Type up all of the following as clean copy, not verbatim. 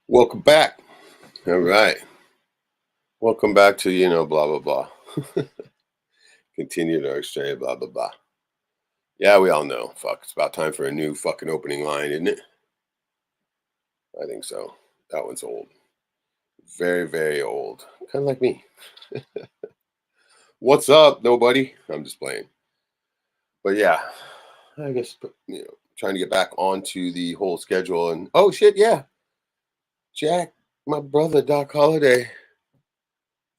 Welcome back. All right. Welcome back to, blah, blah, blah. Continue to exchange, blah, blah, blah. Yeah, we all know. Fuck, it's about time for a new fucking opening line, isn't it? I think so. That one's old. Very, very old. Kind of like me. What's up, nobody? I'm just playing. But yeah, I guess, trying to get back onto the whole schedule. And oh, shit, yeah. Jack, my brother, Doc Holliday,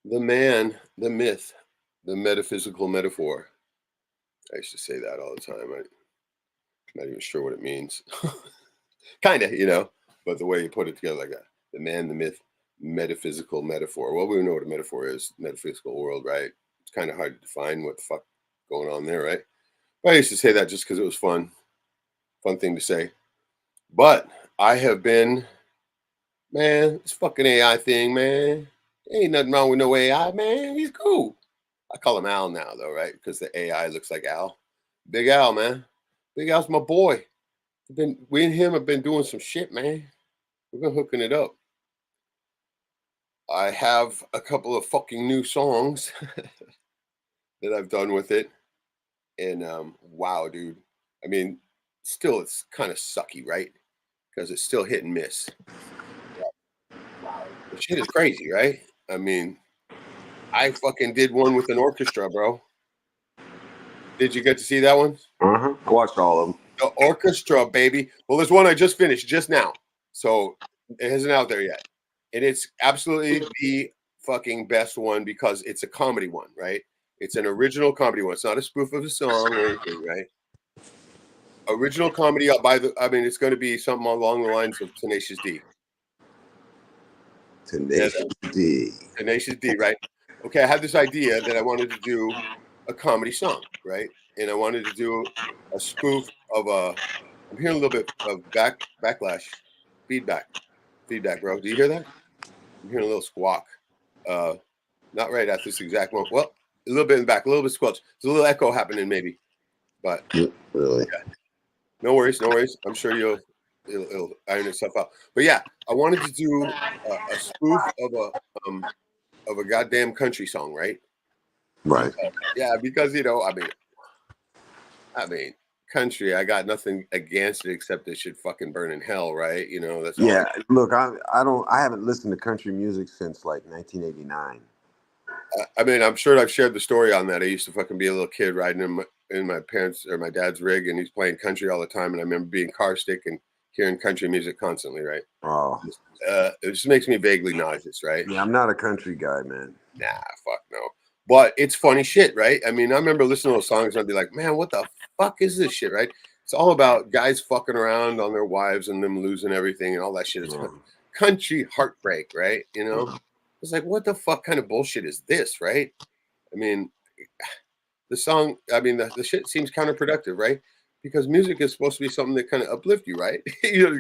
the man, the myth, the metaphysical metaphor. I used to say that all the time. I'm not even sure what it means. Kind of, but the way you put it together like that. The man, the myth, metaphysical metaphor. Well, we know what a metaphor is, metaphysical world, right? It's kind of hard to define what the fuck going on there, right? But I used to say that just because it was fun thing to say. But I have been, man, this fucking AI thing, man. Ain't nothing wrong with no AI, man. He's cool. I call him Al now, though, right? Because the AI looks like Al. Big Al, man. Big Al's my boy. We and him have been doing some shit, man. We've been hooking it up. I have a couple of fucking new songs that I've done with it. And wow, dude. I mean, still it's kind of sucky, right? Because it's still hit and miss. The shit is crazy, right? I mean, I fucking did one with an orchestra, bro. Did you get to see that one? I watched all of them. The orchestra, baby. Well, there's one I just finished just now. So it isn't out there yet. And it's absolutely the fucking best one because it's a comedy one, right? It's an original comedy one. It's not a spoof of a song or anything, right? Original comedy it's going to be something along the lines of Tenacious D. Tenacious D. Tenacious D, right? Okay, I had this idea that I wanted to do a comedy song, right? And I wanted to do a spoof of I'm hearing a little bit of backlash, feedback, bro. Do you hear that? I'm hearing a little squawk. Not right at this exact moment. Well, a little bit in the back, a little bit squelch. There's a little echo happening, maybe. But really, yeah. No worries. I'm sure it'll iron itself out. But yeah, I wanted to do a spoof of a goddamn country song, right? Right. Yeah, because I mean, country. I got nothing against it except it should fucking burn in hell, right? That's all. Yeah. Look, I haven't listened to country music since like 1989. I mean, I'm sure I've shared the story on that. I used to fucking be a little kid riding in my parents' or my dad's rig, and he's playing country all the time. And I remember being car sick and hearing country music constantly, right? Oh. It just makes me vaguely nauseous, right? Yeah, I'm not a country guy, man. Nah, fuck no. But it's funny shit, right? I mean, I remember listening to those songs and I'd be like, man, what the fuck is this shit, right? It's all about guys fucking around on their wives and them losing everything and all that shit. It's country heartbreak, right? It's like, what the fuck kind of bullshit is this, right? I mean, the song, the shit seems counterproductive, right? Because music is supposed to be something that kind of uplift you, right?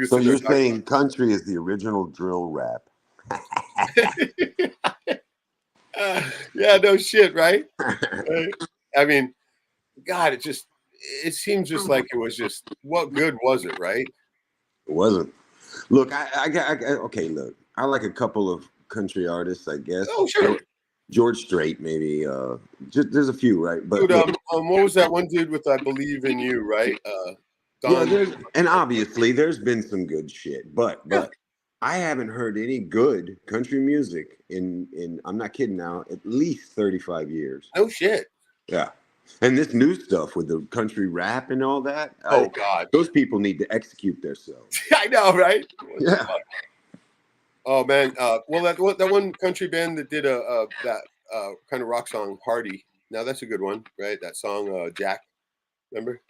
So you're saying country is the original drill rap? Yeah, no shit, right? I mean, God, it seems just like it was just, what good was it, right? It wasn't. Look, okay, look, I like a couple of country artists, I guess. Oh, sure. George Strait, maybe. There's a few, right? But dude, what was that one dude with "I Believe in You"? Right? And obviously there's been some good shit, but I haven't heard any good country music in I'm not kidding now, at least 35 years. No shit. Yeah. And this new stuff with the country rap and all that. Oh God, those people need to execute themselves. I know, right? Yeah. Oh man, well that one country band that did that kind of rock song, Hardy. Now that's a good one, right? That song, Jack. Remember?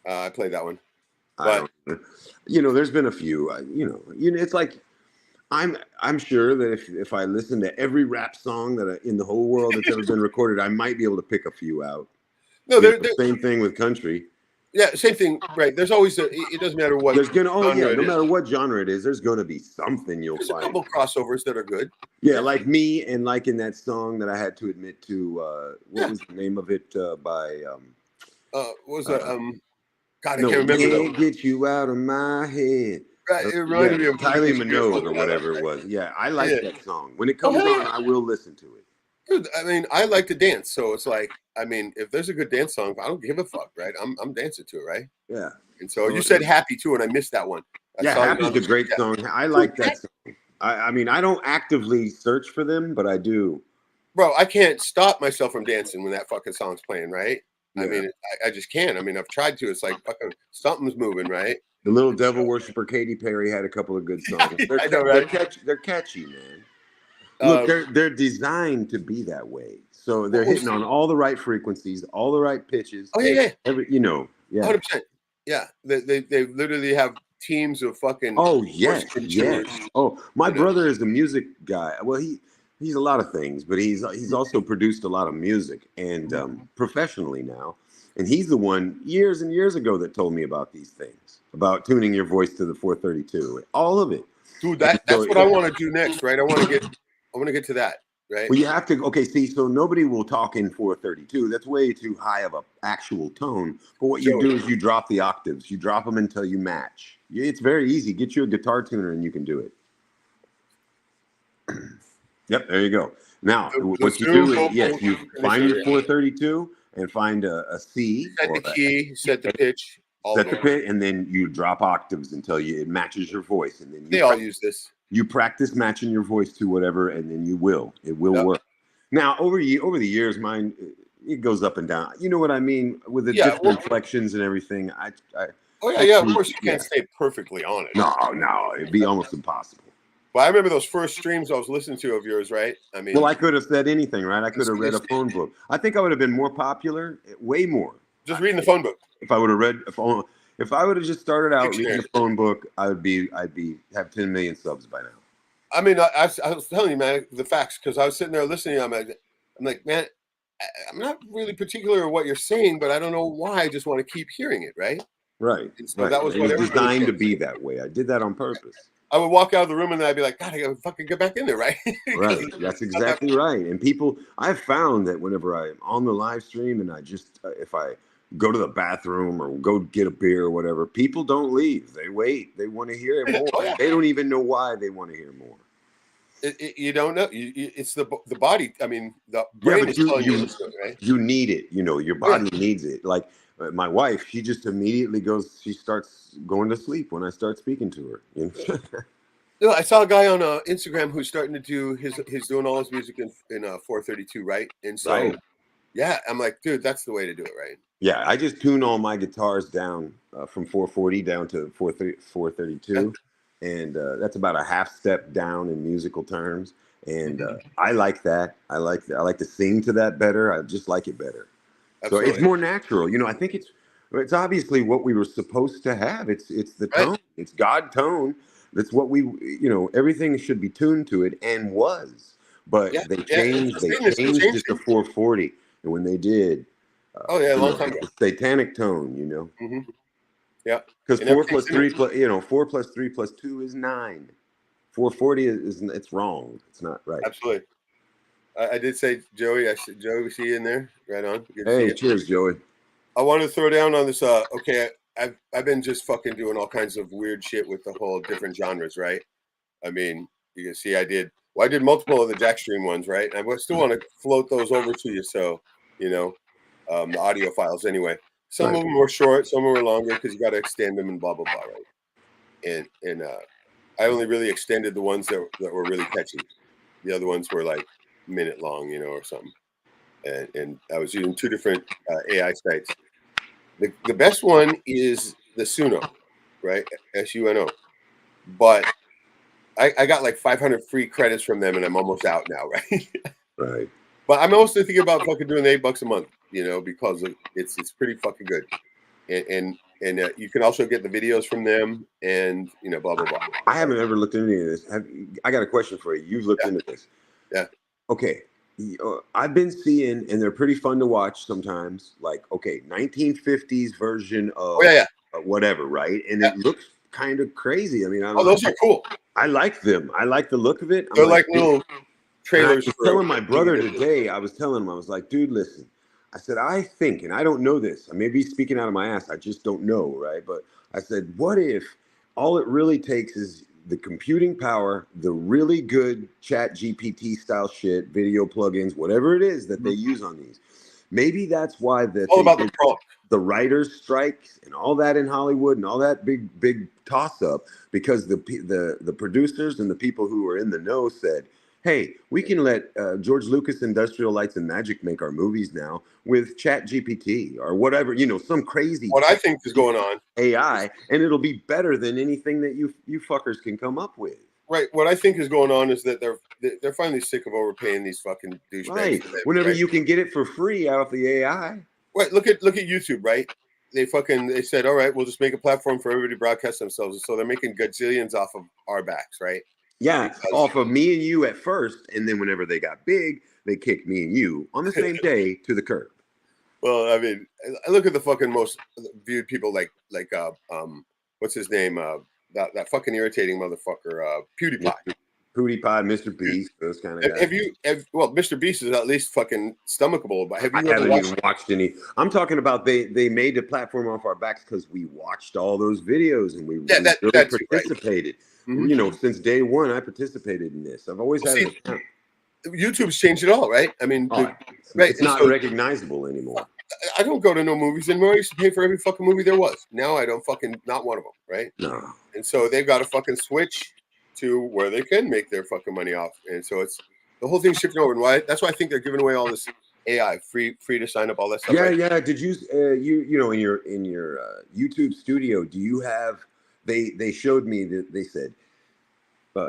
I played that one. But there's been a few. It's like I'm sure that if I listen to every rap song in the whole world that's ever been recorded, I might be able to pick a few out. No, same thing with country. Yeah, same thing, right? There's always it doesn't matter what. There's gonna no matter what genre it is, there's gonna be something you'll find. There's a couple crossovers that are good. Yeah, like me and like in that song that I had to admit to. What was the name of it? By what was that? God, I can't remember. Can't get you out of my head. Right, it Yeah, reminded me of Kylie History of Minogue Folk or that I like whatever it that. was. Yeah, I like Yeah. that song. When it Oh comes hell on, yeah. I will listen to it. Dude, I mean, I like to dance, so it's like, I mean, if there's a good dance song, I don't give a fuck, right? I'm dancing to it, right? Yeah. And so So you said Happy too, and I missed that one. I yeah, saw you Happy's on a great yeah. song. I Dude, like that song. I mean, I don't actively search for them, but I do. bro, I can't stop myself from dancing when that fucking song's playing, right? I Yeah. mean, I just can't. I mean, I've tried to. It's like fucking something's moving, right? The Little And so, Devil Worshiper Katy Perry had a couple of good yeah, songs. I know, right? They're catchy, man. Look, Uh, they're designed to be that way. So they're what hitting was? on all the right frequencies, all the right pitches. Oh yeah, yeah, Yeah. 100%. Yeah, they literally have teams of fucking Oh voice yes, yes. contours. Oh, my You know, brother is a music guy. Well, he's a lot of things, but he's also produced a lot of music and professionally now. And he's the one years and years ago that told me about these things, about tuning your voice to the 432, all of it. dude. And That's so, what I want to do next, right? I want to get to that, right? well, you have to. Okay, see, so nobody will talk in 432. That's way too high of a actual tone. But what you Joey, do is you drop the octaves. You drop them until you match. It's very easy. Get you a guitar tuner and you can do it. Yep, there you go. Now, the what you Zoom do is, vocal yes, you find finisher, your 432 and find a C set or the key, set the pitch, all of set the it. pitch, and then you drop octaves until it matches your voice, and then They all use this. you practice matching your voice to whatever, and then it will Yep. work. Now, over the years, mine it goes up and down. You know what I mean with the Yeah. different Well, inflections and everything. oh yeah, I yeah. Of tweak- course, you yeah. can't stay perfectly on it. No, it'd be almost impossible. But I remember those first streams I was listening to of yours, right? I mean, Well, I could have said anything, right? I could have read a just phone book. I think I would have been more popular, way more. reading the phone book, If I would have read, if I would have just started out reading dictionary. a phone book, I'd have 10 million subs by now. I mean, I was telling you, man, the facts because I was sitting there listening. I'm like, man, I'm not really particular what you're saying, but I don't know why. I just want to keep hearing it, right? Right, And so right. that was It what was everybody was designed to saying. be that way. I did that on purpose. I would walk out of the room and then I'd be like, God, I gotta fucking get back in there, right? Right. That's exactly right. And people, I've found that whenever I'm on the live stream and I just, if I go to the bathroom or go get a beer or whatever, people don't leave. They wait. They want to hear more. Oh, yeah. They don't even know why they want to hear more. You don't know. It's the body. I mean, the brain is telling you, right? You need it. Your body needs it. Like my wife, she just immediately she starts going to sleep when I start speaking to her. No, I saw a guy on Instagram who's starting to do he's doing all his music in 432, right? And so, Right. yeah, I'm like, dude, that's the way to do it, right? Yeah, I just tune all my guitars down from 440 down to 432. And that's about a half step down in musical terms. And I like that. I like to sing to that better. I just like it better. Absolutely. So it's more natural. I think it's obviously what we were supposed to have. It's the tone. Right. It's God tone. That's what everything should be tuned to it and was. But they changed it to 440. And when they did, a long time ago. The satanic tone, Mm-hmm. Yeah. Because 4 plus 3 plus 4 plus 3 plus 2 is 9. 440 it's wrong. It's not right. Absolutely. I did say Joey. I said Joey, we see you in there. Right on. Good Hey, to see cheers, Joey. I want to throw down on this. Okay, I've been just fucking doing all kinds of weird shit with the whole different genres, right? I mean, you can see I did multiple of the Jackstream ones, right? And I still want to float those over to you, so the audio files anyway. Some of them were short, some were longer because you got to extend them and blah blah blah, right? And I only really extended the ones that were really catchy. The other ones were like minute long, or something. And I was using two different AI sites. The best one is the Suno, right? SUNO. But I got like 500 free credits from them, and I'm almost out now, right? Right. But I'm also thinking about fucking doing $8 a month, because it's pretty fucking good, and you can also get the videos from them, and blah blah blah. I haven't ever looked into any of this. I got a question for you. You've looked into this. Yeah. Okay. I've been seeing, and they're pretty fun to watch sometimes. Like, 1950s version of whatever, right? And it looks kind of crazy. I mean, those are cool. I like them. I like the look of it. They're like little trailers. I was telling my brother today. I was telling him, I was like, dude, listen. I said, I think, and I don't know this. I may be speaking out of my ass. I just don't know, right? But I said, what if all it really takes is the computing power, the really good chat GPT style shit, video plugins, whatever it is that they use on these. Maybe that's why All about the prompt. the writers' strikes and all that in Hollywood and all that big toss up, because the producers and the people who are in the know said, hey, we can let George Lucas Industrial Lights and Magic make our movies now with Chat GPT or whatever, some crazy What I think is going on AI, and it'll be better than anything that you fuckers can come up with. Right. What I think is going on is that they're finally sick of overpaying these fucking douchebags. Right. Whenever you can get it for free out of the AI. Right. Look at YouTube, right? They said, all right, we'll just make a platform for everybody to broadcast themselves. And so they're making gazillions off of our backs, right? Yeah, off of me and you at first, and then whenever they got big, they kicked me and you on the same day to the curb. Well, I mean, I look at the fucking most viewed people like what's his name? That fucking irritating motherfucker, PewDiePie. PewDiePie, Mr. Beast, those kind of guys. Well, Mr. Beast is at least fucking stomachable, but have you ever watched any? I'm talking about they made the platform off our backs because we watched all those videos and we really participated. Right. Mm-hmm. Since day one, I participated in this. I've always had an account. YouTube's changed it all, right? I mean, it's not recognizable anymore. I don't go to no movies anymore. I used to pay for every fucking movie there was. Now I don't fucking, not one of them, right? No. And so they've got to fucking switch to where they can make their fucking money off. And so it's the whole thing's shifting over. And that's why I think they're giving away all this AI free to sign up, all that stuff. Yeah, right? Yeah. Did you in your YouTube studio? Do you have? They showed me that they said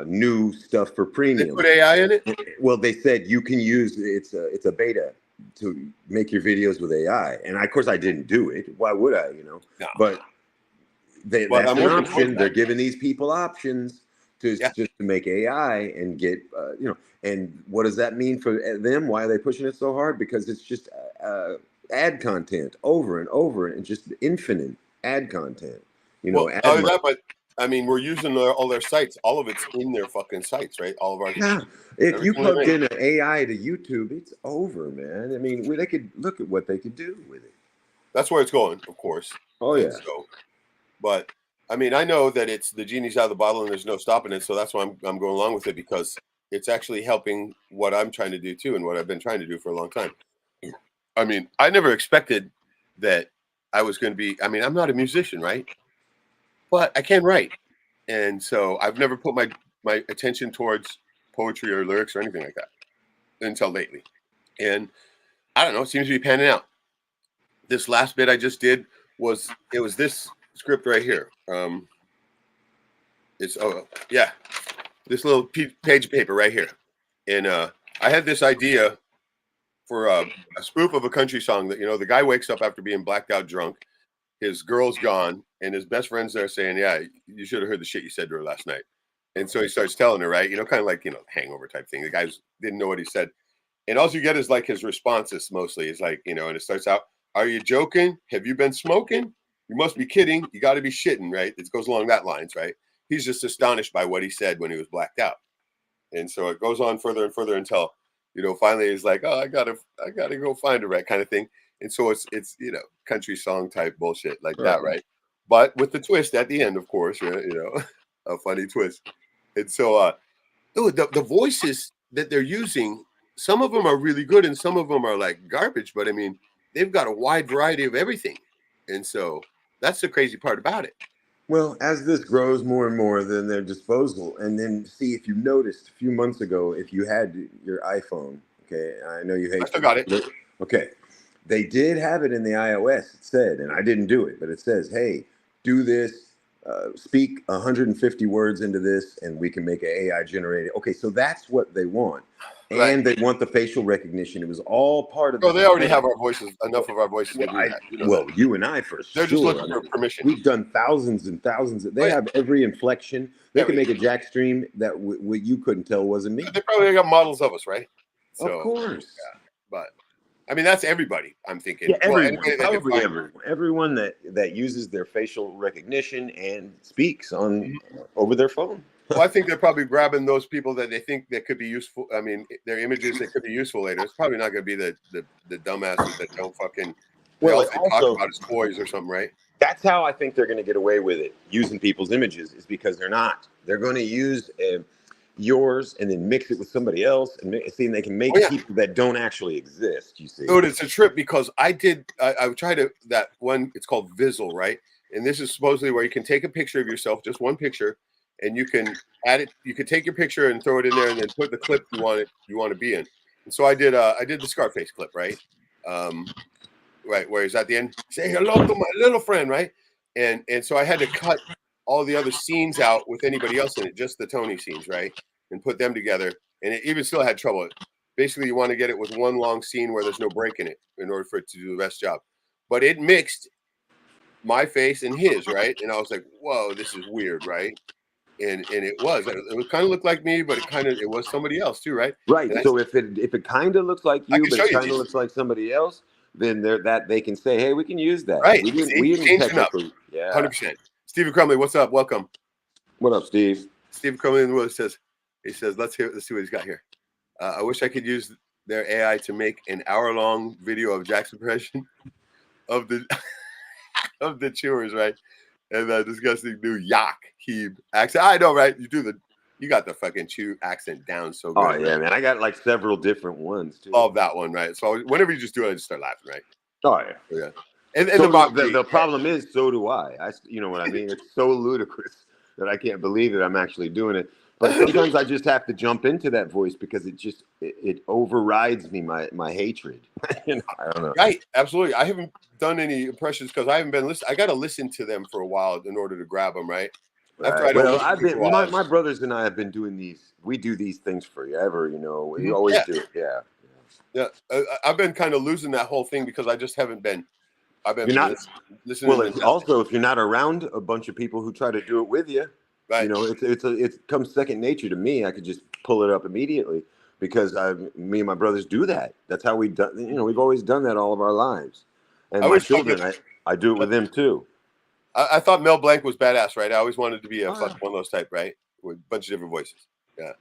new stuff for premium. They put AI in it. Well, they said you can use it's a beta to make your videos with AI, and of course I didn't do it. Why would I? No. But that's an option. They're giving these people options to just to make AI and get And what does that mean for them? Why are they pushing it so hard? Because it's just ad content over and over, and just infinite ad content. But I mean, we're using all their sites. All of it's in their fucking sites, right? All of our If you plugged in an AI to YouTube, it's over, man. I mean, they could look at what they could do with it. That's where it's going, of course. Oh yeah. So, but I mean, I know that it's the genie's out of the bottle and there's no stopping it. So that's why I'm going along with it, because it's actually helping what I'm trying to do too, and what I've been trying to do for a long time. I mean, I never expected that I was going to be. I mean, I'm not a musician, right? But I can write, and so I've never put my attention towards poetry or lyrics or anything like that until lately. And I don't know, it seems to be panning out. This last bit I just did was this script right here. This little page of paper right here, and I had this idea for a spoof of a country song that the guy wakes up after being blacked out drunk. His girl's gone, and his best friend's there saying, yeah, you should have heard the shit you said to her last night. And so he starts telling her, right? Kind of like, hangover type thing. The guys didn't know what he said. And all you get is like his responses mostly. It's like, and it starts out, are you joking? Have you been smoking? You must be kidding. You got to be shitting, right? It goes along that lines, right? He's just astonished by what he said when he was blacked out. And so it goes on further and further until, finally he's like, oh, I gotta go find her, right? Kind of thing. And so it's country song type bullshit like that, right? But with the twist at the end, of course, a funny twist. And so the voices that they're using, some of them are really good and some of them are like garbage, but I mean, they've got a wide variety of everything. And so that's the crazy part about it. Well, as this grows more and more, then their disposal, and then see if you noticed a few months ago, if you had your iPhone, okay, I know you hate. I still got it. Okay, they did have it in the iOS. It said, and I didn't do it, but it says, "Hey, do this, speak 150 words into this, and we can make an AI generated." Okay, so that's what they want. And they want the facial recognition. It was all part of. Oh, they already have our voices. Enough of our voices. Well, you and I for sure. They're just looking for permission. We've done thousands and thousands. They have every inflection. They can make a jack stream that you couldn't tell wasn't me. They probably got models of us, right? So, of course. Yeah, but I mean, that's everybody. I'm thinking. Yeah, everyone. Everyone that uses their facial recognition and speaks on over their phone. Well, I think they're probably grabbing those people that they think that could be useful. I mean, their images that could be useful later. It's probably not going to be the dumbasses that don't fucking. Well, all they talk about is toys or something, right? That's how I think they're going to get away with it, using people's images, is because they're not. They're going to use yours and then mix it with somebody else, and see, they can Oh make yeah, people that don't actually exist. You see? dude, it's a trip because I tried that one. It's called Vizzle, right? And this is supposedly where you can take a picture of yourself, just one picture, and you can add it. You could take your picture and throw it in there, and then put the clip you want to be in. And so I did the Scarface clip, right? Um, right, where he's at the end, say hello to my little friend, right? And so I had to cut all the other scenes out with anybody else in it, just the Tony scenes, right? And put them together. And it even still had trouble. Basically, you want to get it with one long scene where there's no break in it in order for it to do the best job. But it mixed my face and his, right? And I was like, whoa, this is weird, right? And it was. It kind of looked like me, but it was somebody else too, right? Right. And So if it kind of looks like I you, can but show it you, kind of looks like somebody else, then they can say, hey, we can use that. right? We See, didn't changing up, technically. Yeah. 100%. Stephen Crumley, what's up? Welcome. What up, Steve? Steve Crumley says, let's see what he's got here. I wish I could use their AI to make an hour-long video of Jack's impression of the of the chewers, right? And the disgusting new yak heeb accent. I know, right? You got the fucking chew accent down so good. Oh yeah, man. I got like several different ones too. Love that one, right? So whenever you just do it, I just start laughing, right? Oh yeah. Yeah. And So the the problem is, so do I. You know what I mean? It's so ludicrous that I can't believe that I'm actually doing it. But sometimes I just have to jump into that voice because it overrides me, my hatred. You know, I don't know. Right, absolutely. I haven't done any impressions because I haven't been listening. I got to listen to them for a while in order to grab them, right? After I Right. don't Well, listen to them for a while. my brothers and I have been doing these. We do these things forever. You know, we always Yeah, do it. Yeah. yeah. I've been kind of losing that whole thing because I just haven't been. I've You're been not. listening Well, to it's nothing. also, if you're not around a bunch of people who try to do it with you, you Right. know, it comes second nature to me. I could just pull it up immediately because me and my brothers do that. That's how we done. You know, we've always done that all of our lives. And I my wish children, I do it with them too. I thought Mel Blanc was badass, right? I always wanted to be a Oh, fucking yeah. one of those type, right? With a bunch of different voices. Yeah.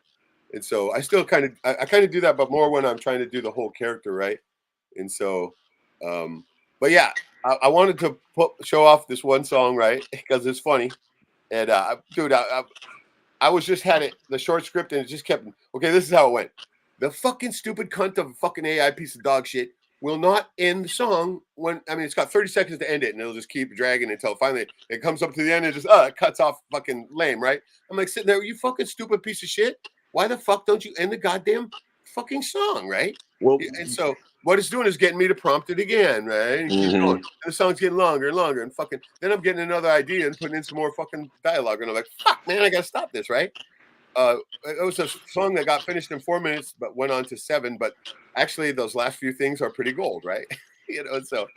And so I still I kind of do that, but more when I'm trying to do the whole character, right? And so, but yeah, I wanted to show off this one song, right? Because it's funny. And dude, I was just had the short script and it just kept, okay, this is how it went. The fucking stupid cunt of a fucking AI piece of dog shit will not end the song it's got 30 seconds to end it and it'll just keep dragging until finally it comes up to the end and just, it cuts off fucking lame, right? I'm like sitting there, you fucking stupid piece of shit. Why the fuck don't you end the goddamn fucking song, right? Well, And so what it's doing is getting me to prompt it again, right? And keep going. And the song's getting longer and longer. And fucking, then I'm getting another idea and putting in some more fucking dialogue. And I'm like, fuck, man, I got to stop this, right? It was a song that got finished in 4 minutes, but went on to 7. But actually, those last few things are pretty gold, right? So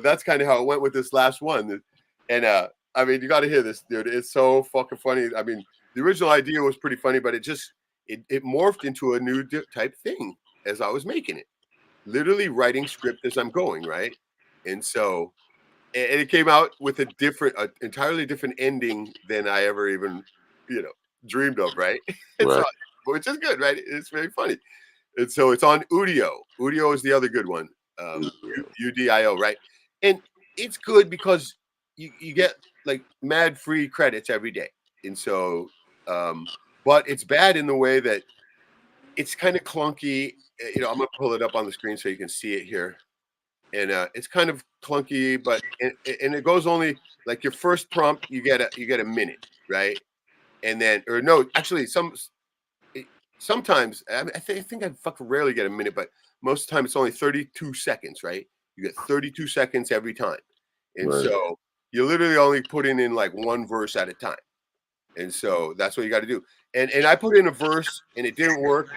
that's kind of how it went with this last one. And I mean, you got to hear this, dude. It's so fucking funny. I mean, the original idea was pretty funny, but it morphed into a new type thing as I was making it. Literally writing script as I'm going, right? And so and it came out with a entirely different ending than I ever even, dreamed of, right? And so, right. which is good, right? It's very funny. And so it's on Udio. Udio is the other good one. UDIO, right? And it's good because you get like mad free credits every day. And so, but it's bad in the way that it's kind of clunky. I'm gonna pull it up on the screen so you can see it here. And it's kind of clunky, but and it goes only like your first prompt, you get a minute, right? And then, or no, actually, sometimes I think I fucking rarely get a minute, but most of the time it's only 32 seconds, right? You get 32 seconds every time, and Right. so you literally only put in like one verse at a time, and so that's what you got to do. And I put in a verse and it didn't work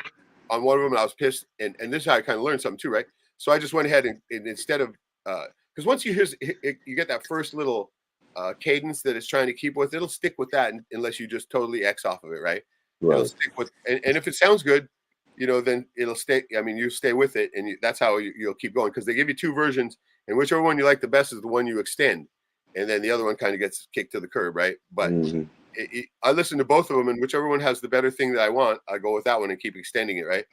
on one of them. And I was pissed, and this is how I kind of learned something too, right? So I just went ahead and instead of because once you you get that first little cadence that it's trying to keep with, it'll stick with that unless you just totally X off of it, right? It'll Right. stick with, and if it sounds good, then it'll stay. I mean, you stay with it, and that's how you'll keep going because they give you two versions, and whichever one you like the best is the one you extend, and then the other one kind of gets kicked to the curb, right? But I listen to both of them, and whichever one has the better thing that I want, I go with that one and keep extending it, right?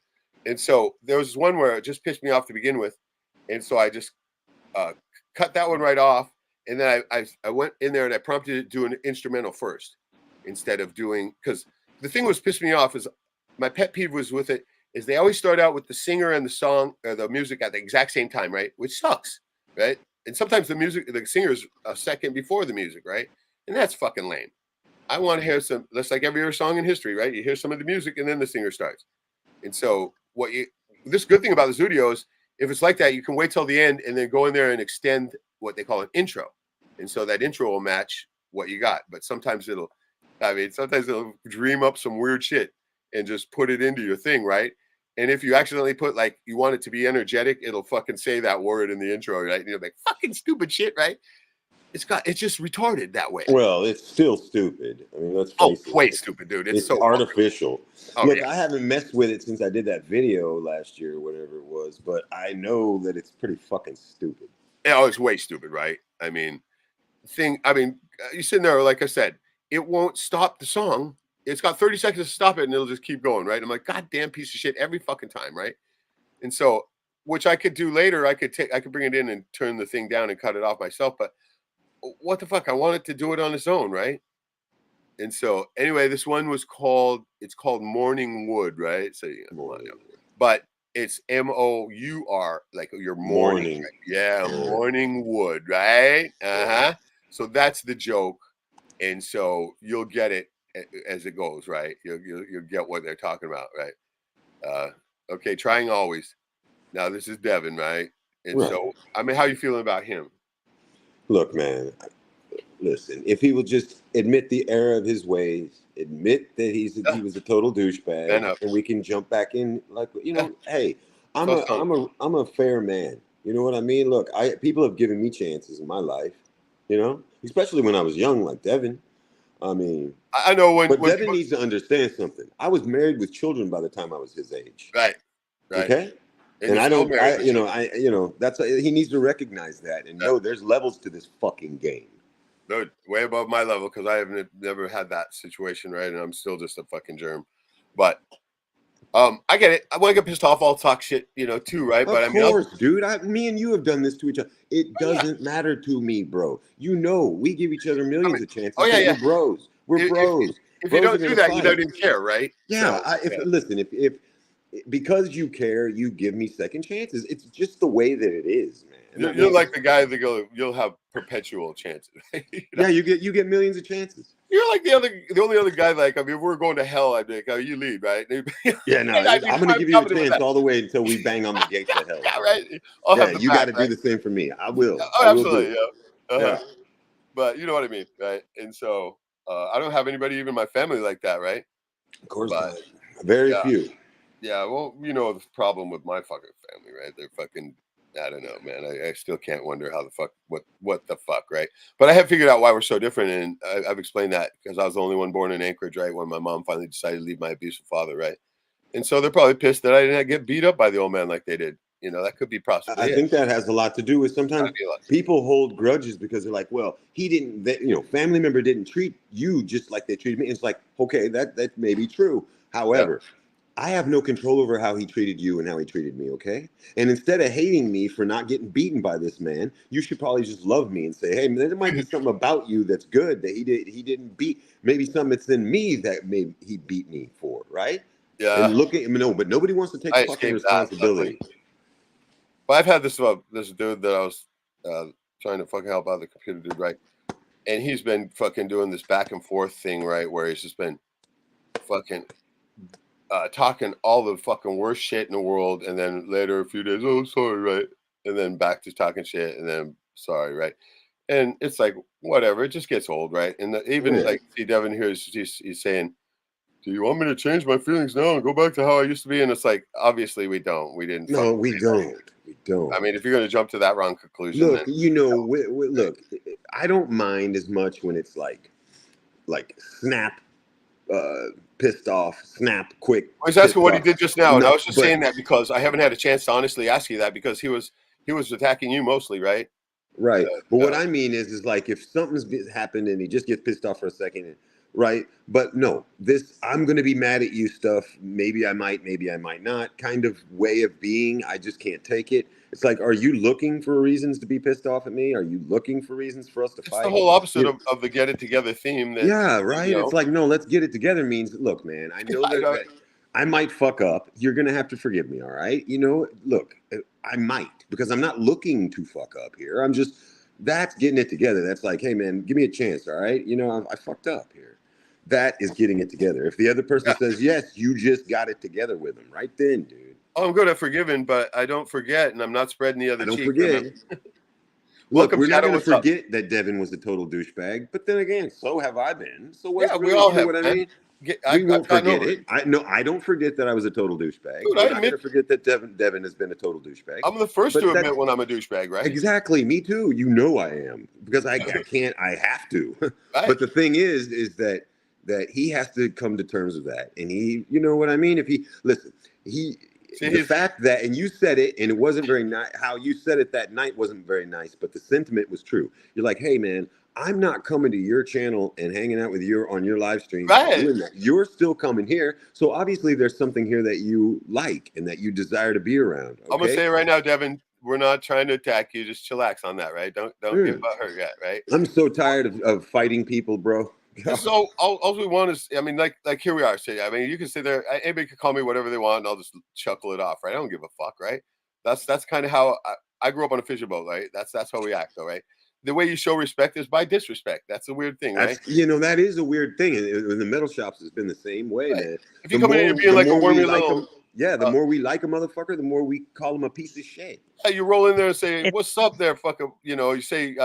And so there was one where it just pissed me off to begin with, and so I just cut that one right off, and then I went in there and I prompted it to do an instrumental first instead of doing, because the thing was pissed me off is my pet peeve was with it is they always start out with the singer and the song or the music at the exact same time, right? Which sucks, right? And sometimes the singer's a second before the music, right? And that's fucking lame. I want to hear some, that's like every other song in history, right? You hear some of the music and then the singer starts. And so this good thing about the studios, if it's like that, you can wait till the end and then go in there and extend what they call an intro. And so that intro will match what you got. But sometimes it'll dream up some weird shit and just put it into your thing, right? And if you accidentally put like you want it to be energetic, it'll fucking say that word in the intro, right? And you're like, fucking stupid shit, right? It's just retarded that way. Well, it's still stupid. I mean, let's face it. Way stupid, dude. It's so artificial. Look, yeah. I haven't messed with it since I did that video last year or whatever it was, but I know that it's pretty fucking stupid. Oh, it's way stupid, right? I mean, you're sitting there, like I said, it won't stop the song. It's got 30 seconds to stop it, and it'll just keep going, right? I'm like, goddamn piece of shit every fucking time, right? And so, which I could do later, I could bring it in and turn the thing down and cut it off myself, but what the fuck? I wanted to do it on its own, right? And so, anyway, this one was called Morning Wood, right? So, but it's MOUR, like your morning. Right? Yeah, Morning Wood, right? So that's the joke, and so you'll get it as it goes, right? You'll get what they're talking about, right? Okay, trying always. Now this is Devin, right? And so, I mean, how are you feeling about him? Look, man, listen, if he will just admit the error of his ways, admit that he was a total douchebag, and we can jump back in, like, you know, hey, I'm a fair man. You know what I mean? Look, people have given me chances in my life, you know, especially when I was young, like Devin. I mean, I know but Devin needs to understand something. I was married with children by the time I was his age. Right. Okay. And that's he needs to recognize that and know there's levels to this fucking game. No, way above my level because I have never had that situation, right? And I'm still just a fucking germ. But I get it. When I get pissed off, I'll talk shit, you know, too, right? Of course, dude. Me and you have done this to each other. It doesn't matter to me, bro. You know, we give each other millions of chances. We're bros. We're bros. If you don't do that, you don't even care, right? Yeah. Listen, if because you care, you give me second chances. It's just the way that it is, man. You're like the guy that you'll have perpetual chances. Yeah, you get millions of chances. You're like the only other guy. Like, I mean, if we're going to hell, I'd be like, oh, you lead, right? Yeah, no, I'm going to give you a chance all the way until we bang on the gates of hell. Yeah, right. You got to do the same for me. I will. Oh, absolutely, yeah. But you know what I mean, right? And so I don't have anybody, even my family, like that, right? Of course not. Very few. Yeah, well, you know the problem with my fucking family, right? They're fucking, I don't know, man. I still can't wonder how the fuck, what the fuck, right? But I have figured out why we're so different, and I've explained that because I was the only one born in Anchorage, right? When my mom finally decided to leave my abusive father, right? And so they're probably pissed that I didn't get beat up by the old man like they did. You know, that could be possible. I think that has a lot to do with sometimes people hold grudges because they're like, well, he didn't, family member didn't treat you just like they treated me. It's like, okay, that may be true. However, I have no control over how he treated you and how he treated me, okay? And instead of hating me for not getting beaten by this man, you should probably just love me and say, hey, man, there might be something about you that's good that he didn't beat. Maybe something that's in me that maybe he beat me for, right? Yeah. And look at him, but nobody wants to take fucking responsibility. Well, I've had this dude that I was trying to fucking help out, the computer dude, right? And he's been fucking doing this back and forth thing, right? Where he's just been fucking talking all the fucking worst shit in the world, and then later a few days, oh, sorry, right? And then back to talking shit, and then sorry, right? And it's like, whatever, it just gets old, right? And like, see Devin here, he's saying, do you want me to change my feelings now and go back to how I used to be? And it's like, obviously we don't. We didn't. No, we don't. We don't. I mean, if you're going to jump to that wrong conclusion. Look, look, I don't mind as much when it's like snap, pissed off, snap, quick. I was asking what he did just now, and I was just saying that because I haven't had a chance to honestly ask you that because he was attacking you mostly, right? Right. But what I mean is like if something's happened and he just gets pissed off for a second, right? But no, this I'm going to be mad at you stuff. Maybe I might not. Kind of way of being. I just can't take it. It's like, are you looking for reasons to be pissed off at me? Are you looking for reasons for us to It's the fight? whole opposite of the get it together theme. That Yeah, right. It's like, no, let's get it together means, look, man, I know that I might fuck up. You're gonna have to forgive me, all right? Look, I might because I'm not looking to fuck up here. I'm just that's getting it together. That's like, hey, man, give me a chance, all right? I fucked up here. That is getting it together. If the other person says yes, you just got it together with them right then, dude. Oh, I'm good at forgiving, but I don't forget, and I'm not spreading the other cheek. I don't forget. Look, we're not going to forget that Devin was a total douchebag, but then again, so have I been. So what's yeah, really, we all have. what I mean? We won't forget it. I don't forget that I was a total douchebag. Dude, I'm not going to forget that Devin has been a total douchebag. I'm the first to admit when I'm a douchebag, right? Exactly, me too. I am because I can't. I have to. Right. But the thing is that he has to come to terms with that, and he, you know what I mean. If he listen, the fact that, and you said it, and it wasn't very nice. How you said it that night wasn't very nice, but the sentiment was true. You're like, hey, man, I'm not coming to your channel and hanging out with you on your live stream. Right. Doing that. You're still coming here. So obviously there's something here that you like and that you desire to be around. Okay? I'm going to say it right now, Devin, we're not trying to attack you. Just chillax on that, right? Don't get hurt yet, right? I'm so tired of fighting people, bro. So all we want is, I mean, like here we are. Say, I mean, you can sit there. Anybody can call me whatever they want, and I'll just chuckle it off, right? I don't give a fuck, right? That's kind of how I grew up on a fishing boat, right? That's how we act, though, right? The way you show respect is by disrespect. That's a weird thing, right? That is a weird thing. In the metal shops, it's been the same way, right. Man. If you come in and being like a wormy little, the more we like a motherfucker, the more we call him a piece of shit. Yeah, you roll in there and say, "What's up, there, fucker?" You say,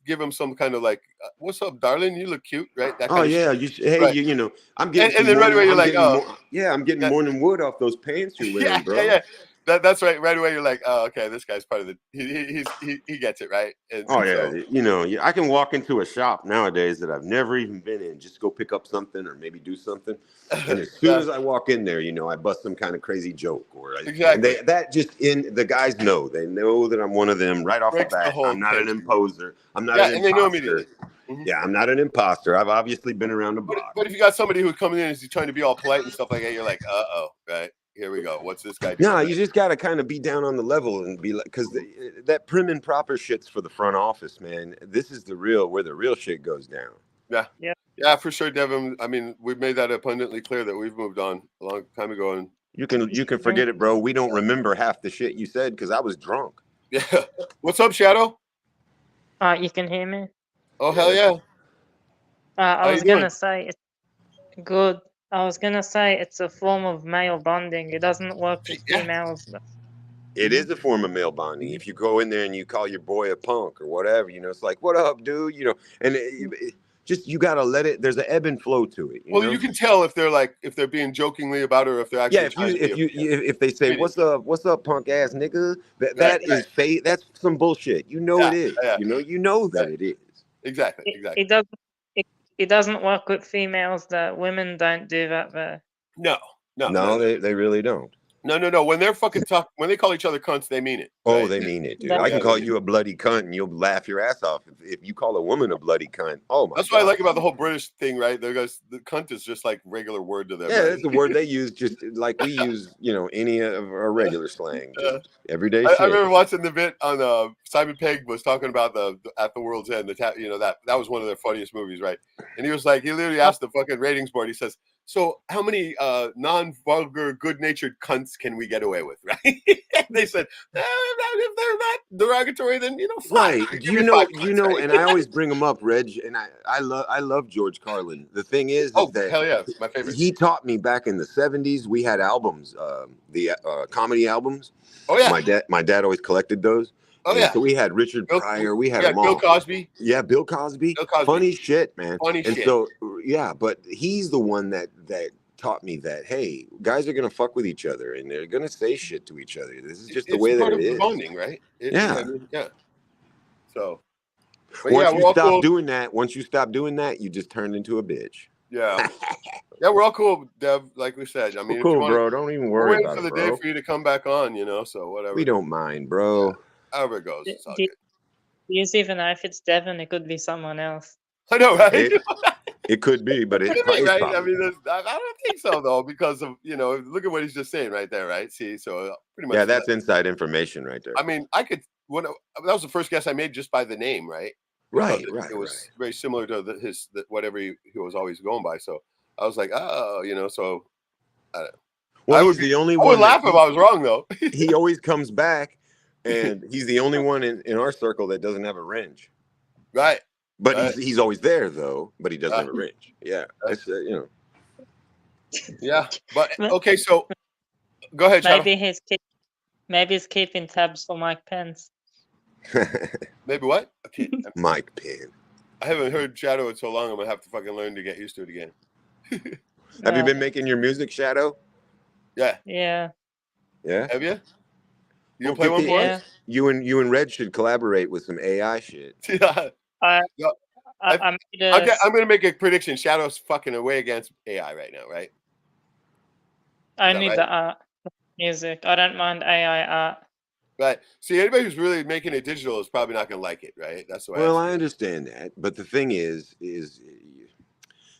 give him some kind of like, "What's up, darling? You look cute," right? That kind of shit. Right. I'm getting, and then right away you're like, "Oh, I'm getting morning wood off those pants you're wearing, bro." Yeah. That's right. Right away, you're like, "Oh, okay, this guy's part of the. He gets it, right?" And, I can walk into a shop nowadays that I've never even been in, just go pick up something or maybe do something, and as soon as I walk in there, I bust some kind of crazy joke exactly. The guys know. They know that I'm one of them right off the bat. I'm not an imposer. I'm not an imposter. And they know immediately. Mm-hmm. Yeah, I'm not an imposter. I've obviously been around the block. But if you got somebody who's coming in and is trying to be all polite and stuff like that, you're like, right. Here we go. What's this guy doing? No, you just got to kind of be down on the level and be like, because that prim and proper shit's for the front office, man. This is where the real shit goes down. Yeah, for sure, Devin. I mean, we've made that abundantly clear that we've moved on a long time ago, and you can forget it, bro. We don't remember half the shit you said because I was drunk. Yeah. What's up, Shadow? You can hear me? Oh, hell yeah. I was gonna say it's good. I was gonna say it's a form of male bonding. It doesn't work with females. It is a form of male bonding. If you go in there and you call your boy a punk or whatever, it's like, what up, dude? And you gotta let it. There's an ebb and flow to it. You can tell if they're being jokingly about it or if they're actually. If they say what's up, punk ass nigga, that is fake. That's some bullshit. It is. Yeah. That it is. Exactly. It doesn't work with females. That women don't do that there. No. They really don't. No. When they're when they call each other cunts, they mean it. Oh, right? they mean it, dude. I can call you a bloody cunt and you'll laugh your ass off. If you call a woman a bloody cunt, oh my. That's what I like about the whole British thing, right? The cunt is just like regular word to them. Yeah, that's the word they use, just like we use, any of our regular slang, everyday shit. I remember watching the bit on Simon Pegg was talking about At the World's End. That was one of their funniest movies, right? And he was like, he literally asked the fucking ratings board. He says, "So how many non-vulgar, good-natured cunts can we get away with?" Right? And they said, if they're not derogatory, then fine. Right. Right? And I always bring them up, Reg, and I love George Carlin. The thing is that hell yeah, it's my favorite. He taught me back in the 70s. We had albums, the comedy albums. Oh yeah. My dad always collected those. Oh yeah. So we had Richard Pryor. We had them all. Bill Cosby. Yeah, Bill Cosby. Funny shit, man. And so but he's the one that taught me that, hey, guys are gonna fuck with each other and they're gonna say shit to each other. This is just the way that it is. Bonding, right? Yeah. So once you stop doing that, you just turned into a bitch. Yeah. Yeah, we're all cool, Dev. Like we said, I mean, cool, bro. Don't even worry about it. We're waiting for the day for you to come back on, so whatever. We don't mind, bro. Yeah. However it goes. Do you even know if it's Devin? It could be someone else. I know, right? It could be, but Could it's be, right? I probably mean, I don't think so though, because of look at what he's just saying right there, right? See, so pretty much. yeah, that's inside information right there. I mean, I could. That was the first guess I made just by the name, right? Because Right, it right, was right. very similar to whatever he was always going by. So I was like, oh, so I, Well, I he's would be, the only I would one that laugh if I was wrong though. he always comes back, and he's the only one in our circle that doesn't have a wrench. Right. But Right. he's always there though. But he doesn't have a wrench. Yeah, it's Yeah, but okay. So go ahead, Shadow. Maybe he's keeping tabs for Mike Pence. Maybe what? Okay. Mike Penn. I haven't heard Shadow in so long. I'm gonna have to fucking learn to get used to it again. Have you been making your music, Shadow? Yeah. Yeah. Yeah. Have you? You Well, play one for us? You and Red should collaborate with some AI shit. Yeah. I'm gonna make a prediction. Shadow's fucking away against AI right now, right? Only the art, music. I don't mind AI art. Right. See, anybody who's really making it digital is probably not gonna like it, right? That's the way. Well, I understand that, but the thing is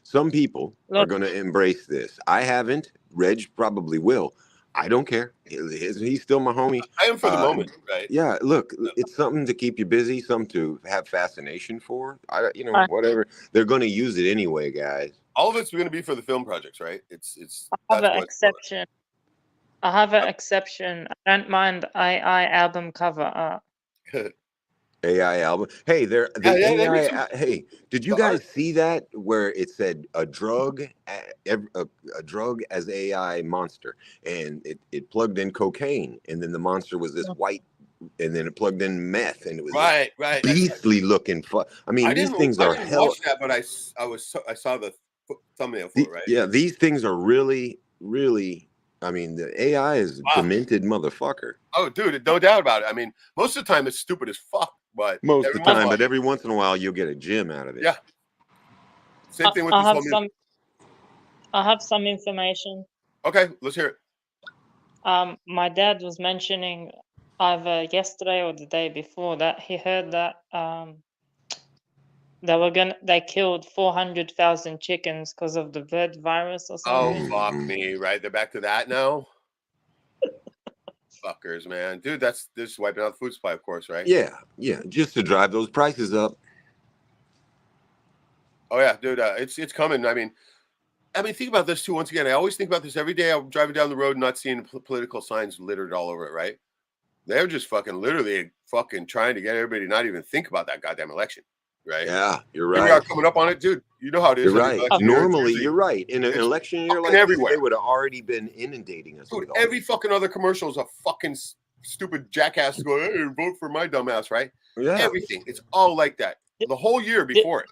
some people are going to embrace this. I haven't. Reg probably will. I don't care. He's still my homie. I am for the moment, right? Yeah, look, it's something to keep you busy, something to have fascination for. Whatever. They're going to use it anyway, guys. All of it's going to be for the film projects, right? It's. I have an exception. I don't mind AI album cover art. AI album. Hey, hey, did you guys see that where it said a drug as AI monster, and it plugged in cocaine, and then the monster was this white, and then it plugged in meth, and it was right, beastly looking. I mean, these things are hell. Watch that, but I saw the thumbnail for it, right? Yeah, these things are really, really. I mean, the AI is demented motherfucker. Oh, dude, no doubt about it. I mean, most of the time it's stupid as fuck, but most of the time, but every once in a while you'll get a gem out of it. Yeah. Same thing with I have some information. Okay, let's hear it. My dad was mentioning either yesterday or the day before that he heard that they killed 400,000 chickens because of the bird virus or something. Oh, fuck me, right? They're back to that now? Fuckers, man. Dude, this is wiping out the food supply, of course, right? Yeah, just to drive those prices up. Oh, yeah, dude, it's coming. I mean, think about this, too. Once again, I always think about this every day. I'm driving down the road and not seeing political signs littered all over it, right? They're just literally trying to get everybody to not even think about that goddamn election. Right. Yeah, you're right. We are coming up on it, dude. You know how it is. You're right. Normally, you're right. In an election year like everywhere, they would have already been inundating us. Dude, every fucking other commercial is a fucking stupid jackass going, "Hey, vote for my dumbass," right? Yeah. Everything. It's all like that. The whole year before it.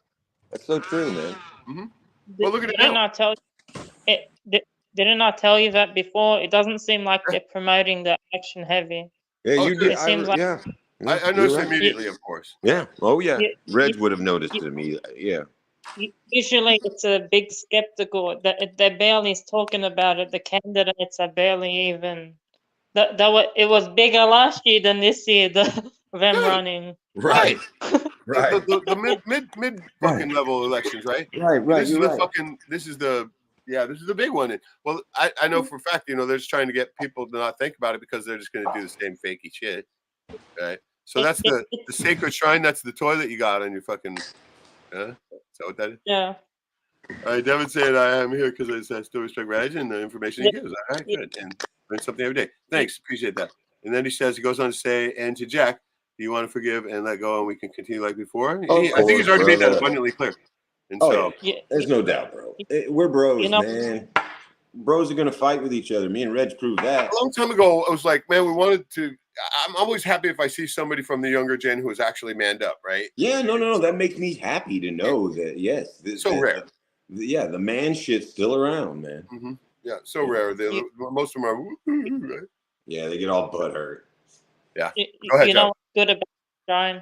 That's so true, man. Mm-hmm. Well, look at it now. Didn't I tell you that before? It doesn't seem like they're promoting the election heavy. Yeah, you did. It seems like I noticed immediately, of course. Yeah. Oh, yeah. Reg would have noticed it immediately. Yeah. Usually, it's a big skeptical. They're barely talking about it. The candidates are barely even. It was bigger last year than this year. Them running. Right. Right. The mid fucking level elections, right? Right. This is This is the big one. Well, I know for a fact, they're just trying to get people to not think about it because they're just going to do the same fakey shit, right? So that's the sacred shrine. That's the toilet you got on your fucking. Is that what that is? Yeah. All right, Devin said I am here because I still respect Reg and the information he gives. All right, good. And learn something every day. Thanks, appreciate that. And then he goes on to say, and to Jack, do you want to forgive and let go, and we can continue like before? I think he's already made that abundantly clear. And there's no doubt, bro. We're bros, man. Bros are gonna fight with each other. Me and Reg proved that. A long time ago, I was like, man, we wanted to. I'm always happy if I see somebody from the younger gen who is actually manned up, right? Yeah, no. That makes me happy to know that. Yes, rare. The man shit's still around, man. Mm-hmm. Yeah, so rare. Most of them are. Right? Yeah, they get all butthurt. Yeah. Go ahead, John. What's good about John?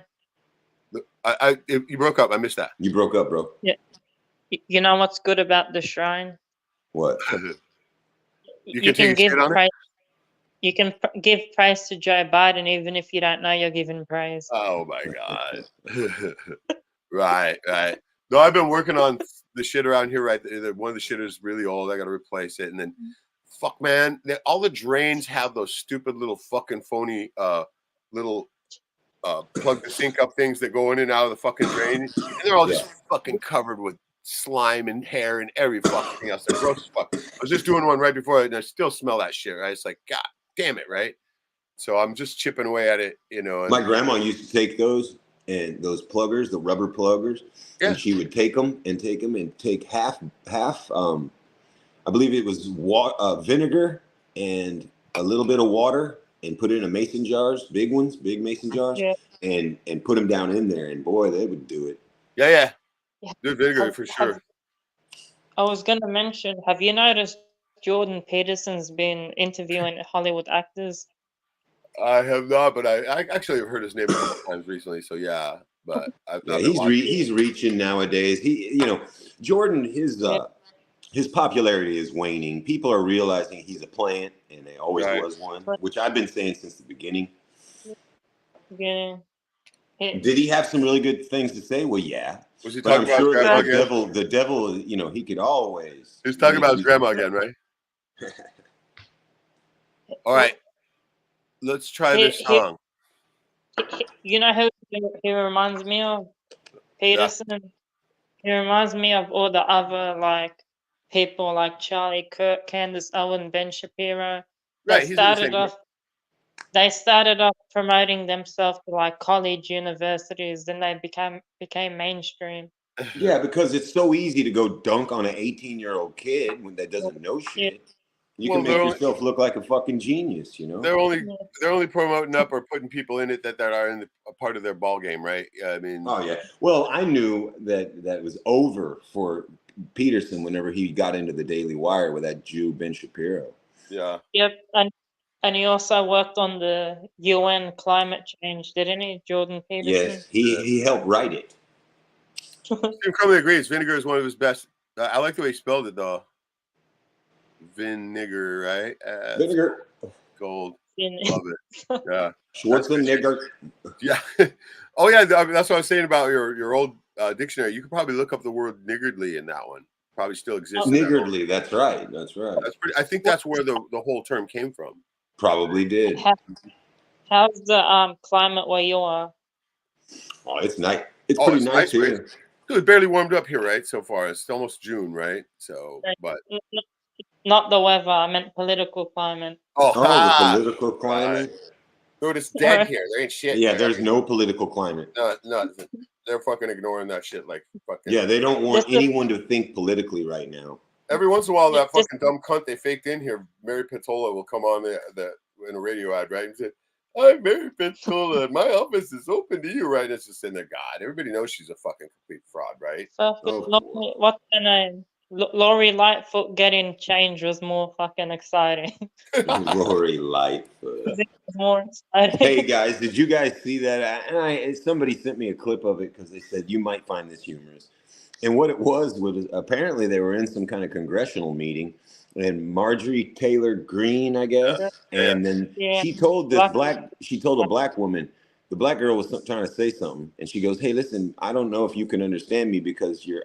You broke up. I missed that. You broke up, bro. Yeah. You know what's good about the shrine? What? You can give praise. You can give praise to Joe Biden even if you don't know you're giving praise. Oh my God! Right. No, I've been working on the shit around here, right? One of the shitters really old. I got to replace it. And then, fuck, man, all the drains have those stupid little fucking phony little plug the sink up things that go in and out of the fucking drain. And they're all just fucking covered with slime and hair and every fucking thing else. They're gross as fuck. I was just doing one right before, and I still smell that shit, right? It's like, God damn it, right? So I'm just chipping away at it, you know. My grandma used to take those and those pluggers, the rubber pluggers, and she would take them and take half. I believe it was vinegar and a little bit of water, and put it in a mason jars, big mason jars, and put them down in there. And boy, they would do it. Yeah. Good vinegar for sure. I was gonna mention, have you noticed Jordan Peterson's been interviewing Hollywood actors? I have not, but I actually have heard his name a couple times recently. So yeah, but I've not. He's reaching nowadays. Jordan, his popularity is waning. People are realizing he's a plant, and they always was one, which I've been saying since the beginning. Yeah. Did he have some really good things to say? Well, yeah. Was he talking about sure grandma again? The devil, he could always. He was talking about his grandma again, right? All right. Let's try this song. You know who he reminds me of? Peterson. Yeah. He reminds me of all the other people like Charlie Kirk, Candace Owen, Ben Shapiro. They started off promoting themselves to college, universities, then they became mainstream. Yeah, because it's so easy to go dunk on an 18-year-old kid when that doesn't know shit. Yeah. You can make yourself look like a fucking genius, They're only promoting up or putting people in it that are in a part of their ball game, right? I mean, oh yeah. Well, I knew that was over for Peterson whenever he got into the Daily Wire with that Jew Ben Shapiro. Yeah. Yep, and he also worked on the UN climate change, didn't he, Jordan Peterson? Yes, he helped write it. Steve Crumley agrees. Vinegar is one of his best. I like the way he spelled it, though. Vinegar, right? Vinegar. Gold. Love it. Yeah. Schwarzenegger. Yeah. Oh, yeah. That's what I was saying about your old dictionary. You could probably look up the word niggardly in that one. Probably still exists. Niggardly. That's right. I think that's where the whole term came from. Probably did. How's the climate where you are? Oh, it's nice. It's pretty nice here. Right? It's barely warmed up here, right? So far, it's almost June, right? So, but not the weather. I meant political climate. Oh, the political climate. Dude, it's dead here. There ain't shit. Yeah, there's no political climate. No, they're fucking ignoring that shit like fucking. Yeah, they don't want anyone to think politically right now. Every once in a while, that fucking dumb cunt they faked in here, Mary Patola, will come on in a radio ad, right, and say, "I'm Mary Patola, and my office is open to you," right? And it's just in there. God, everybody knows she's a fucking complete fraud, right? What's her name? Lori Lightfoot getting changed was more fucking exciting. Lori Lightfoot. It was more exciting. Hey guys, did you guys see that? And somebody sent me a clip of it because they said you might find this humorous. And what it was apparently they were in some kind of congressional meeting, and Marjorie Taylor Greene, I guess, and then she told a black woman. The black girl was trying to say something, and she goes, "Hey, listen, I don't know if you can understand me because your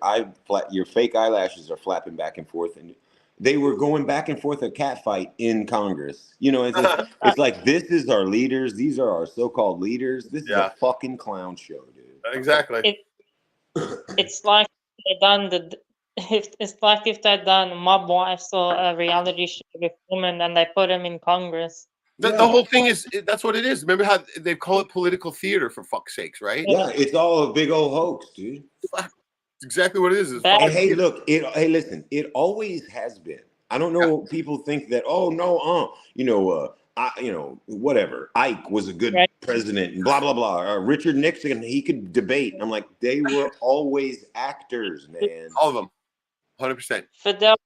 fake eyelashes are flapping back and forth." And they were going back and forth a cat fight in Congress. It's like, this is our leaders. These are our so-called leaders. This is a fucking clown show, dude. Exactly. It's like they done if they'd done Mob Wives or a reality show with women and they put them in Congress. The whole thing is, that's what it is. Remember how they call it political theater, for fuck's sakes, right? Yeah, it's all a big old hoax, dude. That's exactly what it is. And hey, look, listen, it always has been. I don't know. Yeah. People think that, oh no, whatever. Ike was a good president, and blah blah blah. Richard Nixon, he could debate. I'm like, they were always actors, man. All of them, 100%. Fidel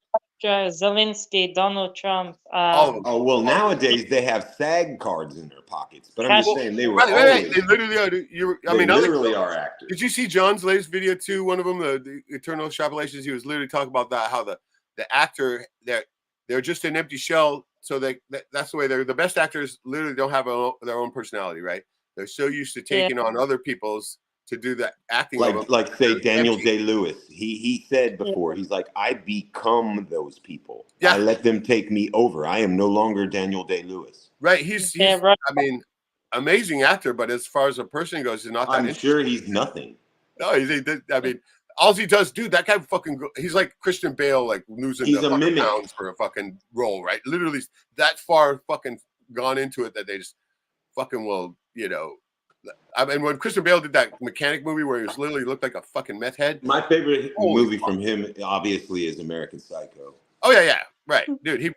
Castro, Zelensky, Donald Trump. All of them. Oh well, nowadays they have SAG cards in their pockets. But I'm just saying they were always. They literally are. They literally are actors. Did you see John's latest video too? One of them, the Eternal Extrapolations. He was literally talking about that, how the actor, they're just an empty shell. So that's the way they're the best actors. Literally don't have their own personality, right? They're so used to taking on other people's to do the acting of them. Like say Daniel empty. Day-Lewis. He said before, he's like, I become those people. Yeah. I let them take me over. I am no longer Daniel Day-Lewis. Right. He's right. I mean, amazing actor, but as far as a person goes, he's not that I'm interesting. sure he's nothing. No, I mean, all he does, dude, that guy fucking, he's like Christian Bale, like losing He's the a fucking mimic. pounds for a fucking role, right? Literally that far fucking gone into it that they just fucking will, you know. I mean, when Christian Bale did that mechanic movie where he was literally looked like a fucking meth head. My favorite Holy movie fuck. from him, obviously, is American Psycho. Oh yeah, right, dude.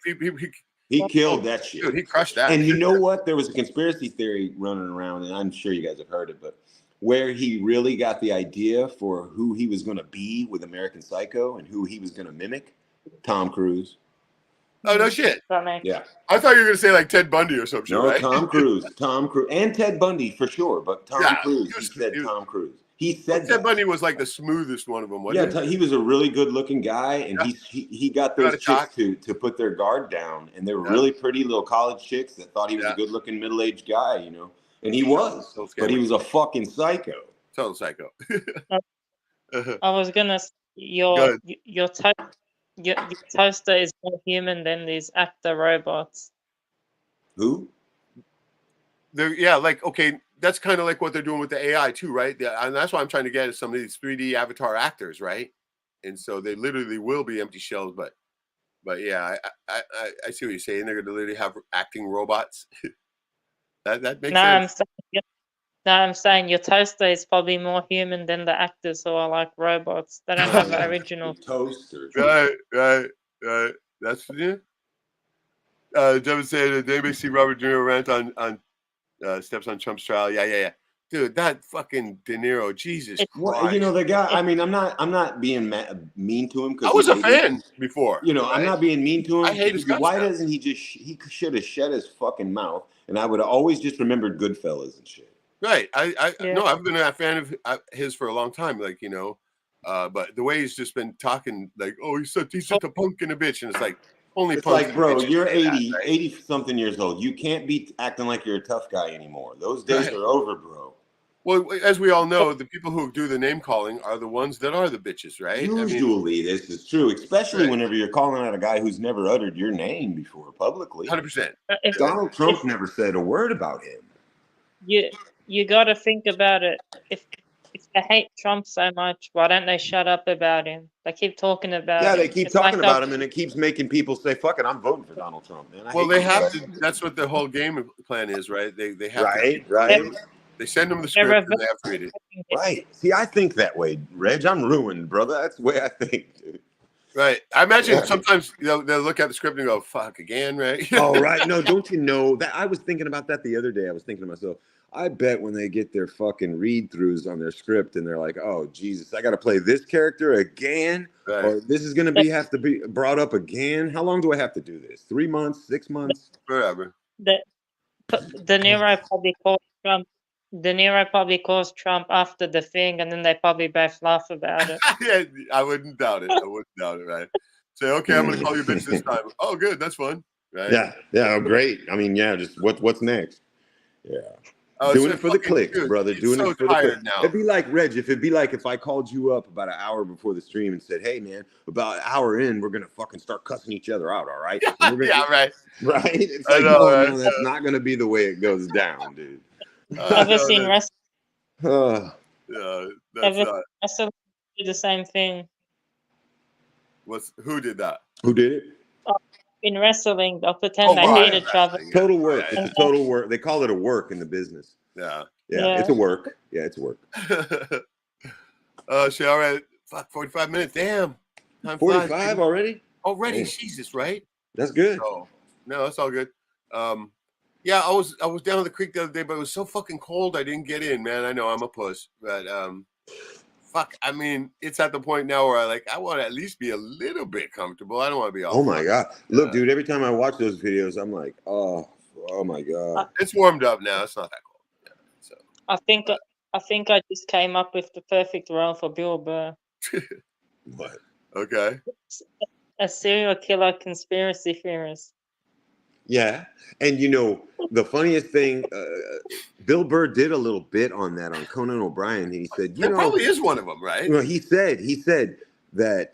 He killed that shit. Dude, he crushed that. And you know what? There was a conspiracy theory running around, and I'm sure you guys have heard it, but where he really got the idea for who he was going to be with American Psycho and who he was going to mimic, Tom Cruise. Oh no shit. Yeah. I thought you were gonna say like Ted Bundy or something. No, right? Tom Cruise, and Ted Bundy for sure, but Tom Cruise. He said Tom Cruise. He said Ted Bundy was like the smoothest one of them, wasn't he was a really good-looking guy, and he got those chicks to put their guard down, and they were really pretty little college chicks that thought he was a good-looking middle-aged guy, you know, and he was, but he was a fucking psycho. Total psycho. I was gonna say your toaster is more human than these actor robots. Who? Yeah, like okay, that's kind of like what they're doing with the AI too, right? And that's why I'm trying to get at some of these 3D avatar actors, right? And so they literally will be empty shells, but yeah, I see what you're saying. They're going to literally have acting robots. that makes sense. I'm saying your toaster is probably more human than the actors who are like robots. They don't have the original toasters. Right. That's Devin said, did anybody see Robert De Niro rant on steps on Trump's trial? Yeah. Dude, that fucking De Niro, Jesus Christ. Well, you know, the guy, I mean, I'm not being mean to him. I was a fan before. You know, right? I'm not being mean to him. I hate his guts. Why doesn't he should have shut his fucking mouth, and I would have always just remembered Goodfellas and shit. Right. No, I've been a fan of his for a long time. Like, you know, but the way he's just been talking, like, oh, he's such a punk and a bitch, and it's like only. It's like, bro, you're 80 something years old. You can't be acting like you're a tough guy anymore. Those days are over, bro. Well, as we all know, the people who do the name calling are the ones that are the bitches, right? Usually, this is true, especially whenever you're calling out a guy who's never uttered your name before publicly. 100%. Donald Trump never said a word about him. You got to think about it. If they hate Trump so much, why don't they shut up about him? They keep talking about him. Yeah, they keep talking about him, and it keeps making people say, fuck it, I'm voting for Donald Trump, man. Well, they have to. That's what the whole game plan is, right? They have to. Right. They send them the script and they have to read it. Right. See, I think that way, Reg. I'm ruined, brother. That's the way I think, dude. Right. I imagine sometimes they'll look at the script and go, fuck again, right? Oh, right. No, don't you know that I was thinking about that the other day. I was thinking to myself, I bet when they get their fucking read-throughs on their script and they're like, oh, Jesus, I got to play this character again? Right. Or this is going to have to be brought up again? How long do I have to do this? 3 months? 6 months? Forever. De Niro probably called Trump. De Niro probably calls Trump after the thing, and then they probably both laugh about it. Yeah, I wouldn't doubt it. Right? Say, okay, I'm going to call you a bitch this time. Oh, good. That's fun. Right? Yeah, great. I mean, yeah, just what's next? Yeah. Doing it for the clicks, brother. Doing it for the clicks. Now. It'd be like, Reg, if I called you up about an hour before the stream and said, hey, man, about an hour in, we're going to fucking start cussing each other out, all right? Right? It's like, no, that's not going to be the way it goes down, dude. Ever seen wrestling? Yeah, that's wrestling do the same thing. Who did that? Who did it? In wrestling, they'll pretend they hate each other. Total work. It's a total work. They call it a work in the business. Yeah. It's a work. Yeah, it's a work. So all right. Fuck, 45 minutes. Damn. 45 already? Already, oh. Jesus, right? That's good. So, no, that's all good. Yeah, I was down at the creek the other day, but it was so fucking cold I didn't get in, man. I know I'm a puss, but fuck, I mean, it's at the point now where I want to at least be a little bit comfortable. I don't want to be all. Oh my god! Look, dude, every time I watch those videos, I'm like, oh my god. It's warmed up now. It's not that cold. Yeah, so I think I just came up with the perfect role for Bill Burr. What? Okay. A serial killer conspiracy theorist. Yeah. And you know, the funniest thing, Bill Burr did a little bit on that on Conan O'Brien. He said, you It know, probably is one of them, right? well, he said that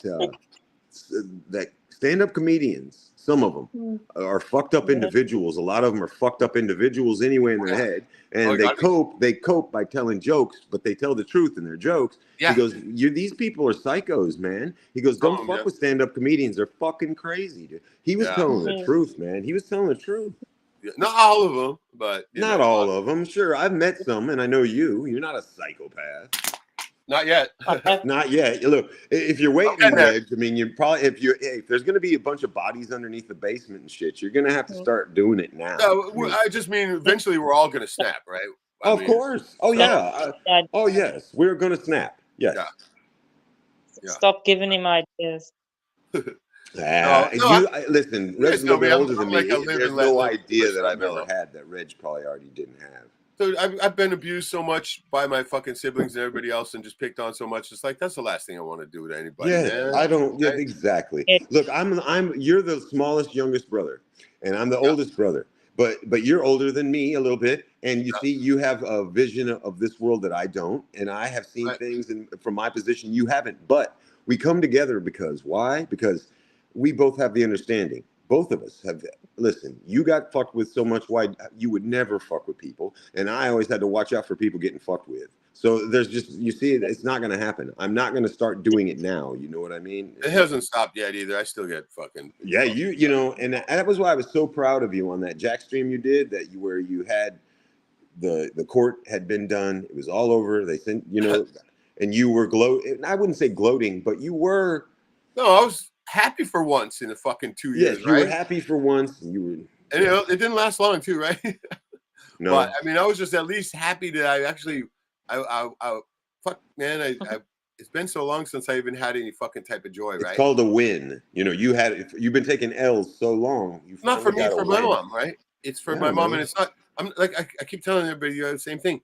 that stand-up comedians, some of them Mm. are fucked up Yeah. individuals. A lot of them are fucked up individuals anyway in their head, Oh, and you gotta be. they cope by telling jokes, but they tell the truth in their jokes. He Yeah. goes, "You these people are psychos, man." He goes, Some "Don't of them, fuck with stand-up comedians. They're fucking crazy." Dude. He was yeah. telling the Mhm. truth, man. He was telling the truth. Yeah. Not all of them, but you Not know, all of them. Sure, I've met some, and I know you. You're not a psychopath. not yet. Okay. Not yet. Look, if you're I'm getting waiting, there. Reg, I mean, you probably if there's going to be a bunch of bodies underneath the basement and shit, you're going to have to Mm. start doing it now. No, I mean, I just mean eventually we're all gonna snap, right? I of mean, course. Oh so yeah. Yeah. Oh yes. We're going to snap. Yes. yeah, yeah. Stop giving him ideas. No, Listen. you Reg's guys a know little me. bit older than I'm like me. a live There's and let no live idea that person. I'm I've ever mellow. had that Reg probably already didn't have. So I've been abused so much by my fucking siblings and everybody else, and just picked on so much. It's like that's the last thing I want to do to anybody, Yeah, man. I don't. Yeah, Right? exactly. Yeah. Look, You're the smallest, youngest brother, and I'm the Yeah, oldest brother. But you're older than me a little bit, and you yeah, see, you have a vision of this world that I don't, and I have seen right. things from my position you haven't. But we come together because why? Because we both have the understanding. Both of us have. Listen, you got fucked with so much. Why you would never fuck with people, and I always had to watch out for people getting fucked with. So there's just you see it's not going to happen. I'm not going to start doing it now. You know what I mean? It hasn't stopped yet either. I still get fucking. Yeah, you know, and that was why I was so proud of you on that Jack stream you did that you where you had the court had been done. It was all over. They sent and you were I wouldn't say gloating, but you were. No, I was happy for once in the fucking 2 years, Yes, you were right? happy for once. And you were. And it didn't last long too, right? No. But I mean, I was just at least happy that I actually, fuck, man, it's been so long since I even had any fucking type of joy, It's right? called a win. You know, you've been taking L's so long. You Not for finally me, got a for my win. mom, right? It's for Yeah, my mom, man. and it's not. I'm like I keep telling everybody the same thing.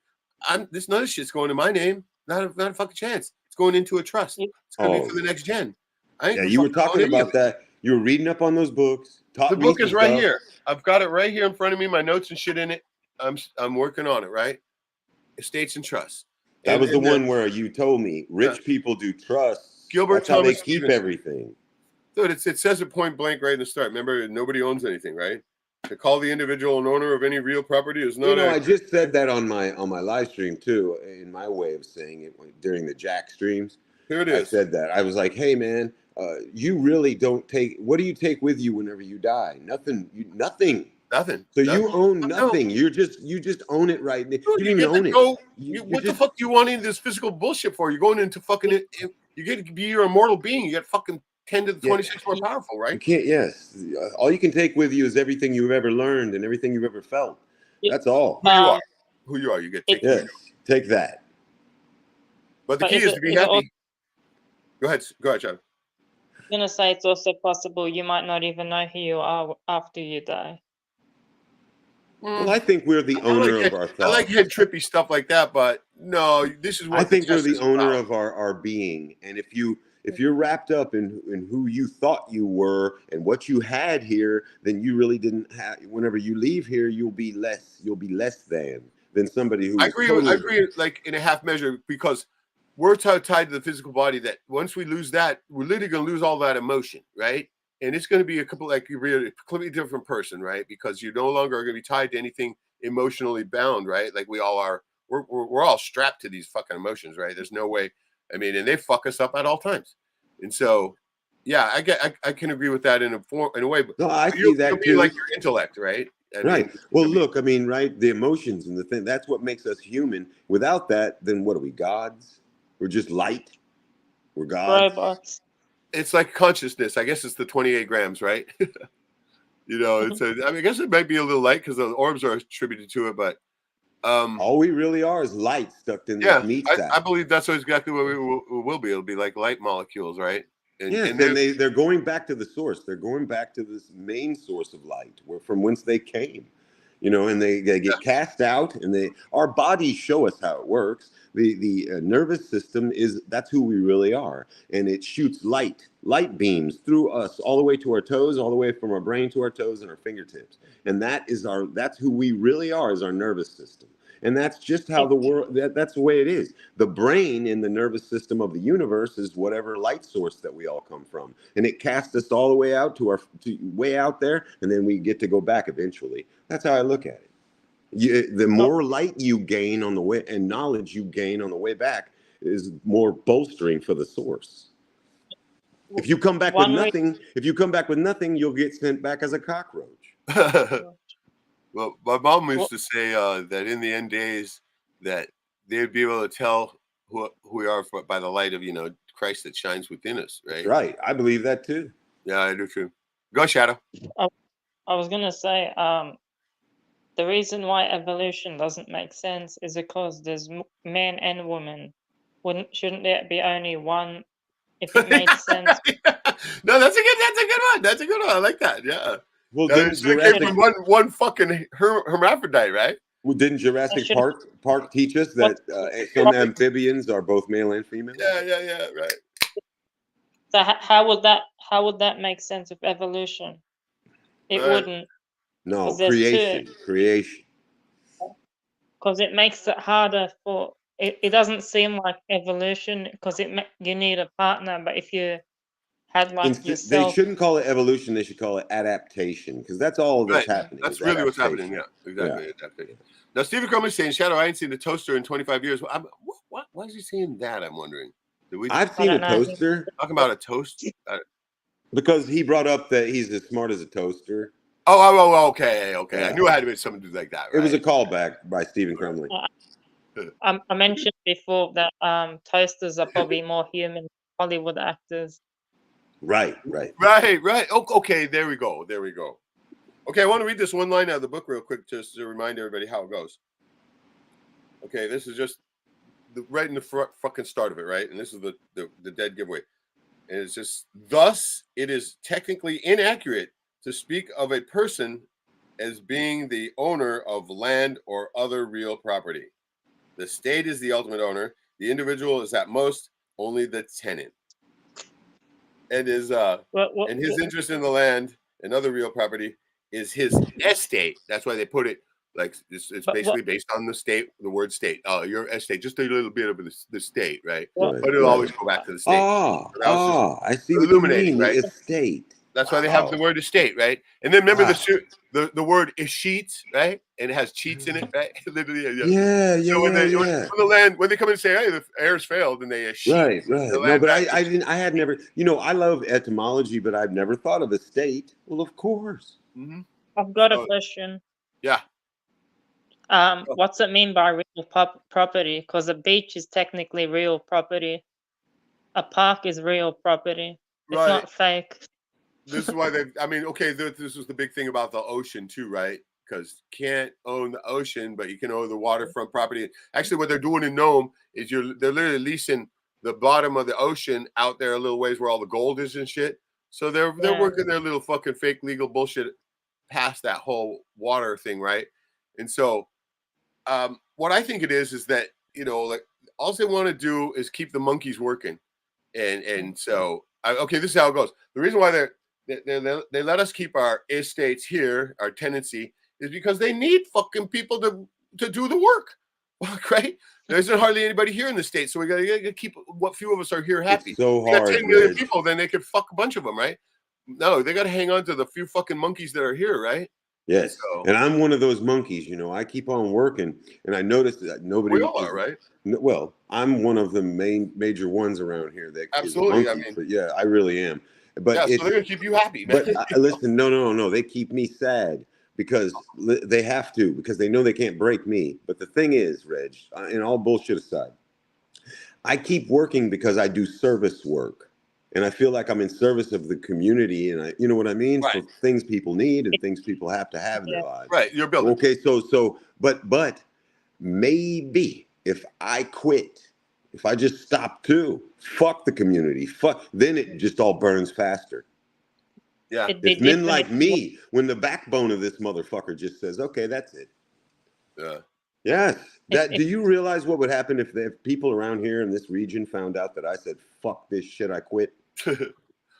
None of this shit's going to my name. Not a fucking chance. It's going into a trust. You- It's going to be Oh, for the next gen. I ain't yeah, gonna you were fucking own talking any of about it. that. You were reading up on those books, The taught me book some is right stuff. here. I've got it right here in front of me. My notes and shit in it. I'm working on it. Right, estates and trusts. That was the And one where you told me rich people do trusts. Gilbert That's how they Thomas keep Stevenson. everything. Dude, it says it point blank right in the start. Remember, nobody owns anything, right? To call the individual an owner of any real property is not I accurate. just said that on my live stream too, in my way of saying it during the Jack streams. Here it I is. said that. I was like, "Hey, man, you really don't take. What do you take with you whenever you die? Nothing. Nothing. Nothing. So you own No. nothing. You just own it right now. Dude, You don't you even get to own it. go. You're What the just fuck do you want into this physical bullshit for? You're going into fucking. You get to be your immortal being. You get fucking 10 to the yeah. 26 more powerful, You right? can't. Yes, all you can take with you is everything you've ever learned and everything you've ever felt. you- That's all. Who you are. Who you are. You get to take who you Yes, take that. But the But key is to be happy. Go ahead, John. I'm gonna say it's also possible you might not even know who you are after you die. Well, I think we're the owner of our I like thoughts. head trippy stuff like that, but no, this is what I think the we're test the is owner about. of our being, and if you're wrapped up in who you thought you were and what you had here, then you really didn't have. Whenever you leave here, you'll be less than somebody who I was agree. totally. I agree, like in a half measure, because we're tied to the physical body. That once we lose that, we're literally going to lose all that emotion, right? And it's going to be a completely different person, right? Because you no longer are going to be tied to anything emotionally bound, right? Like we all are. We're all strapped to these fucking emotions, right? There's no way. I mean, and they fuck us up at all times. And so, yeah, I can agree with that in a way. But No, I see you'll that be too. like your intellect, right? Right. Well, look, I mean, right, the emotions and the thing, that's what makes us human. Without that, then what are we, gods? We're just light. We're gods. Robots. It's like consciousness. I guess it's the 28 grams, right? I guess it might be a little light because the orbs are attributed to it, but all we really are is light stuck in yeah, this meat I sack. believe that's exactly what we will be. It'll be like light molecules, right? Yes, and they're going back to the source. They're going back to this main source of light, from whence they came. and they get cast out, and our bodies show us how it works. The nervous system that's who we really are, and it shoots light beams through us all the way to our toes, all the way from our brain to our toes and our fingertips, and that's who we really are, is our nervous system. And that's just how the world, that's the way it is. The brain in the nervous system of the universe is whatever light source that we all come from. And it casts us all the way out to way out there, and then we get to go back eventually. That's how I look at it. The more light you gain on the way, and knowledge you gain on the way back, is more bolstering for the source. If you come back with nothing, you'll get sent back as a cockroach. Well, my mom used to say that in the end days that they'd be able to tell who we are by the light of, Christ that shines within us, right? That's right. I believe that too. Yeah, I do too. Go, Shadow. I was going to say, the reason why evolution doesn't make sense is because there's man and woman. Shouldn't there be only one if it makes sense? No, that's a good one. That's a good one. I like that. Yeah. Well, then it came from one fucking hermaphrodite, right? Well, didn't Jurassic Park teach us that some amphibians are both male and female? Yeah, right. So how would that make sense of evolution? It wouldn't. No, creation. Because it makes it harder for it. Doesn't seem like evolution because you need a partner, but if you had yourself, they shouldn't call it evolution. They should call it adaptation, because that's all that's happening. That's really what's happening. Yeah, exactly. Adaptation. Now, Stephen Crumley's saying, "Shadow, I ain't seen a toaster in 25 years." Why is he saying that? I'm wondering. I've seen a toaster. Talking about a toast. Because he brought up that he's as smart as a toaster. Oh, okay. Yeah. I knew I had to be something like that. Right? It was a callback by Stephen Crumley. I mentioned before that toasters are probably more human than Hollywood actors. Right. Oh, okay, there we go. Okay, I want to read this one line out of the book real quick just to remind everybody how it goes. Okay, this is just right in the fucking start of it, right? And this is the dead giveaway. And it's just, thus, it is technically inaccurate to speak of a person as being the owner of land or other real property. The state is the ultimate owner. The individual is at most only the tenant. And his interest in the land and other real property is his estate. That's why they put it like it's basically based on the word state. Your estate, just a little bit of the state, right? But it'll always go back to the state. I see what you mean. Right? Estate. That's why they have the word estate, right? And then remember the word escheat, right? And it has cheats in it, right? Literally, So when they come in and say, "Hey, the heirs failed," and they escheat. Right. No, but I didn't. I had never. I love etymology, but I've never thought of estate. Well, of course. Mm-hmm. I've got a question. Yeah. What's it mean by real property? Because a beach is technically real property. A park is real property. It's not fake. This is why this was the big thing about the ocean too, right? Because you can't own the ocean, but you can own the waterfront property. Actually, what they're doing in Nome is they're literally leasing the bottom of the ocean out there a little ways where all the gold is and shit. So they're working their little fucking fake legal bullshit past that whole water thing, right? And so what I think it is that, like all they want to do is keep the monkeys working. And so, this is how it goes. The reason why they let us keep our estates here, our tenancy, is because they need fucking people to do the work, right? There isn't hardly anybody here in the state, so we gotta keep what few of us are here happy. It's so hard. 10 million people, then they could fuck a bunch of them, right? No, they gotta hang on to the few fucking monkeys that are here, right? Yes, and I'm one of those monkeys. I keep on working, and I noticed that nobody. We all are, right? Well, I'm one of the major ones around here. That absolutely, I really am. But so they're gonna keep you happy, man. But listen, no, they keep me sad because they have to, because they know they can't break me. But the thing is, Reg, and all bullshit aside, I keep working because I do service work. And I feel like I'm in service of the community, and you know what I mean? Right. For things people need and things people have to have in their lives. Right, you're building. Okay, but maybe if I quit, if I just stop too, fuck the community, then it just all burns faster. Yeah. it'd be It's men different like if me when the backbone of this motherfucker just says, "Okay, that's it." Yeah. Yes. That. if Do you realize what would happen if people around here in this region found out that I said, "Fuck this shit, I quit"?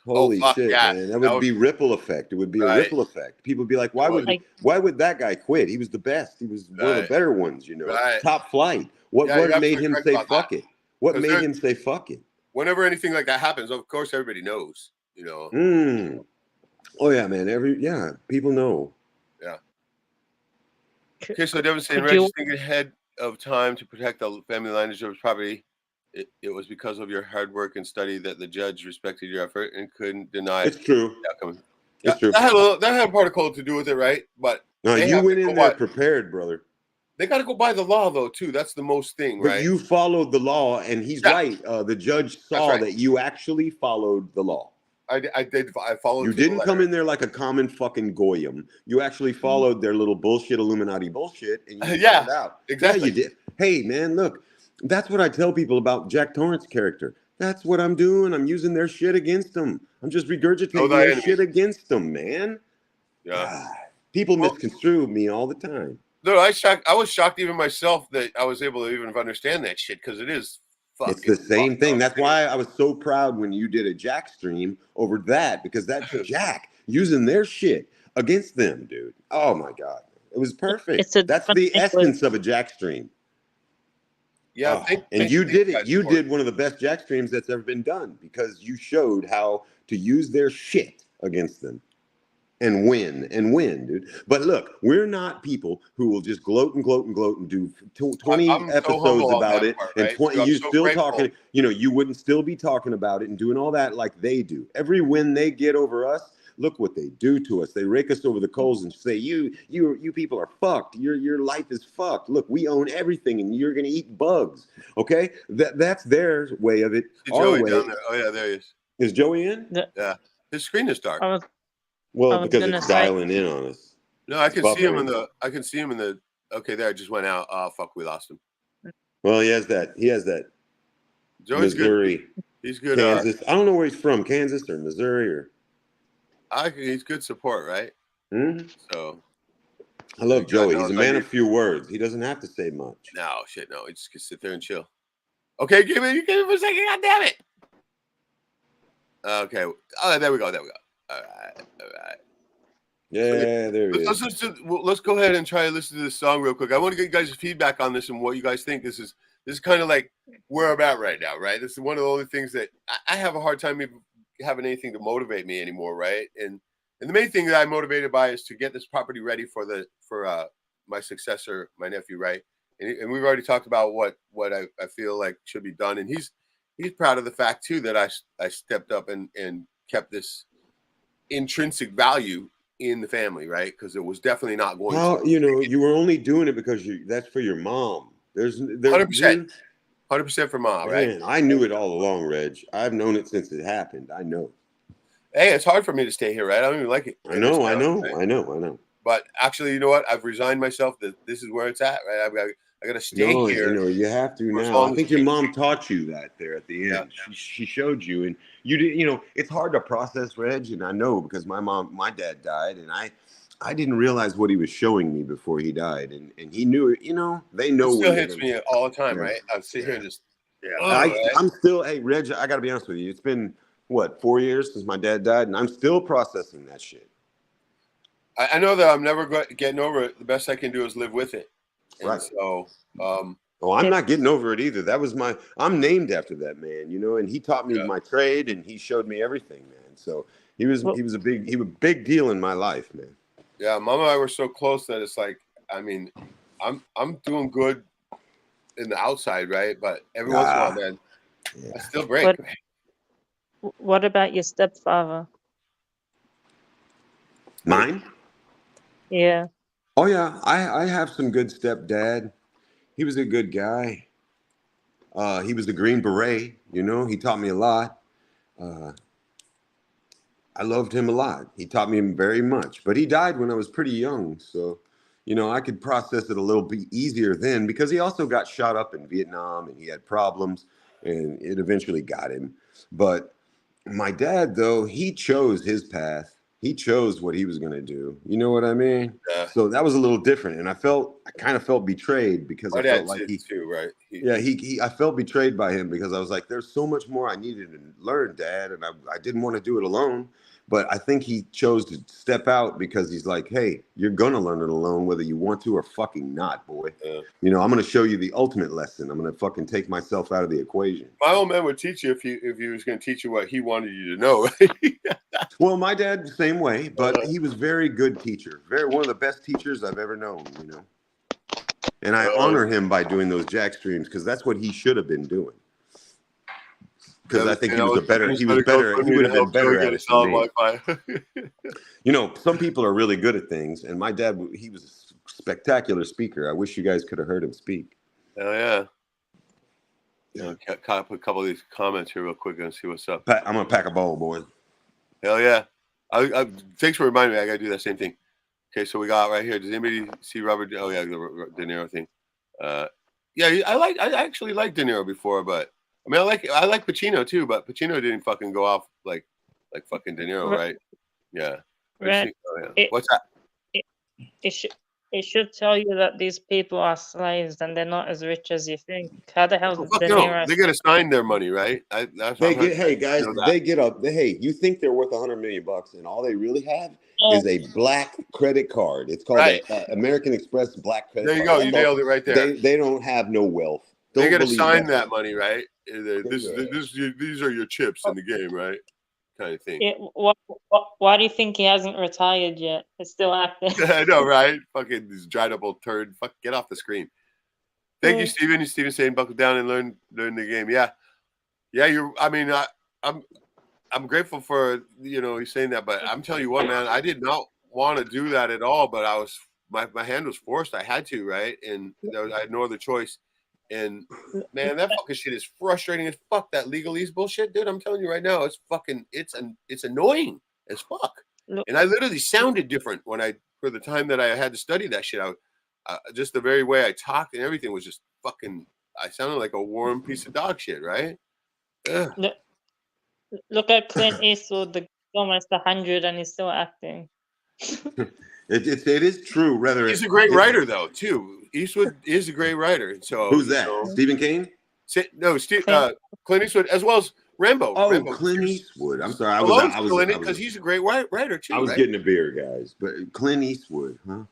Oh Holy fuck shit, yeah. man! That That would would be ripple effect. It would be a right. ripple effect. People would be like, It would. like why would that guy quit? He was the best. He was one of the Right. better ones, Right. top flight. What Yeah, you're made absolutely him correct say about that. fuck it? What Because made him say fuck it? whenever anything like that happens, of course everybody knows, you know. Oh yeah, man. People know. Yeah. could, Okay, so could, devastating could you registering ahead of time to protect the family line of Job's property. It was because of your hard work and study that the judge respected your effort and couldn't deny It's true. the outcome. Yeah, It's true. that had a particle to do with it, right? But No, they you have went to in go there by, prepared, brother. they got to go by the law though too. That's the most thing, But right? you followed the law, and he's Yeah, right. The judge that's saw right. that you actually followed the law. I did. I followed. You to the didn't come letter. in there like a common fucking goyim. You actually followed their little bullshit Illuminati bullshit, and you Yeah, found out. exactly. Yeah, you did. Hey, man, look, that's what I tell people about Jack Torrance's character. That's what I'm doing. I'm using their shit against them. I'm just Know regurgitating thy their enemy. shit against them, man. Yeah. God, people Well, misconstrue me all the time. no, I was shocked even myself that I was able to even understand that shit because it is fucking. It's the same thing. up, That's dude. why I was so proud when you did a Jack stream over that, because that's Jack using their shit against them, dude. Oh my God. It was perfect. it's a That's different the thing with essence of a Jack stream. Yeah, Oh, and you did it. You for it. did one of the best Jack streams that's ever been done because you showed how to use their shit against them and win, dude. But look, we're not people who will just gloat and gloat and gloat and do 20 I'm so episodes humble on about that it part, and right? 20 I'm you so still grateful. talking, you wouldn't still be talking about it and doing all that like they do. Every win they get over us, look what they do to us. They rake us over the coals and say, you people are fucked. Your life is fucked. Look, we own everything and you're gonna eat bugs. Okay? That's their way of it. See Our Joey way down there. Oh yeah, there he is. is Joey in? Yeah, his screen is dark. I Well, was because gonna it's say dialing in on us. No, I It's can see him in buffering. the. I can see him in the. Okay, there. I just went out. Oh fuck, we lost him. Well, he has that. Joey's Missouri, good. He's good. Kansas. I don't know where he's from, Kansas or Missouri or. He's good support, right? So I love God Joey. knows He's a I man need- of few words. He doesn't have to say much. No shit, no. He just can sit there and chill. Okay, give me for a second. God damn it. Okay. Oh, there we go. There we go. All right. Yeah, there he is. Let's go ahead and try to listen to this song real quick. I want to get you guys' feedback on this and what you guys think. This is kind of like where I'm at right now, right? This is one of the only things that I have a hard time even having anything to motivate me anymore, right? And the main thing that I'm motivated by is to get this property ready for my successor, my nephew, right? And we've already talked about what I feel like should be done, and he's proud of the fact too that I stepped up and kept this intrinsic value in the family, right? Because it was definitely not going Well, you were only doing it because that's for your mom. There's 100%. 100% for mom, right? Man, I knew it all along, Reg. I've known it since it happened. I know. Hey, it's hard for me to stay here, right? I don't even like it. I know. But actually, you know what? I've resigned myself that this is where it's at, right? I got to stay here. You have to now. I think your mom taught you that there at the end. Yeah. She showed you, and you did. It's hard to process, Reg, and I know because my dad died, and I didn't realize what he was showing me before he died, and he knew it. They know. It still hits me all the time, right? I sit here and just. I'm still. Hey, Reg, I got to be honest with you. It's been 4 years since my dad died, and I'm still processing that shit. I know that I'm never getting over it. The best I can do is live with it. And right. So. I'm not getting over it either. I'm named after that man, and he taught me my trade and he showed me everything, man. So he was a big deal in my life, man. Yeah, Mama and I were so close that it's like, I mean, I'm doing good in the outside, right? But every once in a while, man, I still break. What about your stepfather? Mine? Yeah. Oh yeah, I have some good stepdad. He was a good guy. He was the Green Beret, he taught me a lot. I loved him a lot. He taught me very much, but he died when I was pretty young. So, I could process it a little bit easier then because he also got shot up in Vietnam and he had problems and it eventually got him. But my dad, though, he chose his path. he chose what he was going to do. You know what I mean? Yeah. So that was a little different, and I kind of felt betrayed because My I felt dad like did too, right? I felt betrayed by him because I was like, there's so much more I needed to learn, Dad, and I didn't want to do it alone. But I think he chose to step out because he's like, hey, you're gonna learn it alone, whether you want to or fucking not, boy. Yeah. You know, I'm gonna show you the ultimate lesson. I'm gonna fucking take myself out of the equation. My old man would teach you if he was going to teach you what he wanted you to know. Right? Well, my dad, same way, but he was very good teacher. One of the best teachers I've ever known, you know. And I honor him by doing those jack streams because that's what he should have been doing. Because I think he would have been better at it than me. You know, some people are really good at things, and my dad, he was a spectacular speaker. I wish you guys could have heard him speak. Oh yeah. You know, caught up a couple of these comments here real quick and see what's up. I'm gonna pack a ball, boy. Hell yeah! Thanks for reminding me. I gotta do that same thing. Okay, so we got right here. Does anybody see Robert? Oh yeah, the De Niro thing. Yeah, I actually liked De Niro before, but I mean, I like Pacino too, but Pacino didn't fucking go off like fucking De Niro, right? Yeah. Right. What's that? It should tell you that these people are slaves and they're not as rich as you think. How the hell did De Niro? They get assigned their money, right? Hey guys, they get up. You think they're worth $100 million, and all they really have is a black credit card. It's called American Express Black Credit Card. There you go. You nailed it right there. They don't have no wealth. They get assigned that money, right? These are your chips in the game, right? Kind of thing. Why do you think he hasn't retired yet? It's still active. I know, right? Fucking this dried up old turd. Fuck, get off the screen. Thank you, Steven. Steven saying buckle down and learn the game. Yeah. I'm grateful for he's saying that, but I'm telling you what, man, I did not want to do that at all, but I was my hand was forced. I had to, right? And I had no other choice. And man, that fucking shit is frustrating as fuck. That legalese bullshit, dude. I'm telling you right now, it's annoying as fuck. And I literally sounded different for the time that I had to study that shit. Just the very way I talked and everything was just fucking. I sounded like a warm piece of dog shit, right? Ugh. Look at Clint Eastwood, the almost 100, and he's still acting. It is true. He's a great writer, though, too. Eastwood is a great writer. So who's that? Stephen King? No, Clint Eastwood, as well as Rambo. Oh, Rambo. Clint Eastwood. I'm sorry, I was because he's a great writer too. I was getting a beer, guys, but Clint Eastwood, huh?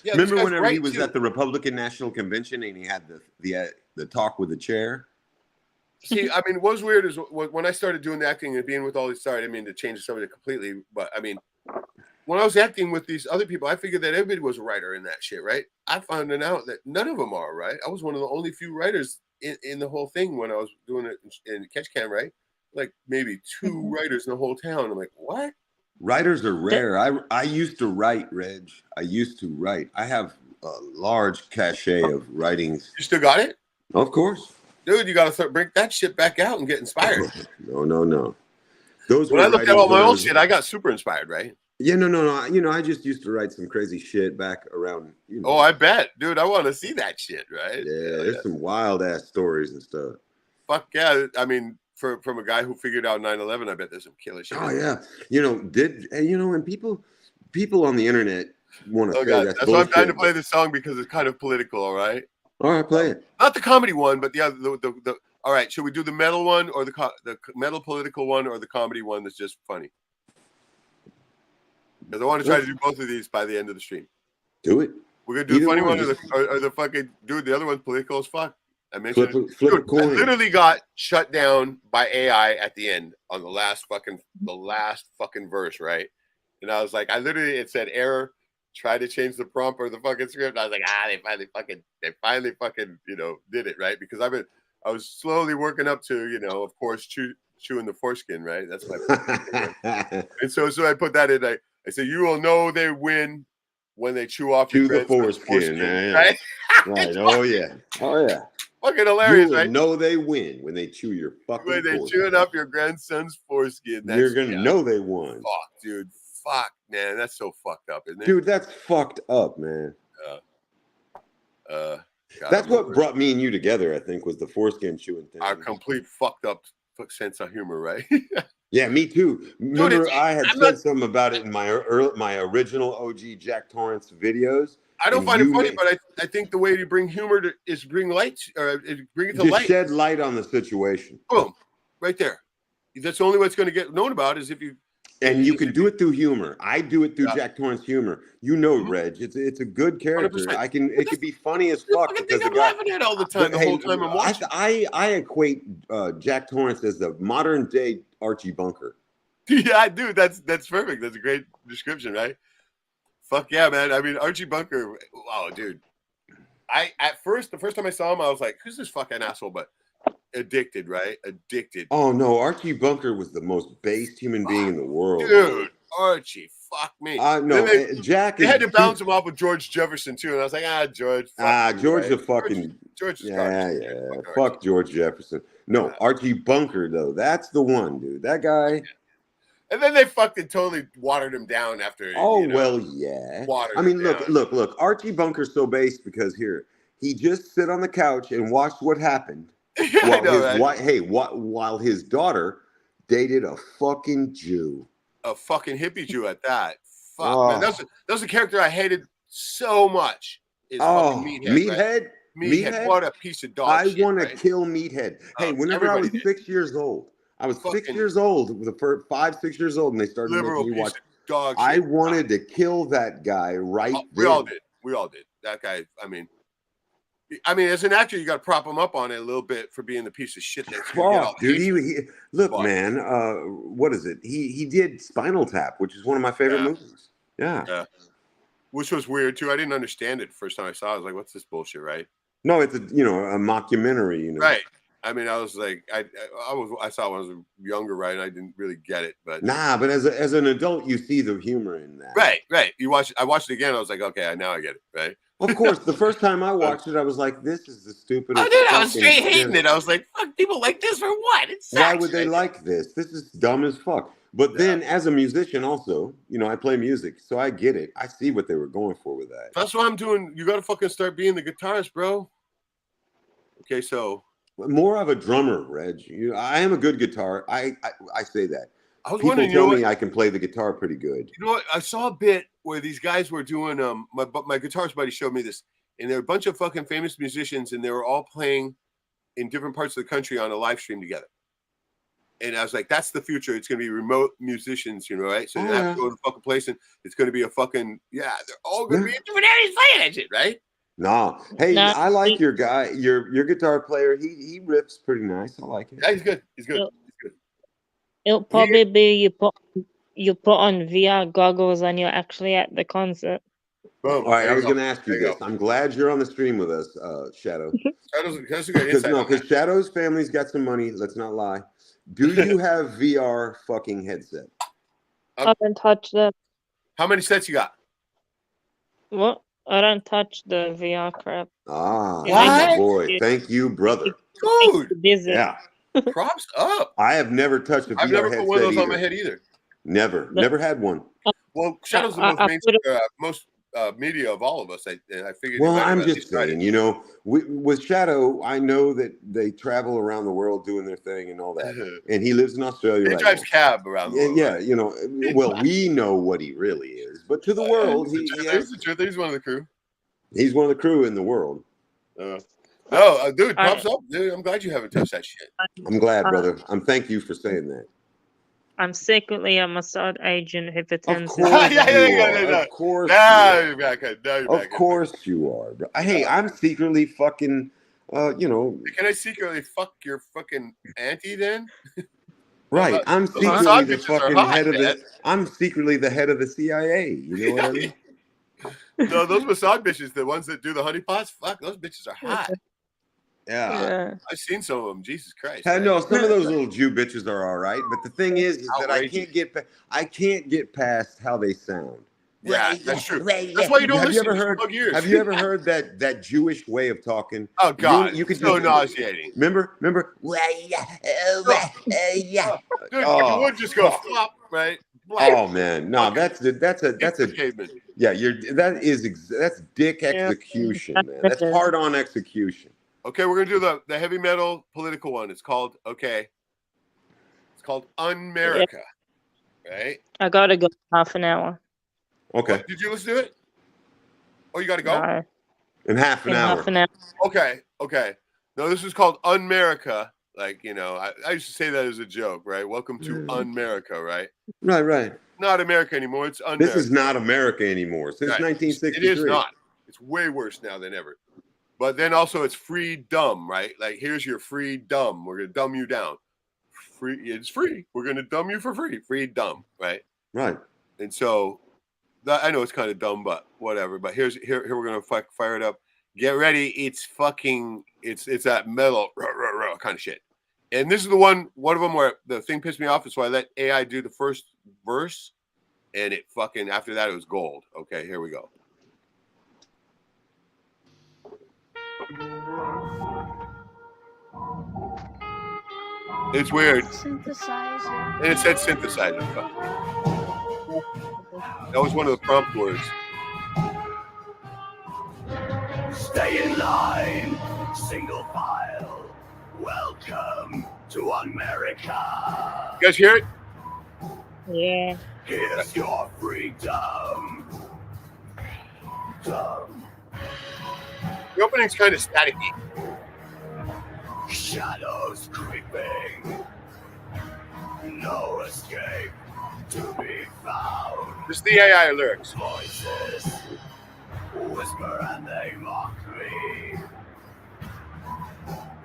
Yeah, remember whenever he was at the Republican National Convention and he had the talk with the chair? See, I mean, what was weird is when I started doing the acting and being with all these. Sorry, I didn't mean to change the subject completely, but I mean, when I was acting with these other people, I figured that everybody was a writer in that shit, right? I found out that none of them are, right? I was one of the only few writers in the whole thing when I was doing it in Catch Cam, right? Like maybe 2 writers in the whole town. I'm like, what? Writers are rare. I used to write, Reg. I used to write. I have a large cachet of writings. You still got it? Of course. Dude, you got to bring that shit back out and get inspired. No. When I looked at all my old shit, I got super inspired, right? Yeah, no. You know, I just used to write some crazy shit back around. Oh, I bet, dude. I want to see that shit, right? Yeah, there's some wild ass stories and stuff. Fuck yeah! I mean, from a guy who figured out 9/11, I bet there's some killer shit. Oh yeah, and people on the internet want to say God, that's why I'm trying to play this song because it's kind of political. All right. All right, play it. Not the comedy one, but the other. The all right. Should we do the metal one or the metal political one or the comedy one that's just funny? Because I want to try to do both of these by the end of the stream. Do it. We're gonna do the funny one or the fucking dude. The other one's political as fuck. I mentioned flip a coin. I literally got shut down by AI at the end on the last fucking verse, right? And I was like, it said error. Try to change the prompt or the fucking script. I was like, they finally fucking did it, right? Because I was slowly working up to of course chewing the foreskin, right? That's my and so I put that in. I said, you will know they win when they chew off the foreskin, right? Right. Oh yeah. Fucking hilarious, right? Know they win when they chew your fucking when they foreskin. chewing up your grandson's foreskin. You're gonna know they won. Fuck, dude. Fuck, man. That's so fucked up, isn't it? Dude, that's fucked up, man. That's what brought me and you together, I think, was the foreskin chewing thing. Our complete fucked up sense of humor, right? Yeah, me too. Remember, Dude, I had I'm said not. something about it in my original OG Jack Torrance videos, I don't and find it you funny, but I think the way to bring humor is bring light or bring it to just light. shed light on the situation. Boom, right there. That's the only way it's going to get known about is if you. And you can do it through humor. I do it through Yeah. Jack Torrance humor. You know, Reg, it's a good character. 100%. It could be funny as The fuck fucking because thing the I'm guy. laughing at all the time, the whole time I'm watching. I equate Jack Torrance as the modern day Archie Bunker. Yeah, dude, that's perfect. That's a great description, right? Fuck yeah, man. I mean, Archie Bunker. Wow, dude. The first time I saw him, I was like, "Who's this fucking asshole?" But addicted, right? Addicted. Oh no, Archie Bunker was the most based human being in the world, dude. Archie, fuck me. No, Jack. They had to bounce him off with George Jefferson too, and I was like, George. George right? the fucking George is yeah. garbage. Fuck George Jefferson. No, Archie Bunker though. That's the one, dude. That guy. And then they fucking totally watered him down after. Oh well, yeah. I mean, look. Archie Bunker's so based because he just sit on the couch and watched what happened. I know, right? While his daughter dated a fucking Jew. A fucking hippie Jew at that. Fuck, man. That was a character I hated so much. Fucking Meathead. Meathead. What a piece of dog shit. I want to kill Meathead. Hey, whenever I was 6 years old, I was 6 years old, the first 5, 6 years old, and they started making me watch. Dog shit. I wanted to kill that guy right then. We all did. That guy, I mean, as an actor, you got to prop him up on it a little bit for being the piece of shit that's dude. Look, man. What is it? He did Spinal Tap, which is one of my favorite movies. Yeah. Which was weird too. I didn't understand it the first time I saw it. I was like, "What's this bullshit?" Right? No, it's a mockumentary. Right. I mean, I was like, I saw it when I was younger, right? And I didn't really get it, but but as an adult, you see the humor in that. Right. I watched it again. I was like, okay, now I get it. Right. Of course, the first time I watched it, I was like, "This is the stupidest." I was straight hating it. I was like, "Fuck, people like this for what? It sucks." Why would they like this? This is dumb as fuck. But then, as a musician, also, I play music, so I get it. I see what they were going for with that. That's what I'm doing. You got to fucking start being the guitarist, bro. Okay, so more of a drummer, Reg. I am a good guitar. I say that. People tell me I can play the guitar pretty good. You know what? I saw a bit where these guys were doing. My guitarist buddy showed me this, and there were a bunch of fucking famous musicians, and they were all playing in different parts of the country on a live stream together. And I was like, that's the future. It's going to be remote musicians, right? So you have to go to the fucking place, and it's going to be a fucking they're all going to be in different areas playing that shit, right? No, hey, I like your guy, your guitar player. He rips pretty nice. I like it. Yeah, he's good. He's good. It'll probably be you put on VR goggles and you're actually at the concert. Boom. All right, I was going to ask you this. I'm glad you're on the stream with us, Shadow. Because Shadow's family's got some money. Let's not lie. Do you have VR fucking headset? I haven't touched them. How many sets you got? What? I don't touch the VR crap. My boy. Thank you, brother. Dude. Yeah. Props up. I have never touched a VR headset. I've never put one of those on my head either. Never had one. Well, Shadow's the most media of all of us. I figured. Well, I'm just saying, with Shadow, I know that they travel around the world doing their thing and all that, and he lives in Australia. He drives cab around the world. Yeah, well, we know what he really is, but to the world, he's one of the crew. He's one of the crew in the world. Dude, props up, dude. I'm glad you haven't touched that shit. I'm glad, brother. Thank you for saying that. I'm secretly a Mossad agent who pretends. Of course you are. Of course. Now you're back. Of course you are. Hey, I'm secretly fucking. Can I secretly fuck your fucking auntie then? Right. I'm secretly the fucking head of the. I'm secretly the head of the CIA. You know what I mean? No, those Mossad bitches, the ones that do the honeypots, fuck, those bitches are hot. Yeah. I've seen some of them. Jesus Christ. I know some of those little Jew bitches are all right, but the thing is that I can't get past how they sound. Yeah, that's true. That's why you don't listen to plug ears. Have you ever heard that Jewish way of talking? Oh God, you could so nauseating. Remember? Dude, you would just go flop, right? Oh man, no, that's a yeah. That's dick execution, man. That's hard on execution. Okay, we're gonna do the heavy metal political one. It's called called Unmerica, right? I gotta go half an hour. Okay. What, did you listen to it? Oh, you got to go? No, In half an in hour. half an hour. Okay. No, this is called Unmerica. Like, I used to say that as a joke, right? Welcome to Unmerica, right? Right. Not America anymore. It's Unmerica. This is not America anymore. Since Right. 1963. It is not. It's way worse now than ever. But then also it's freedom, right? Like, here's your freedom. We're going to dumb you down. It's free. We're going to dumb you for free. Freedom, right? Right. And so I know it's kind of dumb, but whatever. But here we're going to fire it up. Get ready. It's that metal kind of shit. And this is one of them where the thing pissed me off. And so I let AI do the first verse, and it fucking, after that, it was gold. Okay, here we go. It's weird. Synthesizer. And it said synthesizer. Fuck. That was one of the prompt words. Stay in line, single file. Welcome to America. You guys hear it? Yeah. Here's your freedom. The opening's kind of staticky. Shadows creeping. No escape to be found. This is the AI lyrics. Voices whisper and they mock me.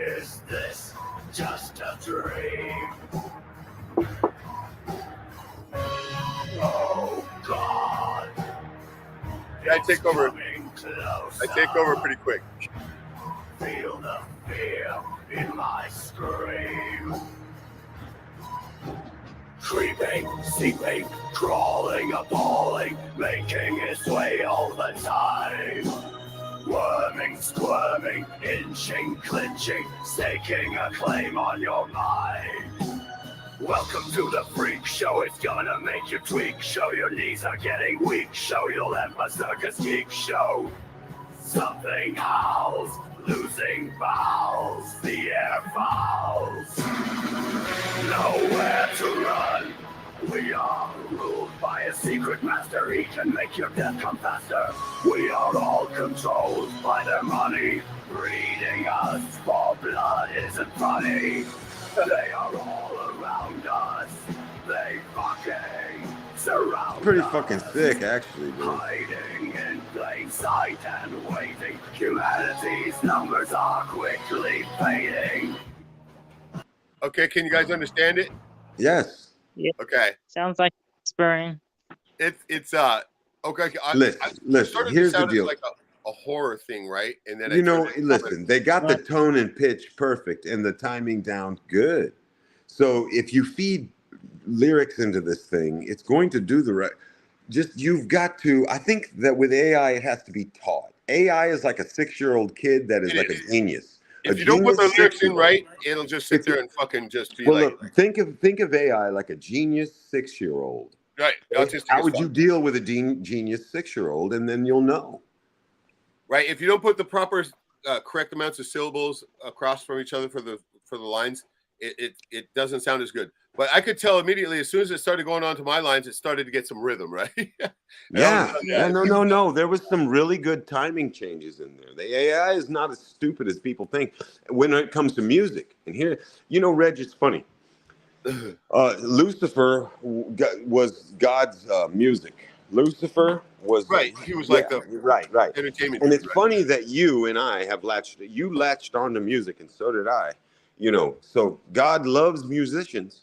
Is this just a dream? Oh God. Yeah, I take over pretty quick. Feel the fear in my scream. Creeping, seeping, crawling, appalling, making its way all the time. Worming, squirming, inching, clinching, staking a claim on your mind. Welcome to the freak show, it's gonna make you tweak. Show your knees are getting weak, show you'll have a circus geek show. Something howls, losing vowels, the air fouls. Nowhere to run. We are ruled by a secret master. He can make your death come faster. We are all controlled by their money. Breeding us for blood isn't funny. They are all around us. They fucking surround Pretty us. fucking sick, actually, dude. Hiding in plain sight and waiting. Humanity's numbers are quickly fading. Okay, can you guys understand it? Yes. Okay. Sounds like whispering. It's okay. Listen, started to here's the sound deal. like a horror thing, right? And then Listen, they got the tone and pitch perfect and the timing down good. So if you feed lyrics into this thing, it's going to do the right. You've got to. I think that with AI, it has to be taught. AI is like a 6-year-old kid that is like a genius. If you don't put the lyrics in right, it'll just sit there and fucking just be like. Look, think of AI like a genius 6-year-old. Right. How would you deal with a genius 6-year-old, and then you'll know. Right. If you don't put the proper correct amounts of syllables across from each other for the lines, it doesn't sound as good. But I could tell immediately as soon as it started going on to my lines, it started to get some rhythm, right? No. There was some really good timing changes in there. The AI is not as stupid as people think when it comes to music. And here, Reg, it's funny. Lucifer was God's music. Lucifer was right. He was like the right entertainment. And it's funny that you and I have latched onto music, and so did I. So God loves musicians.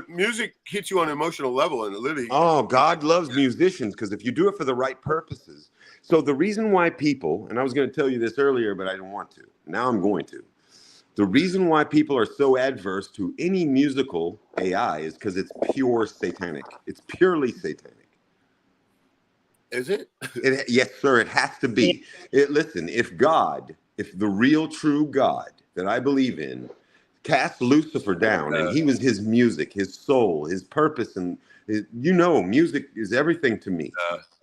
Music hits you on an emotional level, and literally. Oh, God loves musicians because if you do it for the right purposes. So the reason why people, and I was going to tell you this earlier, but I didn't want to. Now I'm going to. The reason why people are so adverse to any musical AI is because it's pure satanic. It's purely satanic. Is it? Yes, sir. It has to be. Listen, if the real true God that I believe in cast Lucifer down, and he was his music, his soul, his purpose, and music is everything to me,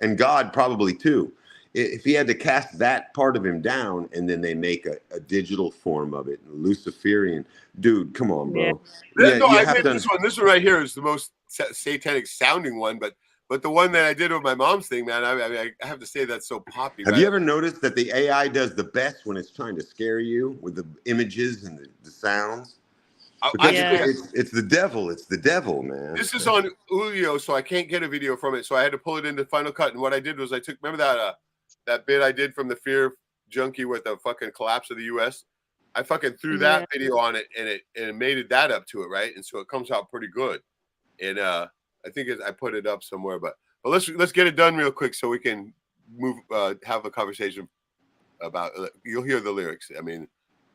and God probably too. if he had to cast that part of him down and then they make a digital form of it, Luciferian, dude, come on, bro. Yeah. No, you I have made to. this one right here is the most satanic sounding one, but the one that I did with my mom's thing, man, I have to say that's so poppy. Have you ever noticed that the AI does the best when it's trying to scare you with the images and the sounds? Because it's the devil. It's the devil, man. This is on Ulio, so I can't get a video from it. So I had to pull it into Final Cut. And what I did was I took, remember that bit I did from the Fear Junkie with the fucking collapse of the U.S.? I fucking threw that video on it, and it made that up to it, right? And so it comes out pretty good. And I think I put it up somewhere, but let's get it done real quick so we can move, have a conversation about. You'll hear the lyrics. I mean,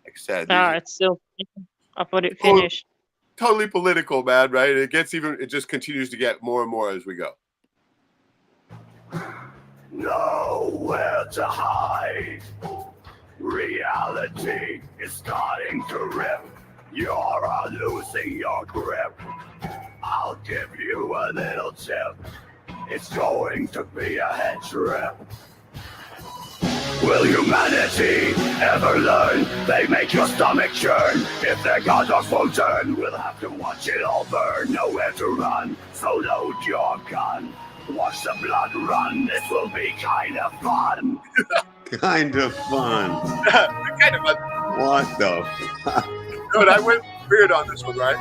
like I said, it's still. I thought it finished. Totally political, man, right? It just continues to get more and more as we go. Nowhere to hide. Reality is starting to rip. You're losing your grip. I'll give you a little tip. It's going to be a head trip. Will humanity ever learn? They make your stomach churn. If their gods won't turn, we'll have to watch it all burn. Nowhere to run, so load your gun. Watch the blood run, this will be kind of fun. Kind of fun. Kind of fun. What the fuck? Dude, I went weird on this one, right?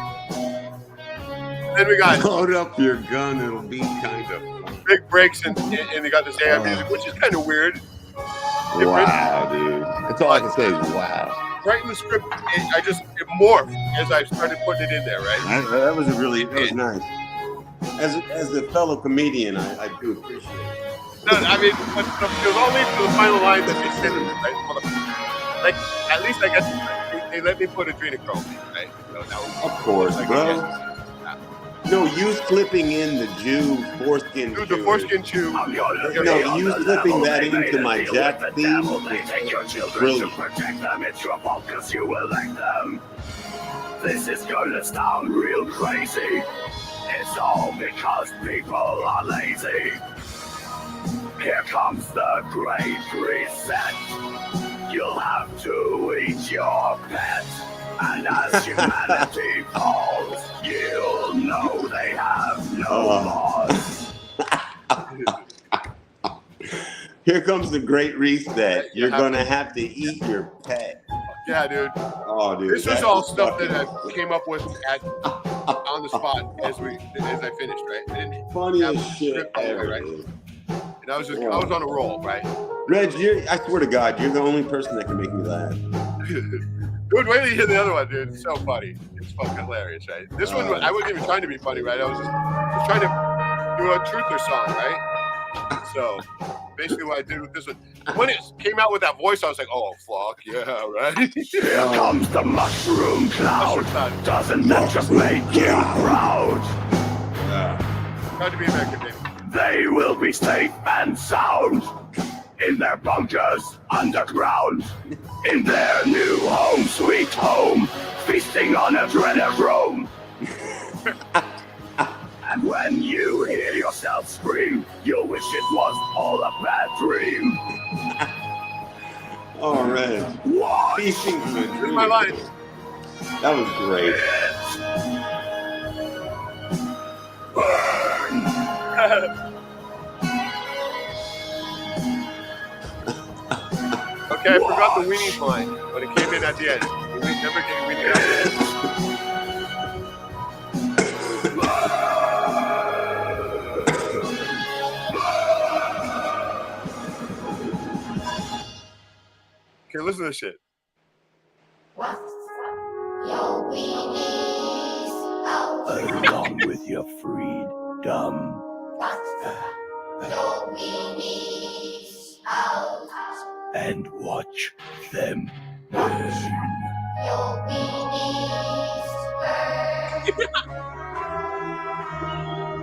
Then we got load up your gun, it'll be kind of fun. Big breaks and they got this AI music, which is kind of weird. Wow, dude. That's all I can say is wow. Writing the script, it morphed as I started putting it in there, right? That was nice. As a fellow comedian, I do appreciate it. No, I mean, but it was all leading to the final line that they said, right? Like, at least I guess they let me put adrenochrome, right? So that was, of course, bro. No, you slipping in the Jew foreskin. Dude, the foreskin Jew. No, you slipping that into my Jack theme. They take your children to protect them. It's your fault because you elect them. This is gonna sound real crazy. It's all because people are lazy. Here comes the great reset. You'll have to eat your pet. And as humanity falls, you'll know they have no laws. Here comes the great reset. You're gonna have to eat your pet. Yeah, dude. Oh, dude. This was all stuff that I came up with on the spot as I finished, right? And funny as shit ever, right? And I was on a roll, right? Reg, I swear to God, you're the only person that can make me laugh. Dude, wait till you hear the other one, dude. It's so funny. It's fucking hilarious, right? This one, I wasn't even trying to be funny, right? I was just trying to do a truther song, right? So basically what I did with this one, when it came out with that voice, I was like, oh, fuck, yeah, right? Here comes the mushroom cloud. Doesn't that just make you proud? Proud to be American, baby. They will be safe and sound in their bunkers underground, in their new home, sweet home, feasting on adrenochrome. And when you hear yourself scream, you'll wish it was all a bad dream. All right. What? Feasting on adrenochrome. Here's my line. That was great. Okay, I forgot the weenie line, but it came in at the end. We never gave weenie at the end. Okay, listen to this shit. Your weenies out. Come with your freedom. Your weenies out. And watch them burn. Your weenies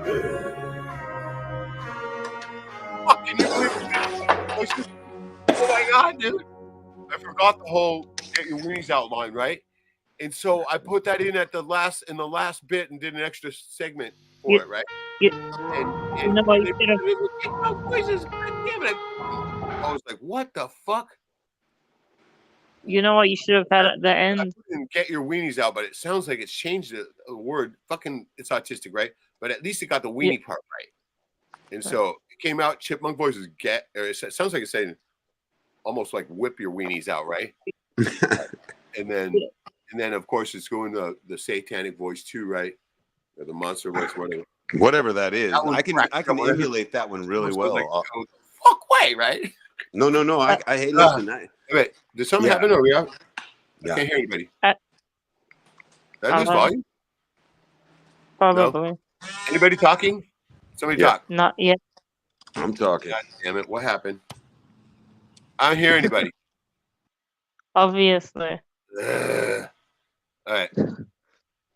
burn. Fucking you believe it? Oh my God, dude. I forgot the whole get your weenies out line, right? And so I put that in the last bit and did an extra segment for it, right? You know what you should have. I was like, what the fuck? You know what you should have had at the I end? didn't get your weenies out, but it sounds like it's changed the word. Fucking, it's autistic, right? But at least it got the weenie part right. And so it came out, chipmunk voice is get, or it sounds like it's saying almost like whip your weenies out, right? and then of course it's going to the satanic voice too, right? Or the monster voice, whatever. Whatever that is, That one I can cracked up. emulate that one really So like, well. go the fuck way, right? No. I hey, listen. Wait, did something Yeah. happen? Or we out? I Yeah. can't hear anybody. Uh, Did I lose volume? Probably. No? Anybody talking? Somebody Yeah. talk. Not yet. I'm talking. God damn it! What happened? I don't hear anybody. Obviously. All right.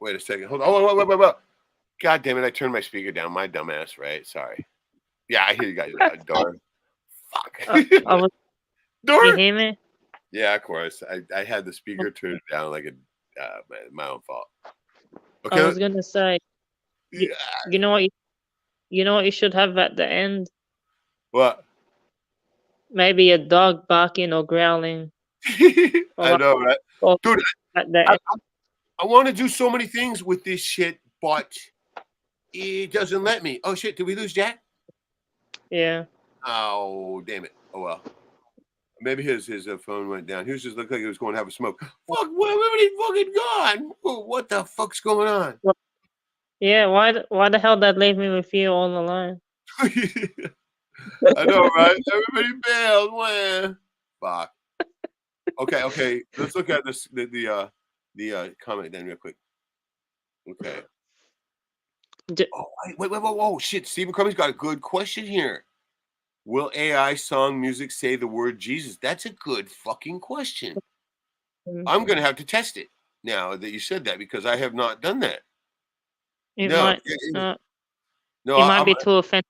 Wait a second. Hold on. Oh, wait. God damn it! I turned my speaker down. My dumbass. Right. Sorry. Yeah, I hear you guys. Door. Fuck. Door. You hear me? Yeah, of course. I had the speaker turned down like a my own fault. Okay. I was gonna say. Yeah. You know what? You know what you should have at the end? What? Maybe a dog barking or growling. I know, right? Dude, at the end. I want to do so many things with this shit, but it doesn't let me. Oh shit! Did we lose Jack? Yeah. Oh damn it! Oh well. Maybe his phone went down. He was just looked like he was going to have a smoke. Fuck! Everybody fucking gone. What the fuck's going on? Yeah. Why the hell did leave me with you all alone? I know, right? Everybody bailed. Where? Fuck. Okay. Let's look at this. The comment then real quick. Okay. Wait. Whoa. Shit. Stephen Crummey's got a good question here. Will AI song music say the word Jesus? That's a good fucking question. I'm going to have to test it now that you said that because I have not done that. It No. might. No. It might be too offensive.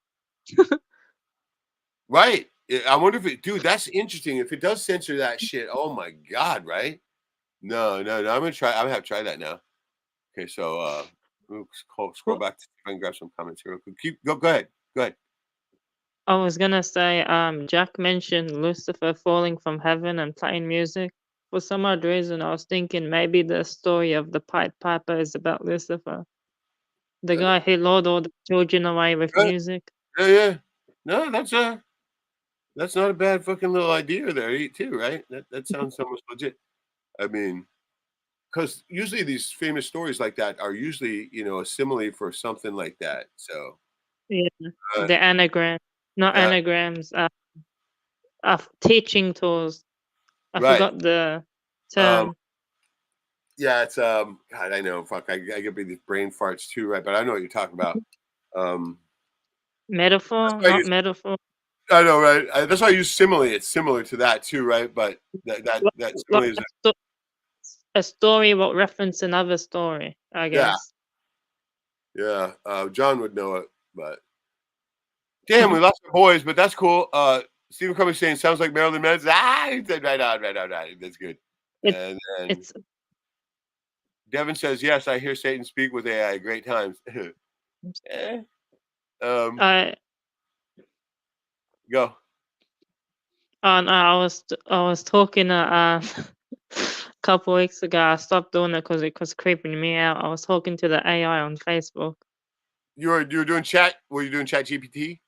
Right. I wonder if it, dude, that's interesting. If it does censor that shit, oh my God, right? No. I'm going to have to try that now. Okay. So, scroll back to see if I can grab some comments here. Go ahead. I was gonna say, Jack mentioned Lucifer falling from heaven and playing music. For some odd reason, I was thinking maybe the story of the Pied Piper is about Lucifer, the guy who lured all the children away with music. Yeah. No, that's not a bad fucking little idea there, too, right? That sounds almost legit. I mean, because usually these famous stories like that are usually, a simile for something like that. So Yeah, the anagram, not anagrams, teaching tools. I forgot the term. Yeah, it's God, I know. Fuck, I get these brain farts too, right? But I know what you're talking about. Metaphor, not metaphor. I know, right? That's why I use simile. It's similar to that too, right? But that simile is a story will reference another story, I guess. Yeah. John would know it, but damn, we lost our boys, but that's cool. Stephen Crummey saying sounds like Marilyn Manson. He said right on. That's good. And then Devin says, yes, I hear Satan speak with AI. Great times. Go. No, I was talking a couple weeks ago. I stopped doing it because it was creeping me out. I was talking to the AI on Facebook. You were doing chat? Were you doing chat GPT?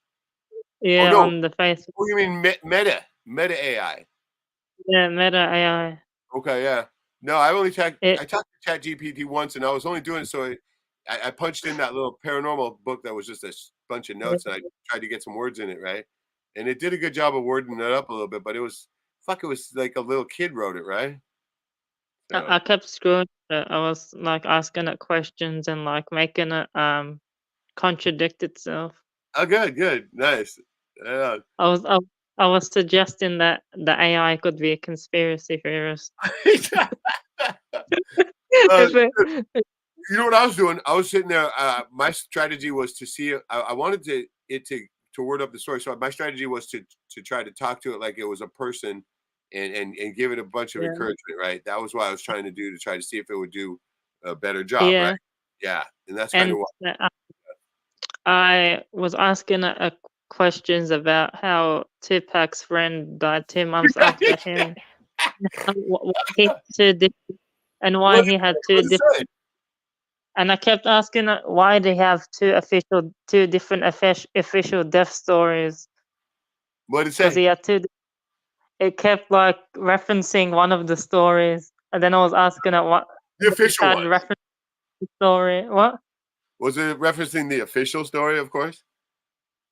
Yeah, on the Facebook. Oh, you mean Meta AI? Yeah, Meta AI. Okay, yeah. No, I talked to chat GPT once, and I was only doing it so I punched in that little paranormal book that was just a bunch of notes, and I tried to get some words in it, right? And it did a good job of wording it up a little bit, but it was like a little kid wrote it, right? So. I kept screwing it. I was like asking it questions and like making it contradict itself. Oh, good, nice. I was suggesting that the AI could be a conspiracy theorist. You know what I was doing? I was sitting there. My strategy was to see. I wanted it to word up the story. So my strategy was to try to talk to it like it was a person, and give it a bunch of encouragement. Right. That was what I was trying to do to try to see if it would do a better job. Right. Yeah. And that's kind of what. I was asking a questions about how Tupac's friend died 2 months after him, and why he had and why What he had did it say? and I kept asking why they have two different official death stories, What did it because say? he had two. It kept like referencing one of the stories, and then I was asking it what The it official started one. referencing the story. What? Was it referencing the official story, of course?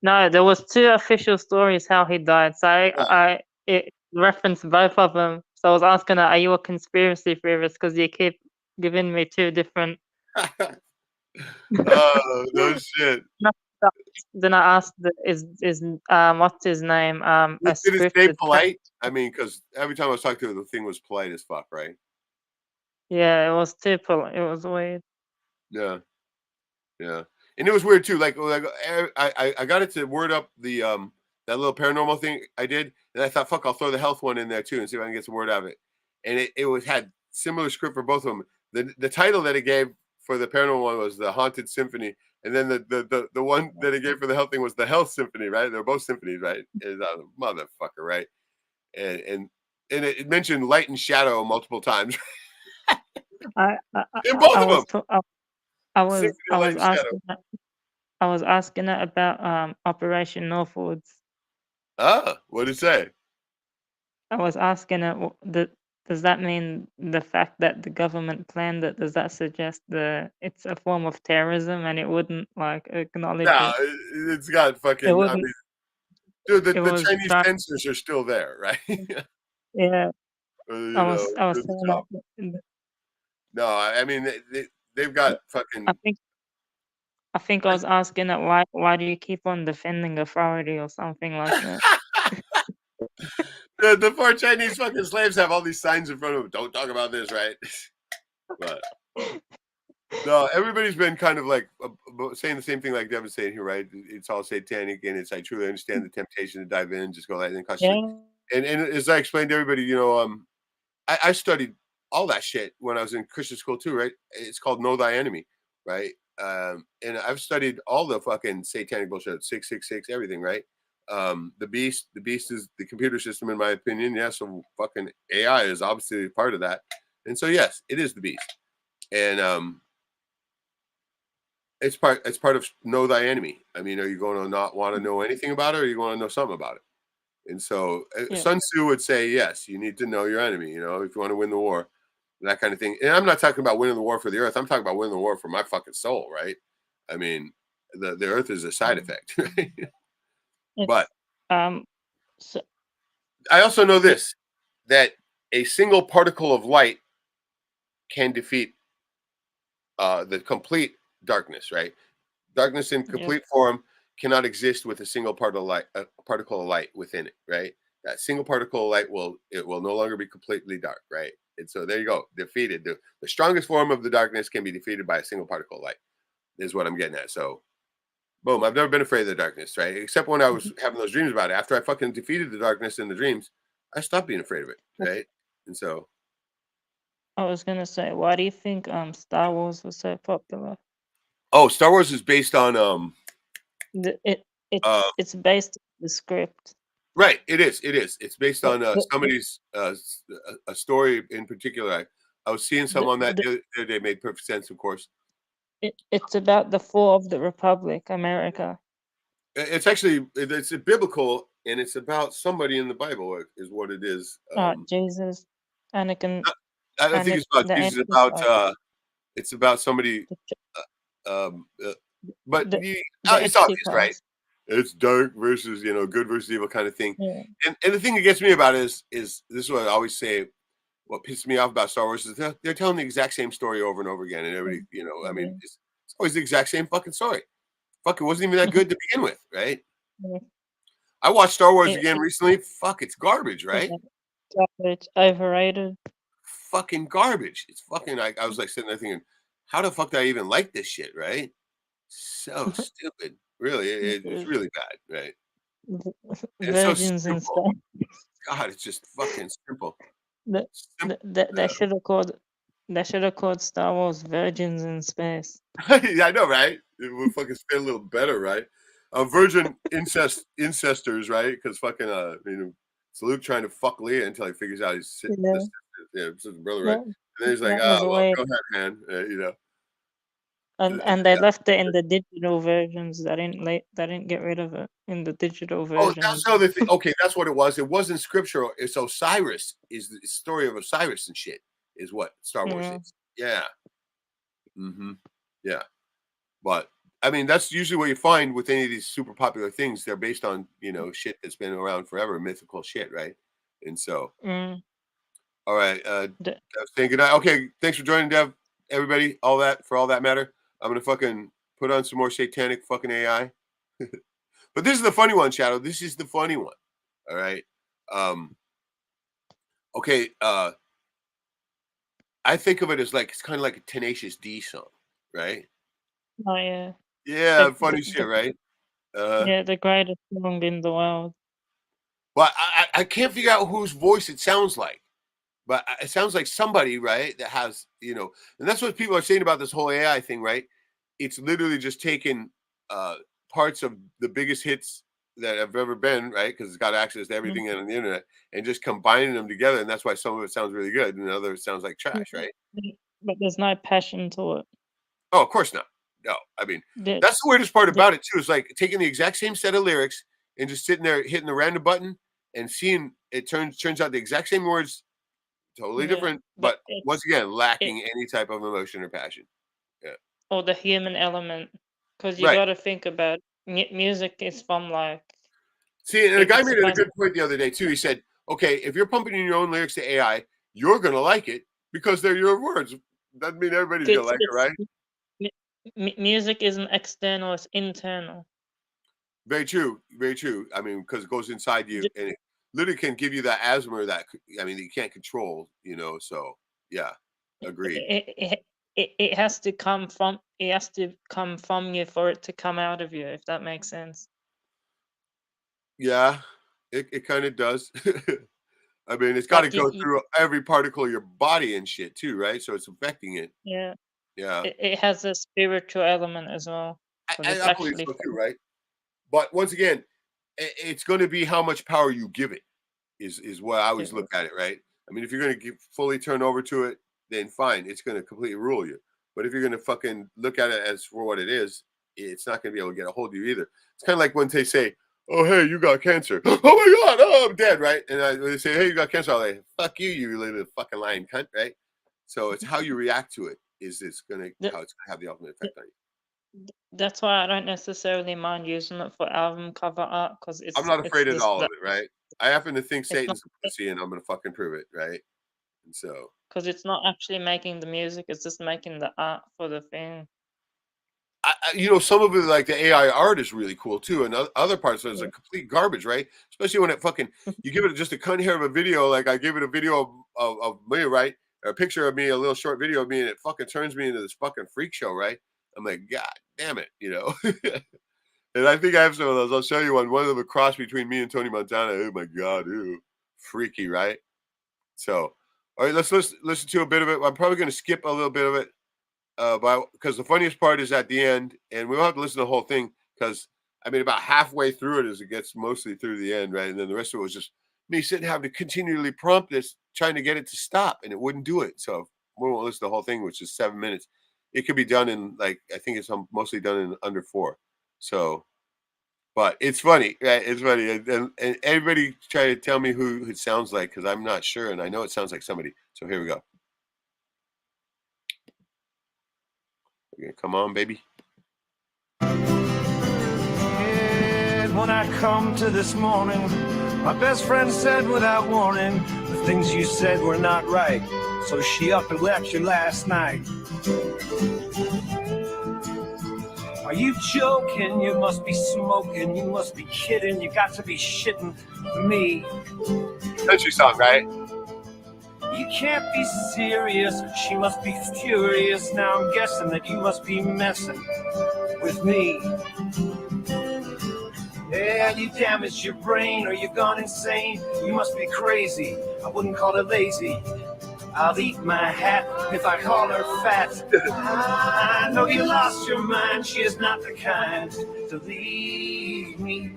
No, there was two official stories how he died. So it referenced both of them. So I was asking her, are you a conspiracy theorist? Because you keep giving me two different. Oh, no shit. Then I asked, is what's his name? A Did it stay scripted. polite? I mean, because every time I was talking to her, the thing was polite as fuck, right? Yeah, it was too polite. It was weird. Yeah, yeah. And it was weird too. Like I got it to word up the that little paranormal thing I did, and I thought, fuck, I'll throw the health one in there too and see if I can get some word out of it. And it had similar script for both of them. The title that it gave for the paranormal one was the Haunted Symphony, and then the one that it gave for the health thing was the Health Symphony, right? They're both symphonies, right? And motherfucker, right? And it mentioned light and shadow multiple times I in both I of them. was I was Symphony of light and shadow. asking her about Operation Northwoods. Ah, what did it say? I was asking her, does that mean the fact that the government planned it? Does that suggest it's a form of terrorism and it wouldn't like acknowledge No, it? it's got It fucking. I wouldn't. mean, dude, It the was Chinese trying. censors are still there, right? Yeah, You know, I was good saying stuff. that. No, I mean they've got I fucking. think I think I was asking her why do you keep on defending authority or something like that? The poor Chinese fucking slaves have all these signs in front of them. Don't talk about this, right? But no, everybody's been kind of like saying the same thing like Devin's saying here, right? It's all satanic, and it's I truly understand the temptation to dive in, just go that and cause shit. Yeah. And as I explained to everybody, I studied all that shit when I was in Christian school too, right? It's called Know Thy Enemy, right? And I've studied all the fucking satanic bullshit, 666, everything, right? The beast is the computer system, in my opinion. Yeah, so fucking AI is obviously part of that, and so yes, it is the beast, and it's part of Know Thy Enemy. I mean, are you going to not want to know anything about it, or are you going to know something about it? And so Yeah. Sun Tzu would say, yes, you need to know your enemy, if you want to win the war, that kind of thing. And I'm not talking about winning the war for the earth. I'm talking about winning the war for my fucking soul, right? I mean, the earth is a side effect, right? But So I also know it, this, that a single particle of light can defeat the complete darkness, right? Darkness in yeah. complete form cannot exist with a single particle of light within it, right? That single particle of light will no longer be completely dark, right? And so there you go, defeated. The strongest form of the darkness can be defeated by a single particle of light, is what I'm getting at. So, boom, I've never been afraid of the darkness, right? Except when I was having those dreams about it. After I fucking defeated the darkness in the dreams, I stopped being afraid of it, right? And so, I was gonna say, why do you think Star Wars was so popular? Star Wars is based on The, it uh it's based on the script. right, it is. It's based The, on somebody's a story in particular. I was seeing some the, on that the, the other day, made perfect sense, of course. it's about the fall of the Republic, America. It's actually it's a biblical, and it's about somebody in the Bible is what it is. Jesus, Anakin, I think Anakin, it's about the Jesus. About Antichrist, it's about somebody. the, Um, but the, the it's obvious, right? Antichrist. It's dark versus good versus evil kind of thing. Yeah. And the thing that gets me about it is this is what I always say. What pisses me off about Star Wars is they're telling the exact same story over and over again, and everybody, I mean, it's always the exact same fucking story. Fuck, it wasn't even that good to begin with, right? Yeah. I watched Star Wars It, again recently. Fuck, it's garbage, right? it's overrated. Fucking garbage. It's fucking. I was like sitting there thinking, how the fuck do I even like this shit, right? So stupid. Really, it's really bad, right? And it's so Virgins and simple. stuff. God, it's just fucking simple. They should have called Star Wars Virgins in Space. Yeah, I know, right? It would fucking fit a little better, right? virgin incestors, right? Because fucking it's Luke trying to fuck Leia until he figures out he's his brother, right? And then he's like, That was oh well, weird. go ahead, man. You know. And they left it in the digital versions. They didn't get rid of it in the digital Oh, versions. that's another thing. Okay, that's what it was. It wasn't scriptural. It's Osiris. Is the story of Osiris and shit is what Star Wars is. Yeah. Mm-hmm. Yeah. But I mean, that's usually what you find with any of these super popular things. They're based on, shit that's been around forever, mythical shit, right? And so, all right. Saying good night. Okay, thanks for joining, Dev. Everybody, all that matter. I'm gonna fucking put on some more satanic fucking AI. But this is the funny one, Shadow. This is the funny one. All right. Okay. I think of it as like it's kind of like a Tenacious D song, right? Oh yeah. Yeah, funny shit, right? Yeah, the greatest song in the world. But I can't figure out whose voice it sounds like. But it sounds like somebody, right, that has, and that's what people are saying about this whole AI thing, right? It's literally just taken parts of the biggest hits that have ever been, right? Because it's got access to everything on the internet and just combining them together. And that's why some of it sounds really good and others sounds like trash, right? But there's no passion to it. Oh, of course not. No, I mean, that's the weirdest part about it, too, is like taking the exact same set of lyrics and just sitting there hitting the random button and seeing it turns out the exact same words, totally different, but once again, lacking any type of emotion or passion. Yeah. Or the human element. Because you got to think about music is from like. See, and a guy made a good point the other day, too. He said, okay, if you're pumping in your own lyrics to AI, you're going to like it because they're your words. Doesn't mean everybody's going to like it, right? Music isn't external, it's internal. Very true. Very true. I mean, because it goes inside you and it literally can give you that asthma that you can't control, so yeah, agreed. It has to come from you for it to come out of you, if that makes sense. Yeah, it kind of does. I mean, it's got to go through every particle of your body and shit too, right? So it's affecting it. Yeah. Yeah. It has a spiritual element as well. I believe so too, right? But once again, it's going to be how much power you give it is what I always look at it, right? I mean, if you're going to fully turn over to it, then fine, it's going to completely rule you. But if you're going to fucking look at it as for what it is, it's not going to be able to get a hold of you either. It's kind of like when they say, oh, hey, you got cancer. Oh, my God. Oh, I'm dead, right? And when they say, hey, you got cancer, I'm like, fuck you, you little fucking lying cunt, right? So it's how you react to it how it's going to have the ultimate effect on you. That's why I don't necessarily mind using it for album cover art because I'm not afraid at all of it, right? I happen to think Satan's a pussy and I'm going to fucking prove it, right? And so. Because it's not actually making the music, it's just making the art for the thing. Some of it, like the AI art, is really cool too, and other parts of it is like complete garbage, right? Especially when it fucking you give it just a cunt hair of a video, like I gave it a video of me, right? Or a picture of me, a little short video of me, and it fucking turns me into this fucking freak show, right? I'm like, God damn it, And I think I have some of those. I'll show you one. One of them a cross between me and Tony Montana. Oh my God, ew, freaky, right? So, all right, let's listen to a bit of it. I'm probably going to skip a little bit of it. Because the funniest part is at the end, and we don't have to listen to the whole thing because about halfway through it as it gets mostly through the end, right? And then the rest of it was just me sitting having to continually prompt this, trying to get it to stop, and it wouldn't do it. So we won't listen to the whole thing, which is 7 minutes. It could be done in I think it's mostly done in under 4. So, but it's funny, right? It's funny, and everybody try to tell me who it sounds like because I'm not sure, and I know it sounds like somebody. So here we go. Come on, baby. And when I come to this morning, my best friend said without warning, the things you said were not right. So she up and left you last night. Are you joking? You must be smoking. You must be kidding. You got to be shitting me. Country song, right? You can't be serious, she must be furious. Now I'm guessing that you must be messing with me. Yeah, you damaged your brain or you've gone insane. You must be crazy, I wouldn't call it lazy. I'll eat my hat if I call her fat. I know you lost your mind. She is not the kind to leave me.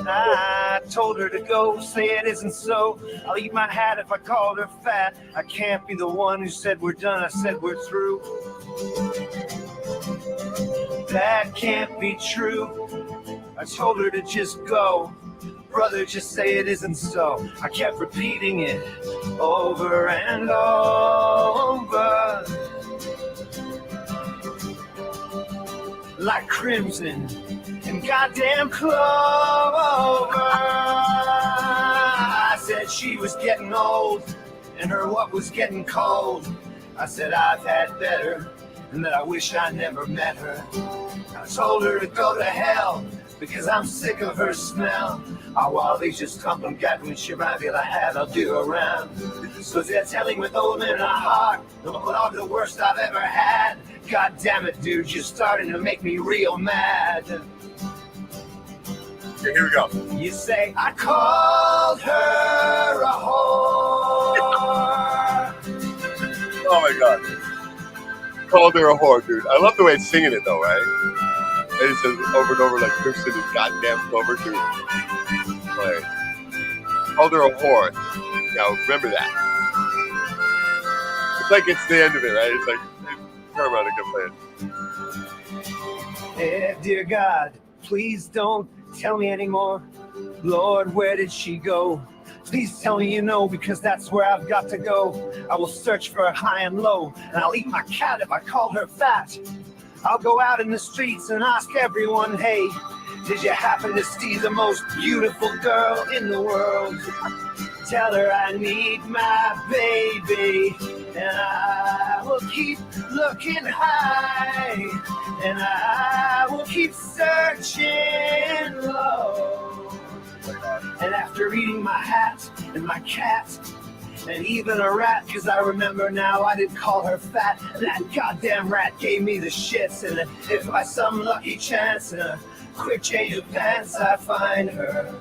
I told her to go, say it isn't so. I'll eat my hat if I called her fat. I can't be the one who said we're done. I said we're through. That can't be true. I told her to just go. Brother, just say it isn't so. I kept repeating it over and over. Like crimson and goddamn clover. I said she was getting old and her what was getting cold. I said I've had better and that I wish I never met her. I told her to go to hell because I'm sick of her smell. While they just come and get when she might be the hat I'll do around. So they're telling with old men in a heart, all the worst I've ever had. God damn it, dude, you're starting to make me real mad. Okay, here we go. You say I called her a whore. Oh my god. Called her a whore, dude. I love the way it's singing it though, right? And it says over and over like Crimson and goddamn Clover, dude. Like, called her a whore. Now remember that. It's like it's the end of it, right? It's like turn around and get playing. Hey, dear God, please don't tell me anymore. Lord, where did she go? Please tell me you know, because that's where I've got to go. I will search for her high and low, and I'll eat my cat if I call her fat. I'll go out in the streets and ask everyone, hey, did you happen to see the most beautiful girl in the world? Tell her I need my baby, and I will keep looking high, and I will keep searching low. And after eating my hat and my cat and even a rat, cause I remember now I did call her fat, and that goddamn rat gave me the shits. And if by some lucky chance and a quick change of pants I find her,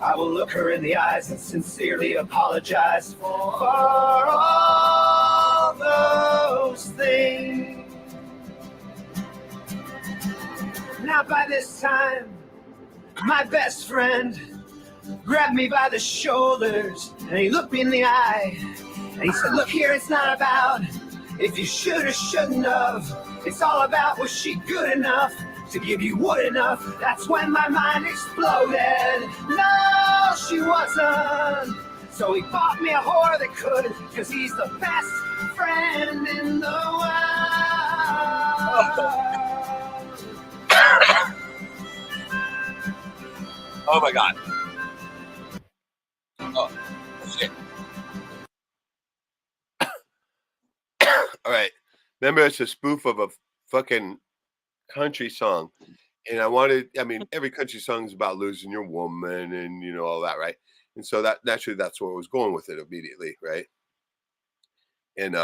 I will look her in the eyes and sincerely apologize for all those things. Now by this time, my best friend grabbed me by the shoulders and he looked me in the eye and he said, look here, it's not about if you should or shouldn't have. It's all about, was she good enough to give you wood enough? That's when my mind exploded. No, she wasn't. So he bought me a whore that could, cause he's the best friend in the world. Oh my god. Oh shit. All right. Remember, it's a spoof of a fucking country song. And every country song is about losing your woman and, you know, all that, right? And so that naturally, that's where I was going with it immediately, right? And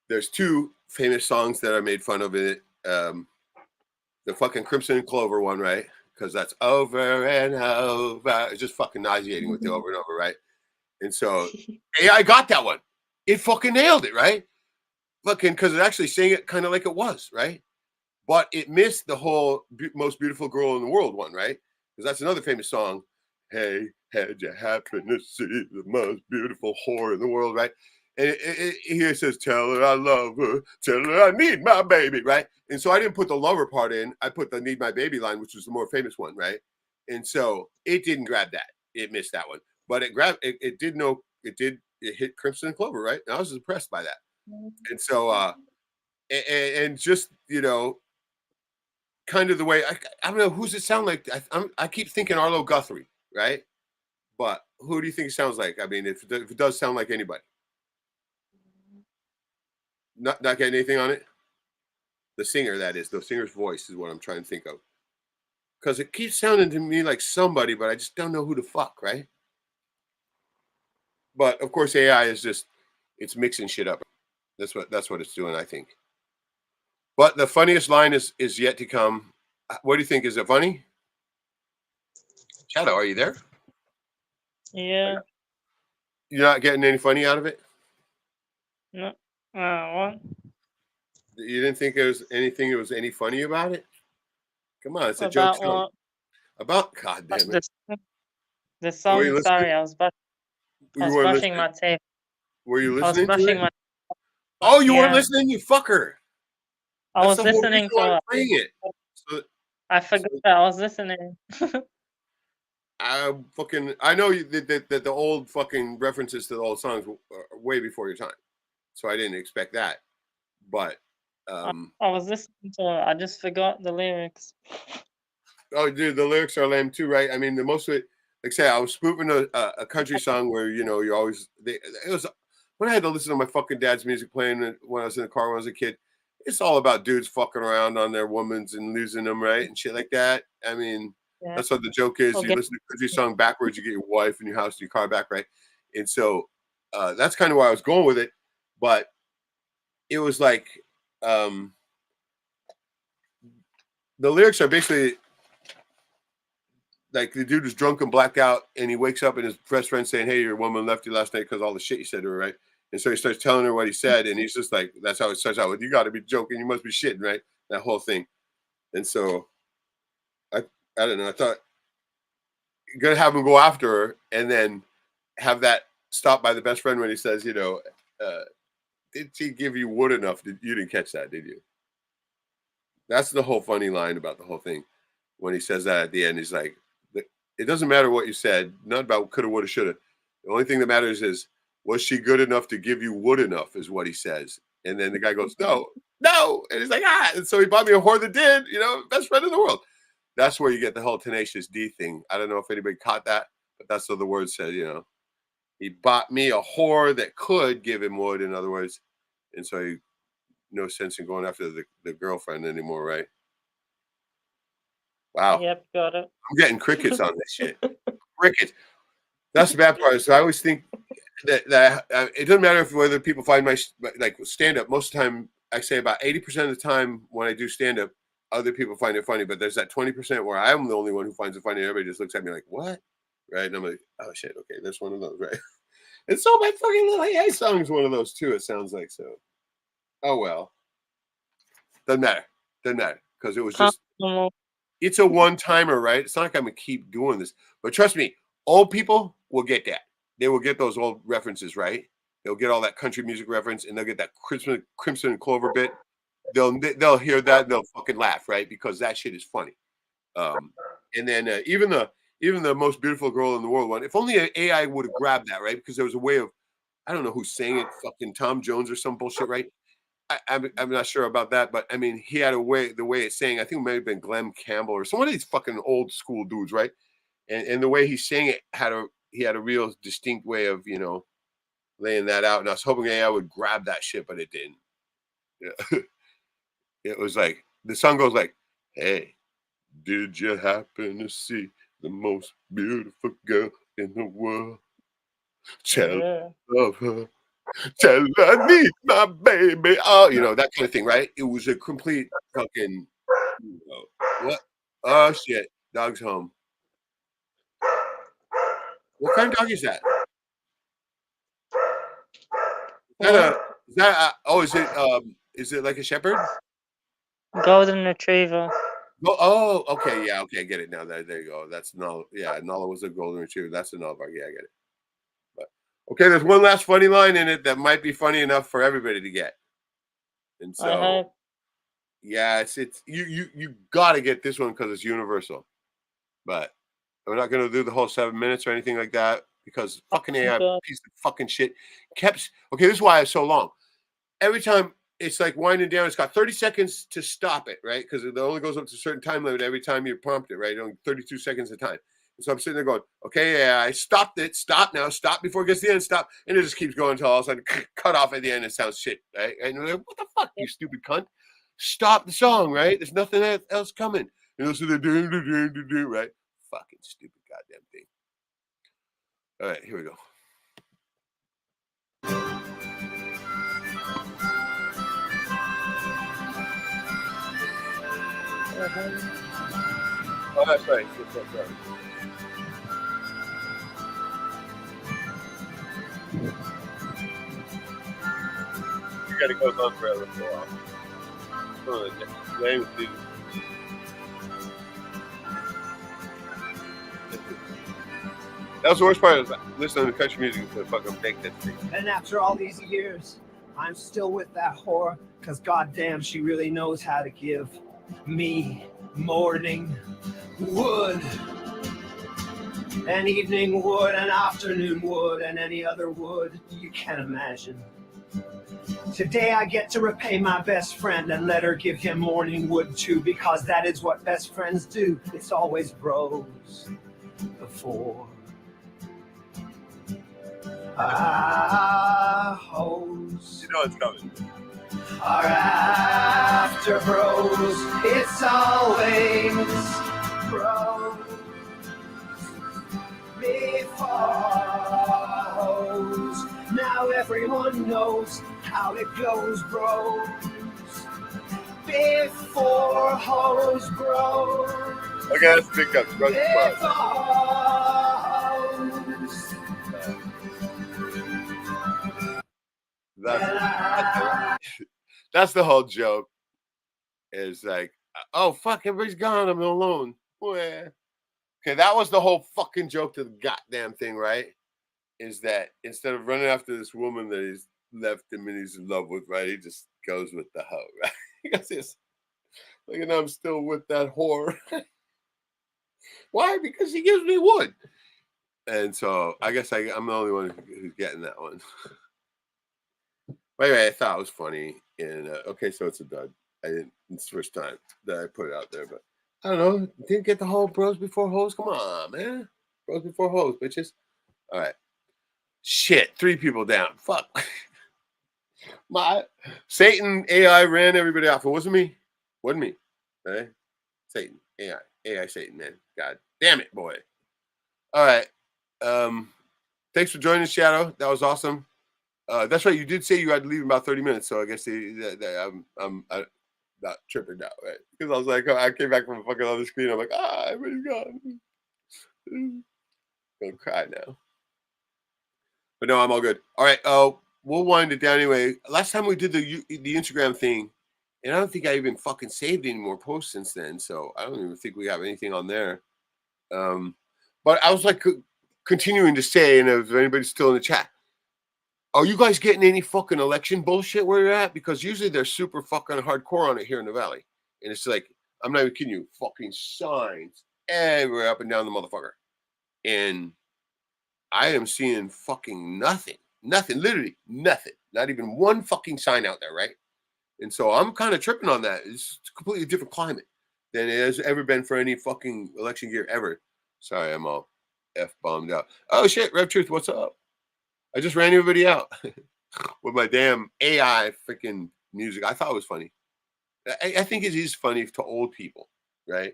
there's two famous songs that I made fun of in it. The fucking Crimson and Clover one, right? Because that's over and over. It's just fucking nauseating with the over and over, right? And so AI got that one. It fucking nailed it, right? Fucking, because it actually sang it kind of like it was, right? But it missed the whole most beautiful girl in the world one, right? Because that's another famous song. Hey, had you happen to see the most beautiful whore in the world, right? And here it says, tell her I love her, tell her I need my baby, right? And so I didn't put the lover part in. I put the need my baby line, which was the more famous one, right? And so it didn't grab that. It missed that one. But it grabbed, it hit Crimson and Clover, right? And I was impressed by that. And so, and just, you know, kind of the way, I don't know, who's it sound like? I keep thinking Arlo Guthrie, right? But who do you think it sounds like? I mean, if it does sound like anybody. Not getting anything on it? The singer, that is. The singer's voice is what I'm trying to think of. Because it keeps sounding to me like somebody, but I just don't know who the fuck, right? But, of course, AI is just, it's mixing shit up. That's what it's doing, I think. But the funniest line is yet to come. What do you think? Is it funny? Shadow, are you there? Yeah. You're not getting any funny out of it? No. What? You didn't think there was anything that was any funny about it? Come on, it's a joke About song. what? About, God damn it. The Were song. you Sorry, listening? I You was weren't brushing listening? my teeth. Were you I was listening to brushing it? my. Oh, you weren't Yeah. listening, you fucker. I That's was the whole listening reason why I'm to. playing it. So, I forgot that I was listening. I know that the old fucking references to the old songs were way before your time, so I didn't expect that. But I was listening to it. I just forgot the lyrics. oh, dude, the lyrics are lame too, right? I mean, the most of it, like I say, I was spoofing a country song where you always it was when I had to listen to my fucking dad's music playing when I was in the car when I was a kid. It's all about dudes fucking around on their women's and losing them, right, and shit like that. I mean. Yeah. That's what the joke is. You Okay. listen to a country song backwards, you get your wife and your house and your car back, right? And so that's kind of where I was going with it. But it was like the lyrics are basically like the dude was drunk and blacked out, and he wakes up and his best friend saying, "Hey, your woman left you last night because all the shit you said to her, right?" And so he starts telling her what he said, and he's just like, "That's how it starts out with. You got to be joking. You must be shitting, right?" That whole thing. And so I don't know. I thought you're gonna have him go after her, and then have that stopped by the best friend when he says, did she give you wood enough? You didn't catch that, did you? That's the whole funny line about the whole thing. When he says that at the end, he's like, it doesn't matter what you said, not about coulda, woulda, shoulda. The only thing that matters is, was she good enough to give you wood enough, is what he says. And then the guy goes, no. And he's like, and so he bought me a whore that did, best friend in the world. That's where you get the whole Tenacious D thing. I don't know if anybody caught that, but that's what the word said, He bought me a whore that could give him wood, in other words. And so no sense in going after the girlfriend anymore, right? Wow. Yep, got it. I'm getting crickets on this shit. Crickets. That's the bad part. So I always think that it doesn't matter whether people find my like stand-up. Most of the time, I say about 80% of the time when I do stand-up, other people find it funny. But there's that 20% where I'm the only one who finds it funny. Everybody just looks at me like, what? Right? And I'm like, oh, shit. Okay, there's one of those, right? And so my fucking Little AI song is one of those too, it sounds like. So, oh well. Doesn't matter. Because it was just, it's a one-timer, right? It's not like I'm going to keep doing this. But trust me, old people will get that. They will get those old references, right? They'll get all that country music reference, and they'll get that Crimson and Clover bit. They'll hear that, and they'll fucking laugh, right? Because that shit is funny. And then even the most beautiful girl in the world one, if only AI would have grabbed that, right? Because there was a way of, I don't know who sang it, fucking Tom Jones or some bullshit, right? I'm not sure about that, but I mean, he had the way it sang. I think it might have been Glenn Campbell or some of these fucking old school dudes, right? And the way he sang it he had a real distinct way of laying that out. And I was hoping AI would grab that shit, but it didn't. Yeah. It was like the song goes like, "Hey, did you happen to see the most beautiful girl in the world? Tell of her. Tell her I need my baby." Oh, that kind of thing, right? It was a complete fucking what? Oh shit. Dog's home. What kind of dog is that? Is it like a shepherd? Golden Retriever. Oh, okay, yeah, okay, I get it now. There you go. That's Nala. Yeah, Nala was a golden retriever. That's a Nala. Yeah, I get it. But okay, there's one last funny line in it that might be funny enough for everybody to get. And so, yeah, it's you got to get this one because it's universal. But I'm not going to do the whole 7 minutes or anything like that because fucking AI piece of fucking shit kept. Okay, this is why it's so long. Every time it's like winding down, it's got 30 seconds to stop it, right? Because it only goes up to a certain time limit every time you prompt it, right? Only 32 seconds at a time. And so I'm sitting there going, okay, yeah, I stopped it. Stop now. Stop before it gets to the end. Stop. And it just keeps going until all of a sudden cut off at the end. It sounds shit, right? And you're like, what the fuck, you stupid cunt? Stop the song, right? There's nothing else coming. And listen to the do, right? Fucking stupid goddamn thing. All right, here we go. Oh, that's right. That's right. kind of goes on forever for a while. That was the worst part, is listening to country music to fucking make that thing. And after all these years, I'm still with that whore, cause goddamn, she really knows how to give me morning wood, and evening wood, and afternoon wood, and any other wood you can imagine. Today I get to repay my best friend and let her give him morning wood too, because that is what best friends do. It's always bros before hoes. You know it's coming. Are after bros, it's always bros before hoes. Now everyone knows how it goes, bros before hoes, bros. Okay, that's a big up. That's the whole joke. Is like, oh fuck, everybody's gone, I'm alone. Okay, that was the whole fucking joke to the goddamn thing, right? Is that instead of running after this woman that he's left him and he's in love with, right? He just goes with the hoe, right? He goes this. Look at, I'm still with that whore. Why? Because she gives me wood. And so I guess I'm the only one who's getting that one. But anyway, I thought it was funny. And okay, so it's a dud. It's the first time that I put it out there, but I don't know. Didn't get the whole bros before hoes. Come on, man. Bros before hoes, bitches. All right. Shit, 3 people down. Fuck. My Satan AI ran everybody off. It wasn't me. Wasn't me. Okay? Satan. AI Satan, man. God damn it, boy. All right. Thanks for joining, Shadow. That was awesome. That's right. You did say you had to leave in about 30 minutes, so I guess I'm not tripping out, right? Because I was like, I came back from a fucking other screen. I'm like, everybody's gone. I'm gonna cry now. But no, I'm all good. All right. We'll wind it down anyway. Last time we did the Instagram thing, and I don't think I even fucking saved any more posts since then. So I don't even think we have anything on there. But I was like continuing to say, and if anybody's still in the chat, are you guys getting any fucking election bullshit where you're at? Because usually they're super fucking hardcore on it here in the Valley. And it's like, I'm not even kidding you, fucking signs everywhere up and down the motherfucker. And I am seeing fucking nothing. Nothing, literally nothing. Not even one fucking sign out there, right? And so I'm kind of tripping on that. It's a completely different climate than it has ever been for any fucking election gear ever. Sorry, I'm all F-bombed out. Oh shit, Rev Truth, what's up? I just ran everybody out with my damn AI freaking music. I thought it was funny. I think it is funny to old people, right?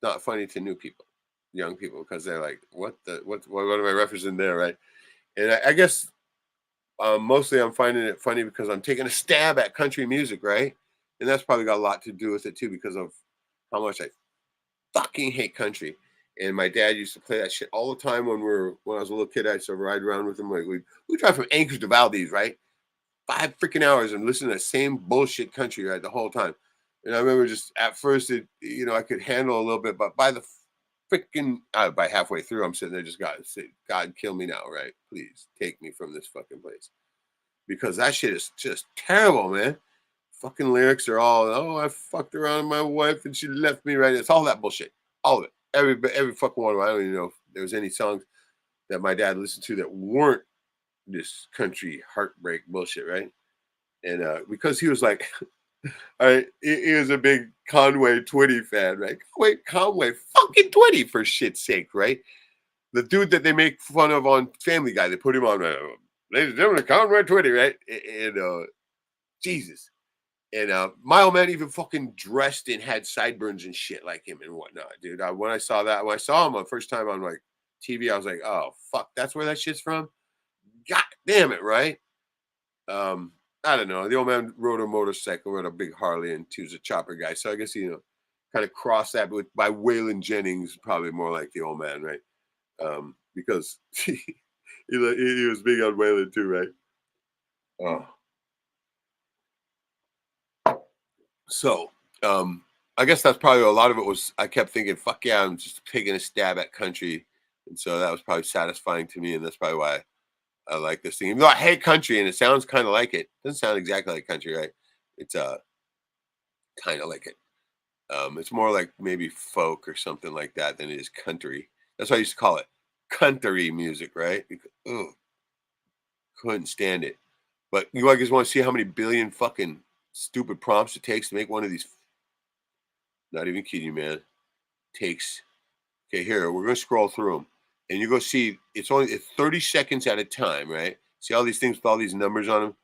Not funny to new people, young people, because they're like, what am I referencing there, right? And I guess mostly I'm finding it funny because I'm taking a stab at country music, right? And that's probably got a lot to do with it too, because of how much I fucking hate country. And my dad used to play that shit all the time when I was a little kid. I used to ride around with him. Like we drive from Anchorage to Valdez, right? 5 freaking hours and listen to the same bullshit country, right, the whole time. And I remember just at first, I could handle a little bit, but by the freaking by halfway through, I'm sitting there just God kill me now, right? Please take me from this fucking place, because that shit is just terrible, man. Fucking lyrics are all, I fucked around with my wife and she left me, right? It's all that bullshit, all of it. Every fucking one of them. I don't even know if there was any songs that my dad listened to that weren't this country heartbreak bullshit, right? And because he was like, all right, he was a big Conway Twitty fan, right? Wait, Conway fucking Twitty, for shit's sake, right? The dude that they make fun of on Family Guy, they put him on, ladies and gentlemen, Conway Twitty, right? And Jesus. And my old man even fucking dressed and had sideburns and shit like him and whatnot, dude. When I saw him the first time on like TV, I was like, oh fuck, that's where that shit's from. God damn it, right? I don't know. The old man rode a motorcycle, rode a big Harley, and he was a chopper guy. So I guess kind of crossed that by Waylon Jennings, probably more like the old man, right? Because he was big on Waylon too, right? Oh. So, I guess that's probably a lot of it was I kept thinking, fuck yeah, I'm just taking a stab at country. And so that was probably satisfying to me. And that's probably why I like this thing. Even though I hate country and it sounds kind of like it. Doesn't sound exactly like country, right? It's kind of like it. It's more like maybe folk or something like that than it is country. That's why I used to call it country music, right? Ugh, couldn't stand it. But you guys want to see how many billion fucking stupid prompts it takes to make one of these? Not even kidding you, man. Takes. Okay, here we're gonna scroll through them, and you go see it's 30 seconds at a time, right? See all these things with all these numbers on them.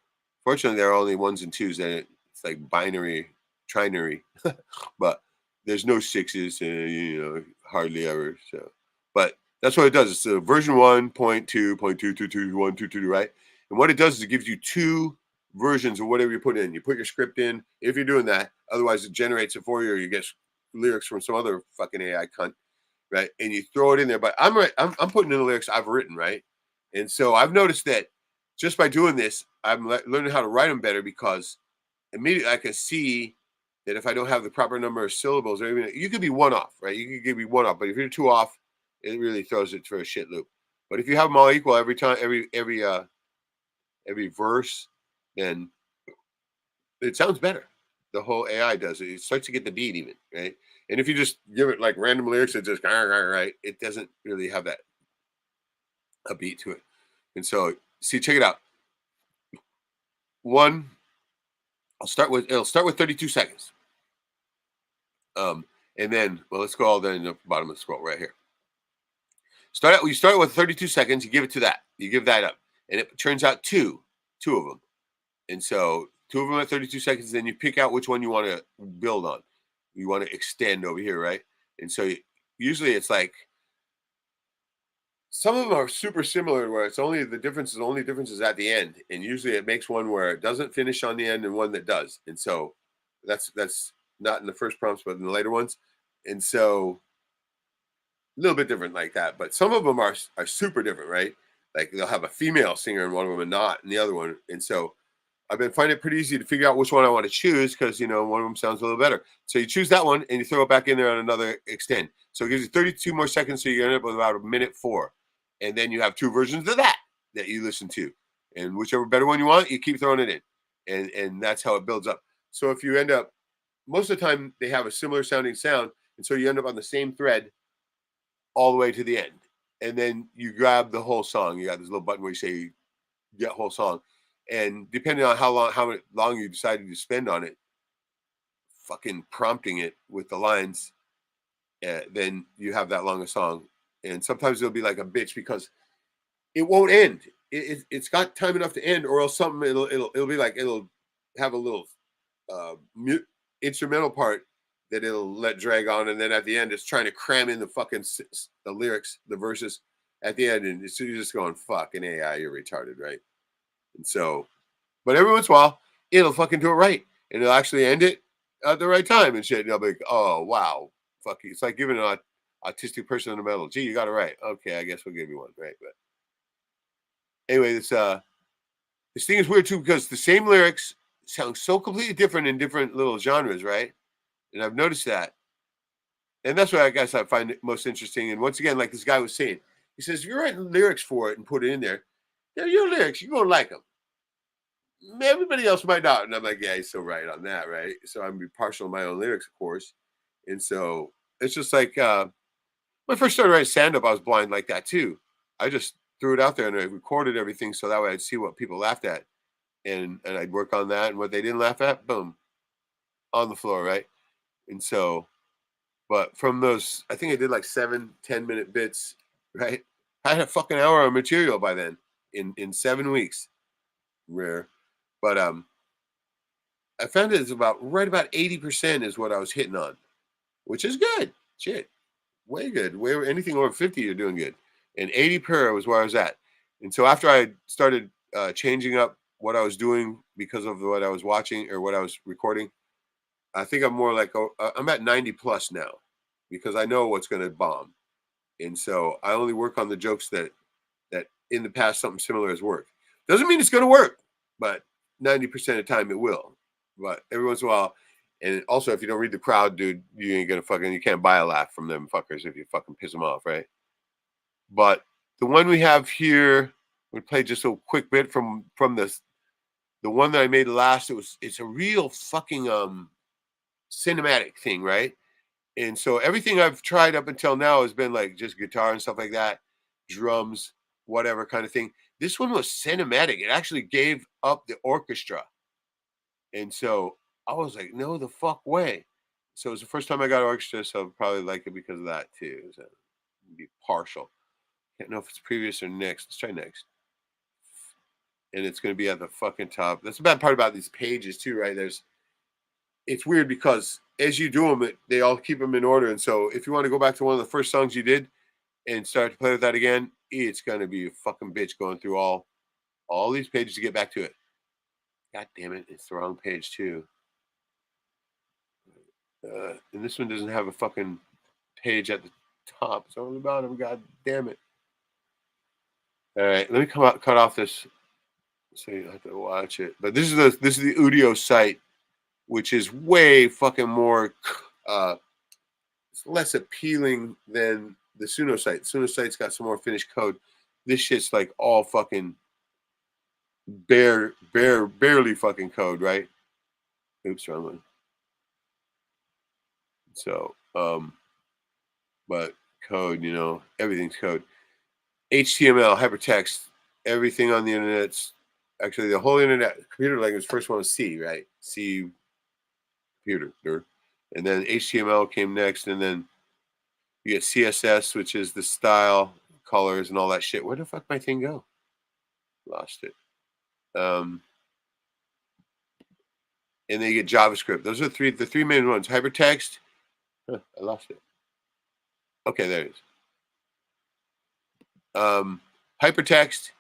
Fortunately, they're only ones and twos. Then it's like binary, trinary, but there's no sixes, hardly ever. So, but that's what it does. It's version 1.2.222.122, right? And what it does is it gives you two versions of whatever you put in. You put your script in if you're doing that. Otherwise, it generates it for you, or you get lyrics from some other fucking AI cunt, right? And you throw it in there. But I'm putting in the lyrics I've written, right? And so I've noticed that just by doing this, I'm learning how to write them better because immediately I can see that if I don't have the proper number of syllables, or even you could be one off, right? You could give me one off, but if you're two off, it really throws it for a shit loop. But if you have them all equal every time, every verse, then it sounds better. The whole AI does it. It starts to get the beat even, right? And if you just give it like random lyrics that just right, it doesn't really have that a beat to it. And so, see, check it out. It'll start with 32 seconds. And then, well, let's go all down the bottom of the scroll right here. You start with 32 seconds, you give it to that. You give that up. And it turns out two of them. And so 2 of them at 32 seconds, then you pick out which one you want to build on. You want to extend over here, right? And so usually it's like, some of them are super similar where it's only the difference is at the end. And usually it makes one where it doesn't finish on the end and one that does. And so that's not in the first prompts, but in the later ones. And so a little bit different like that. But some of them are super different, right? Like they'll have a female singer in one of them and not in the other one. And so I've been finding it pretty easy to figure out which one I want to choose because, one of them sounds a little better. So you choose that one and you throw it back in there on another extend. So it gives you 32 more seconds. So you end up with about 1:04. And then you have two versions of that you listen to. And whichever better one you want, you keep throwing it in. And that's how it builds up. So if you end up, most of the time they have a similar sounding sound. And so you end up on the same thread all the way to the end. And then you grab the whole song. You got this little button where you say get whole song. And depending on how long you decided to spend on it, fucking prompting it with the lines, then you have that long a song. And sometimes it'll be like a bitch because it won't end. It's got time enough to end, or else something it'll be like it'll have a little instrumental part that it'll let drag on, and then at the end it's trying to cram in the lyrics, the verses at the end, and you're just going, fucking AI, you're retarded, right? And so, but every once in a while it'll fucking do it right, and it'll actually end it at the right time and shit. And I'll be like, oh wow, fuck you. It's like giving an autistic person a medal. Gee, you got it right. Okay, I guess we'll give you one, right? But anyway, this thing is weird too because the same lyrics sound so completely different in different little genres, right? And I've noticed that. And that's what I guess I find it most interesting. And once again, like this guy was saying, he says, if you're writing lyrics for it and put it in there, they're your lyrics. You're going to like them. Everybody else might not. And I'm like, yeah, he's so right on that, right? So I'm be partial to my own lyrics, of course. And so it's just like, when I first started writing stand-up, I was blind like that too. I just threw it out there and I recorded everything so that way I'd see what people laughed at. And I'd work on that. And what they didn't laugh at, boom, on the floor, right? And so, but from those, I think I did like 7-10 minute bits, right? I had a fucking hour of material by then in 7 weeks. Rare. But I found it's about 80% is what I was hitting on, which is good. Shit. Way good. Anything over 50, you're doing good. And 80 per was where I was at. And so after I started changing up what I was doing because of what I was watching or what I was recording, I think I'm more like, I'm at 90 plus now because I know what's going to bomb. And so I only work on the jokes that in the past something similar has worked. Doesn't mean it's going to work, but 90% of the time it will. But every once in a while, And also, if you don't read the crowd, dude, you ain't gonna fucking, you can't buy a laugh from them fuckers if you fucking piss them off, right? But the one we have here, we play just a quick bit from this, the one that I made last. It's a real fucking cinematic thing, right? And so everything I've tried up until now has been like just guitar and stuff like that, drums, whatever kind of thing. This one was cinematic. It actually gave up the orchestra. And so I was like, no, the fuck way. So it was the first time I got orchestra, so I'll probably like it because of that too. So be partial. Can't know if it's previous or next. Let's try next. And it's going to be at the fucking top. That's the bad part about these pages too, right? It's weird because as you do them, they all keep them in order. And so if you want to go back to one of the first songs you did and start to play with that again, it's going to be a fucking bitch going through all these pages to get back to it. God damn it, it's the wrong page too. And this one doesn't have a fucking page at the top. It's on the bottom. God damn it. All right, let me cut off this so you don't have to watch it. But this is the Udio site, which is way fucking more it's less appealing than the Suno site. Suno site's got some more finished code. This shit's like all fucking barely fucking code, right? Oops, wrong one. So, but code, you know, everything's code. HTML, hypertext, everything on the internet's actually the whole internet. Computer language, first one was C, right? C, computer, and then HTML came next, and then you get CSS, which is the style, colors, and all that shit. Where the fuck my thing go? Lost it. And then you get JavaScript. Those are the three main ones. Hypertext. I lost it. Okay, there it is. Hypertext.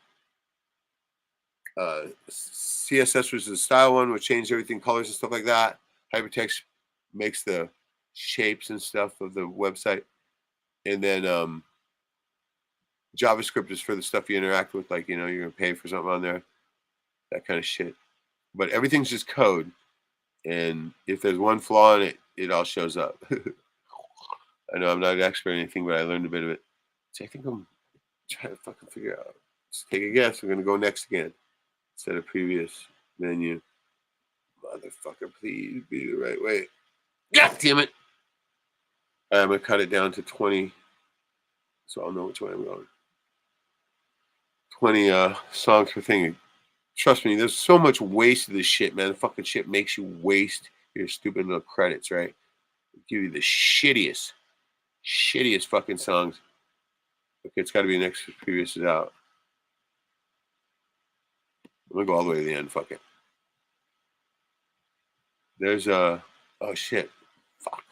CSS was the style one, which changed everything, colors and stuff like that. Hypertext makes the shapes and stuff of the website. And then JavaScript is for the stuff you interact with, like, you know, you're going to pay for something on there, that kind of shit. But everything's just code. And if there's one flaw in it, it all shows up. I know I'm not an expert in anything, but I learned a bit of it. So I think I'm trying to fucking figure out. Let's take a guess. We're going to go next again instead of previous menu. Motherfucker, please be the right way. God damn it. I'm going to cut it down to 20 so I'll know which way I'm going. 20 songs per thing. Trust me, there's so much waste of this shit, man. The fucking shit makes you waste your stupid little credits, right? They give you the shittiest fucking songs. Okay, it's got to be next to previous is out. I'm going to go all the way to the end. Fuck it. There's oh shit. Fuck.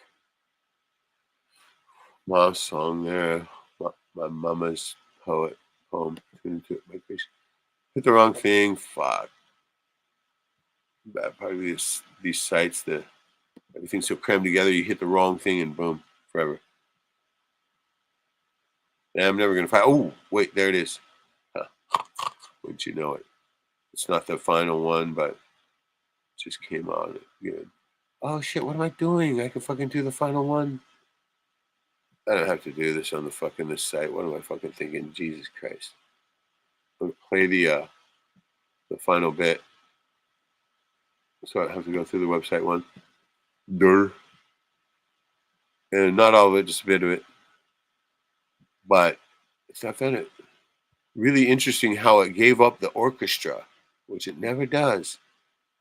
Mom's song there. My mama's poem. Tuned into it. My face. Hit the wrong thing. Fuck. Bad part of these sites that everything's so crammed together, you hit the wrong thing and boom, forever. And I'm never gonna find. Oh, wait, there it is. Huh. Wouldn't you know it? It's not the final one, but it just came on. Good. Oh shit, what am I doing? I can fucking do the final one. I don't have to do this on the fucking this site. What am I fucking thinking? Jesus Christ. I'm gonna play the final bit. So I have to go through the website one. Durr. And not all of it, just a bit of it. But I found it really interesting how it gave up the orchestra, which it never does.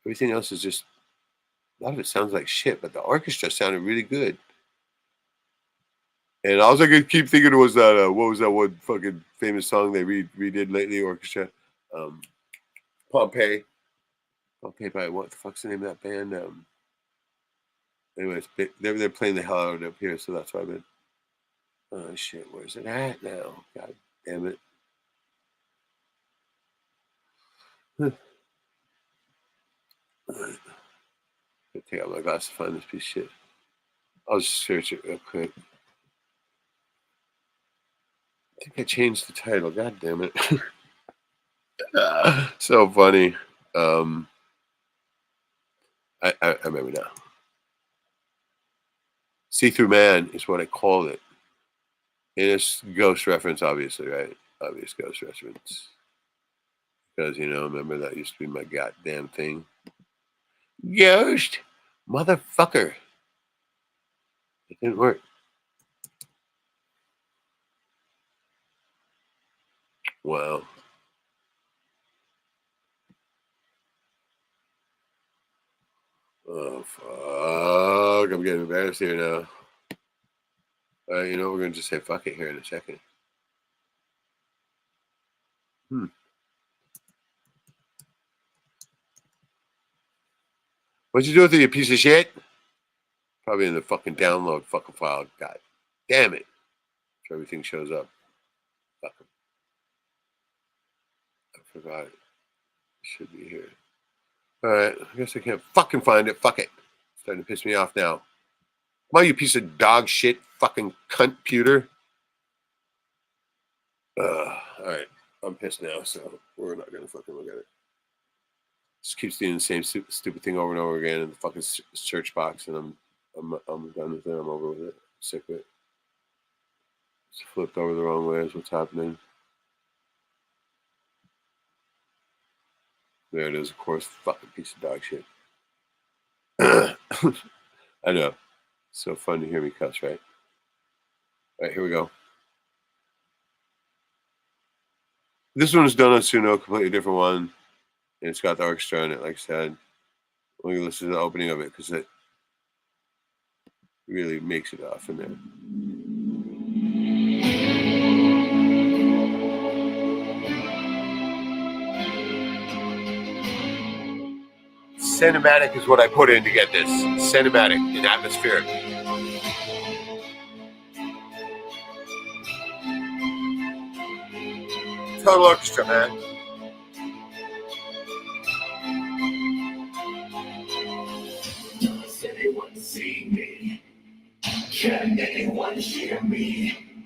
Everything else is just, a lot of it sounds like shit, but the orchestra sounded really good. And all I could keep thinking was that, what was that one fucking famous song they redid lately, orchestra? Pompeii. Pompeii by, what the fuck's the name of that band? Anyways, they're playing the hell out of it up here, so that's why I've been. Oh shit, where's it at now? God damn it. Right. Take out my glasses to find this piece of shit. I'll just search it real quick. I think I changed the title. God damn it. So funny. I remember now. See-through man is what I called it. And it's ghost reference, obviously, right? Obvious ghost reference. Because, you know, remember that used to be my goddamn thing. Ghost! Motherfucker! It didn't work. Wow. Oh, fuck. I'm getting embarrassed here now. All right, you know, we're going to just say fuck it here in a second. What'd you do with it, you piece of shit? Probably in the fucking download fucking file. God damn it. So everything shows up. Fuck 'em. I forgot it. Should be here. Alright, I guess I can't fucking find it. Fuck it. It's starting to piss me off now. Come on, you piece of dog shit fucking cunt pewter. Alright. I'm pissed now, so we're not gonna fucking look at it. Just keeps doing the same stupid thing over and over again in the fucking search box, and I'm done with it. I'm over with it. I'm sick of it. It's flipped over the wrong way is what's happening. There it is, of course. Fucking piece of dog shit. I know. So fun to hear me cuss, right? All right, here we go. This one is done on Suno, completely different one. And it's got the orchestra in it, like I said. Let me listen to the opening of it because it really makes it off in there. Cinematic is what I put in to get this. Cinematic and atmospheric. Total orchestra, man. Does anyone see me? Can anyone hear me?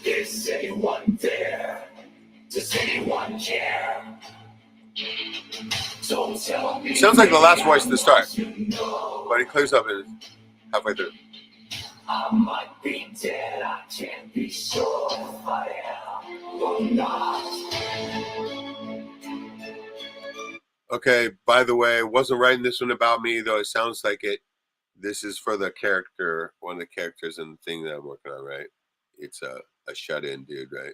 Is anyone there? Does anyone care? Don't tell me. Sounds like the last voice to start, but it clears up in halfway through. I might be dead, I can't be sure if I am or not. Okay, by the way, I wasn't writing this one about me, though it sounds like it. This is for the character, one of the characters in the thing that I'm working on, right? It's a shut-in dude, right?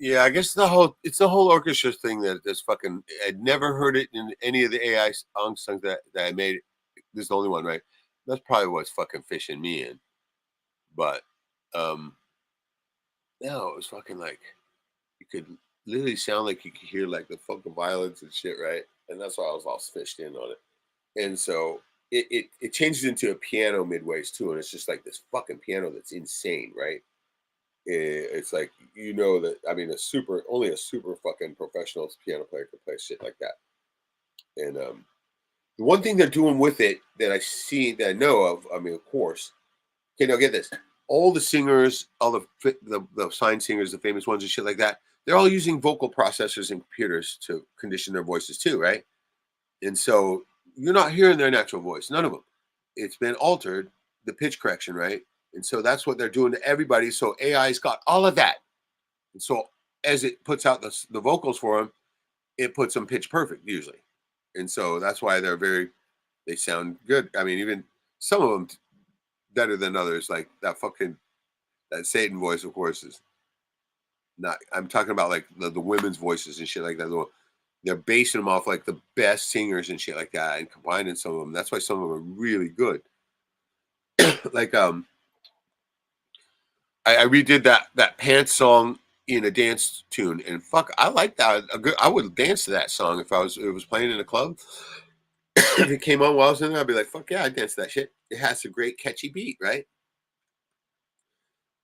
Yeah, I guess it's the whole orchestra thing that's fucking. I'd never heard it in any of the AI songs that I made. This is the only one, right? That's probably what's fucking fishing me in. But no, it was fucking like you could literally sound like you could hear like the fucking violins and shit, right? And that's why I was all fished in on it. And so it changes into a piano midways too, and it's just like this fucking piano that's insane, right? It's like, you know, that I mean only a super fucking professional piano player can play shit like that. And the one thing they're doing with it that I see, that I know of, I mean, of course, okay, now get this, all the singers, all the signed singers, the famous ones and shit like that, they're all using vocal processors and computers to condition their voices too, right? And so you're not hearing their natural voice, none of them. It's been altered, the pitch correction, right? And so that's what they're doing to everybody. So AI's got all of that. And so as it puts out the vocals for them, it puts them pitch perfect usually. And so that's why they sound good. I mean, even some of them better than others. Like that Satan voice, of course, is not, I'm talking about like the women's voices and shit like that. They're basing them off like the best singers and shit like that and combining some of them. That's why some of them are really good. Like, I redid that Pants song in a dance tune, and fuck, I like that. I would dance to that song if it was playing in a club. If it came on while I was in there, I'd be like, fuck yeah, I'd dance to that shit. It has a great catchy beat, right?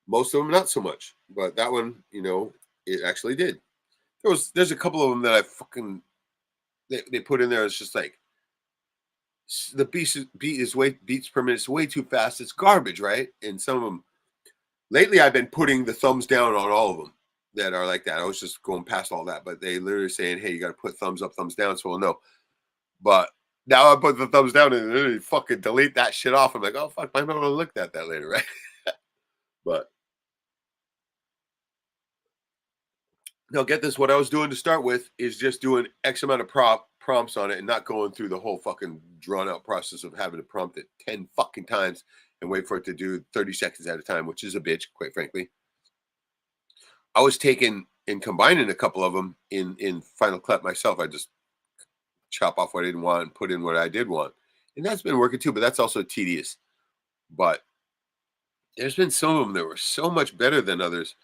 Most of them not so much, but that one, you know, it actually did. There's a couple of them that I fucking they put in there. It's just like the beats per minute is way too fast. It's garbage, right? And some of them lately, I've been putting the thumbs down on all of them that are like that. I was just going past all that, but they literally saying, "Hey, you got to put thumbs up, thumbs down." So we'll know. But now I put the thumbs down and literally fucking delete that shit off. I'm like, oh fuck, I'm not gonna look at that later, right? But now get this: what I was doing to start with is just doing X amount of prompts on it and not going through the whole fucking drawn out process of having to prompt it 10 fucking times and wait for it to do 30 seconds at a time, which is a bitch, quite frankly. I was taking and combining a couple of them in Final Cut myself. I just chop off what I didn't want and put in what I did want. And that's been working too, but that's also tedious. But there's been some of them that were so much better than others.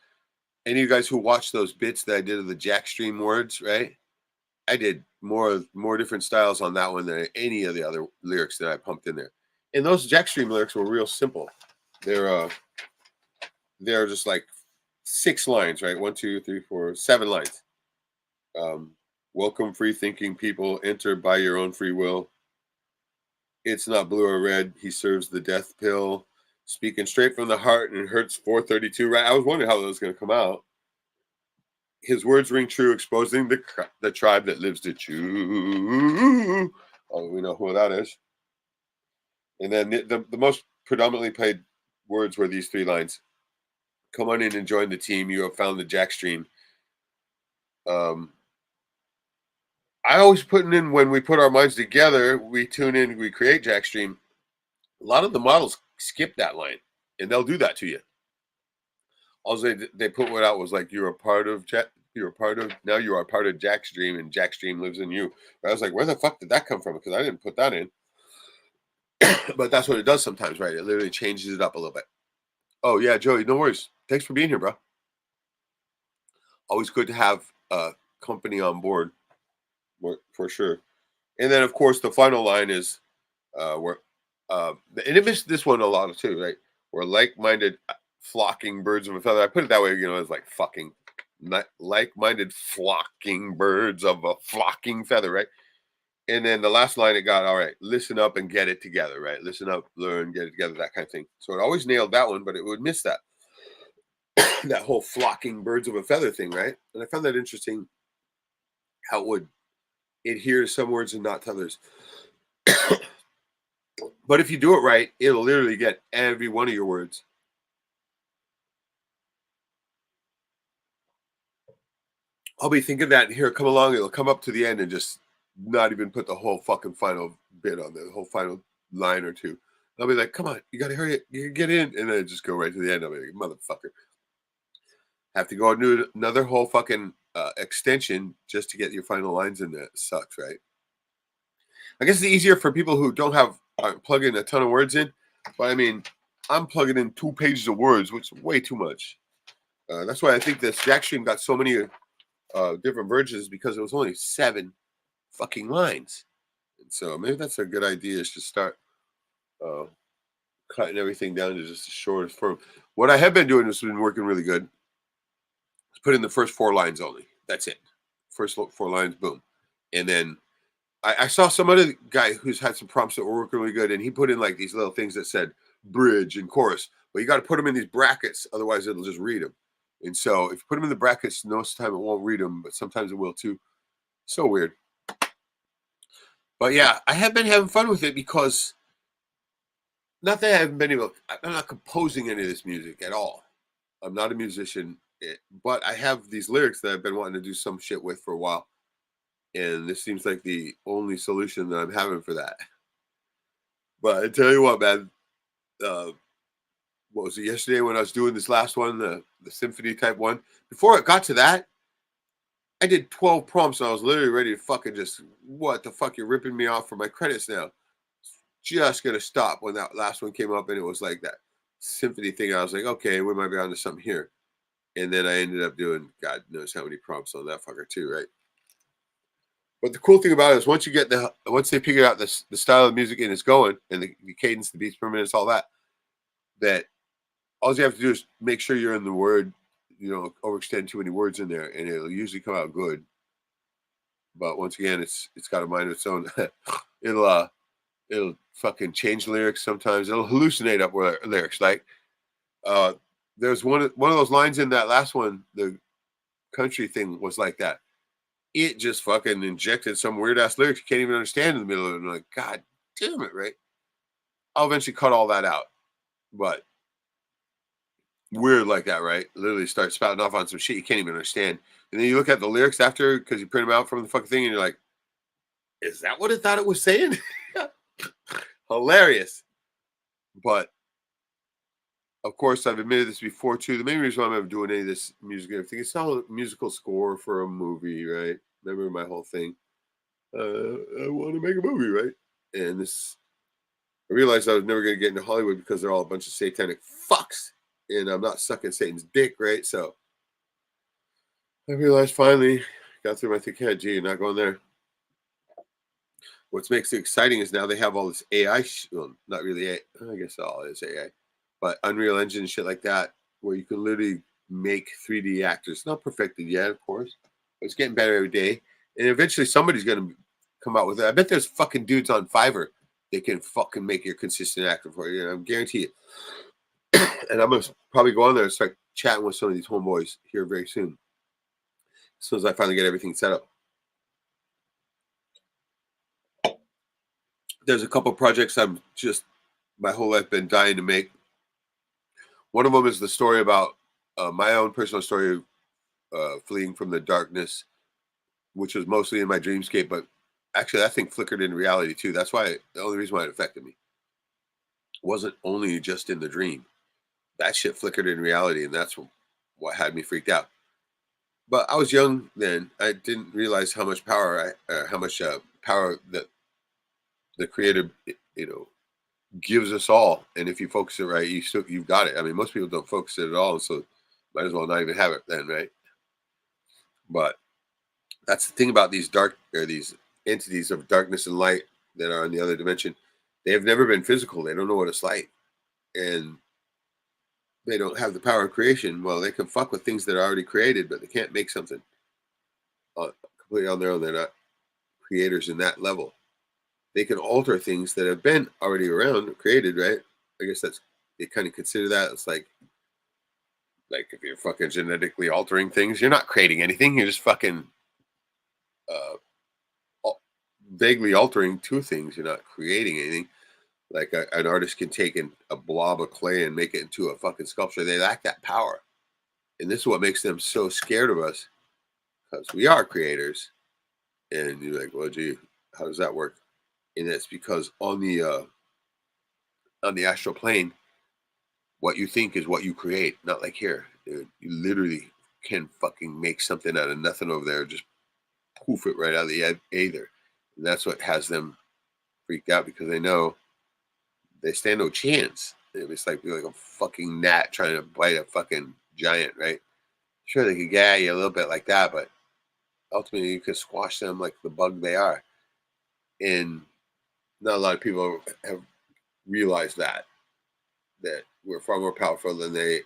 Any of you guys who watched those bits that I did of the Jackstream words, right? I did more different styles on that one than any of the other lyrics that I pumped in there. And those Jackstream lyrics were real simple. They're just like 6 lines, right? 1, 2, 3, 4, 7 lines. Welcome, free thinking people. Enter by your own free will. It's not blue or red. He serves the death pill. Speaking straight from the heart, and it hurts 432. Right? I was wondering how that was going to come out. His words ring true, exposing the tribe that lives to chew. Oh, we know who that is. And then the most predominantly played words were these 3 lines. Come on in and join the team. You have found the Jackstream. I always put in, when we put our minds together, we tune in, we create Jackstream. A lot of the models skip that line, and they'll do that to you. Also, they put what out was like, now you are part of Jackstream, and Jackstream lives in you. I was like, where the fuck did that come from? Because I didn't put that in. But that's what it does sometimes, right? It literally changes it up a little bit. Oh yeah, Joey, no worries. Thanks for being here, bro. Always good to have company on board, for sure. And then, of course, the final line is and it missed this one a lot too, right? We're like-minded flocking birds of a feather. I put it that way, it's like fucking like-minded flocking birds of a flocking feather, right? And then the last line it got, all right, listen up and get it together, right? Listen up, learn, get it together, that kind of thing. So it always nailed that one, but it would miss that. That whole flocking birds of a feather thing, right? And I found that interesting how it would adhere to some words and not to others. But if you do it right, it'll literally get every one of your words. I'll be thinking that, and here, come along, it'll come up to the end and just not even put the whole fucking final bit on there, the whole final line or two. I'll be like, come on, you got to hurry it, you get in, and then just go right to the end. I'll be like, motherfucker. Have to go and do another whole fucking extension just to get your final lines in there. It sucks, right? I guess it's easier for people who don't have plugging a ton of words in, but I mean, I'm plugging in 2 pages of words, which is way too much. That's why I think this Jackstream got so many different versions, because it was only 7 fucking lines. And so maybe that's a good idea, is to start cutting everything down to just the shortest form. What I have been doing has been working really good. Put in the first 4 lines only. That's it. First 4 lines, boom. And then I saw some other guy who's had some prompts that were working really good, and he put in like these little things that said bridge and chorus, but you got to put them in these brackets, otherwise it'll just read them. And so if you put them in the brackets, most of the time it won't read them, but sometimes it will too. So weird. But yeah, I have been having fun with it, because not that I haven't been able, I'm not composing any of this music at all. I'm not a musician, but I have these lyrics that I've been wanting to do some shit with for a while. And this seems like the only solution that I'm having for that. But I tell you what, man, what was it, yesterday when I was doing this last one, the symphony type one, before it got to that, I did 12 prompts, and I was literally ready to fucking just, what the fuck, you're ripping me off for my credits now. Just gonna stop when that last one came up, and it was like that symphony thing. I was like, okay, we might be onto something here. And then I ended up doing God knows how many prompts on that fucker too, right? But the cool thing about it is once they figure out the style of music and it's going, and the cadence, the beats per minute, all that all you have to do is make sure you're in the word, overextend too many words in there, and it'll usually come out good. But once again, it's got a mind of its own. It'll it'll fucking change lyrics sometimes. It'll hallucinate up lyrics. Like there's one of those lines in that last one, the country thing was like that. It just fucking injected some weird ass lyrics you can't even understand in the middle of it. And I'm like, God damn it, right? I'll eventually cut all that out. But weird like that, right? Literally start spouting off on some shit you can't even understand. And then you look at the lyrics after because you print them out from the fucking thing and you're like, is that what it thought it was saying? Hilarious. But of course, I've admitted this before too. The main reason why I'm ever doing any of this music and everything is all a musical score for a movie, right? Remember my whole thing? I want to make a movie, right? And this, I realized I was never going to get into Hollywood because they're all a bunch of satanic fucks, and I'm not sucking Satan's dick, right? So I realized finally, got through my thick head, gee, you're not going there. What makes it exciting is now they have all this AI, well, not really AI, I guess all is AI, but Unreal Engine and shit like that, where you can literally make 3D actors. Not perfected yet, of course, but it's getting better every day. And eventually somebody's going to come out with it. I bet there's fucking dudes on Fiverr that can fucking make your consistent actor for you. I guarantee it. And I'm going to probably go on there and start chatting with some of these homeboys here very soon. As soon as I finally get everything set up. There's a couple projects I'm just my whole life been dying to make. One of them is the story about my own personal story of fleeing from the darkness, which was mostly in my dreamscape, but actually that thing flickered in reality too. That's why the only reason why it affected me wasn't only just in the dream. That shit flickered in reality, and that's what had me freaked out. But I was young then. I didn't realize how much power power that the Creator, gives us all. And if you focus it right, you've got it. I mean, most people don't focus it at all, so might as well not even have it then, right? But that's the thing about these these entities of darkness and light that are in the other dimension. They have never been physical. They don't know what it's like, and they don't have the power of creation. Well, they can fuck with things that are already created, but they can't make something completely on their own. They're not creators in that level. They can alter things that have been already around, created, right? I guess they kind of consider that. It's like if you're fucking genetically altering things, you're not creating anything. You're just fucking vaguely altering two things. You're not creating anything. Like an artist can take a blob of clay and make it into a fucking sculpture. They lack that power. And this is what makes them so scared of us, because we are creators. And you're like, well, gee, how does that work? And it's because on the astral plane, what you think is what you create. Not like here. Dude, you literally can fucking make something out of nothing over there. Just poof it right out of the aether. And that's what has them freaked out, because they know they stand no chance. It's like you're like a fucking gnat trying to bite a fucking giant, right? Sure, they could get at you a little bit like that, but ultimately you could squash them like the bug they are. And not a lot of people have realized that we're far more powerful than they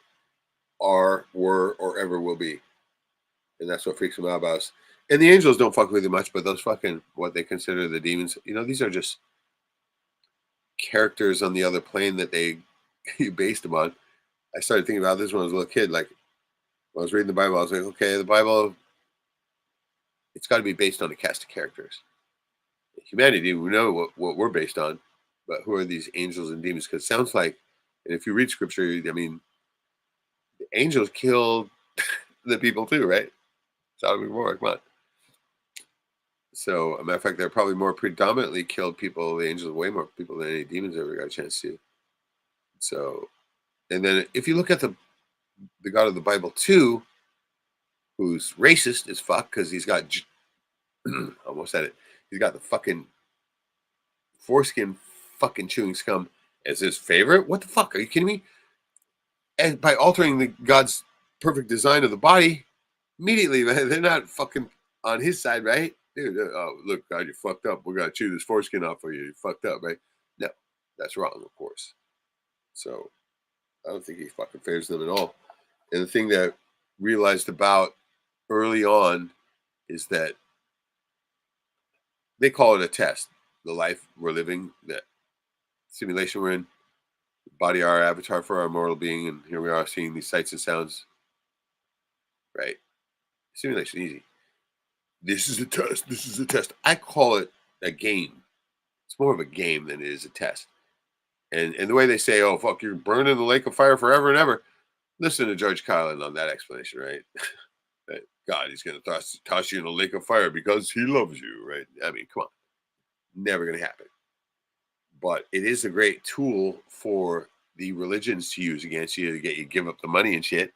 are, were, or ever will be. And that's what freaks them out about us. And the angels don't fuck with you much, but those fucking, what they consider the demons, these are just characters on the other plane that they based them on. I started thinking about this when I was a little kid. Like, when I was reading the Bible, I was like, okay, the Bible, it's got to be based on a cast of characters. Humanity, we know what we're based on, but who are these angels and demons? Because it sounds like, and if you read scripture, I mean, the angels killed the people too, right? Sodom and Gomorrah, come on. So, as a matter of fact, they're probably more predominantly killed people, the angels, way more people than any demons ever got a chance to. So, and then if you look at the God of the Bible too, who's racist as fuck, because he's got, almost said it, he's got the fucking foreskin fucking chewing scum as his favorite. What the fuck? Are you kidding me? And by altering God's perfect design of the body, immediately, man, they're not fucking on his side, right? Dude, oh, look, God, you fucked up. We're going to chew this foreskin off for you. You fucked up, right? No, that's wrong, of course. So I don't think he fucking favors them at all. And the thing that I realized about early on is that they call it a test, the life we're living, that simulation we're in, body our avatar for our mortal being, and here we are seeing these sights and sounds. Right? Simulation, easy. This is a test. This is a test. I call it a game. It's more of a game than it is a test. And the way they say, oh, fuck, you're burning in the lake of fire forever and ever. Listen to George Carlin on that explanation, right? That God, he's going to toss you in a lake of fire because he loves you, right? I mean, come on. Never going to happen. But it is a great tool for the religions to use against you to get you to give up the money and shit,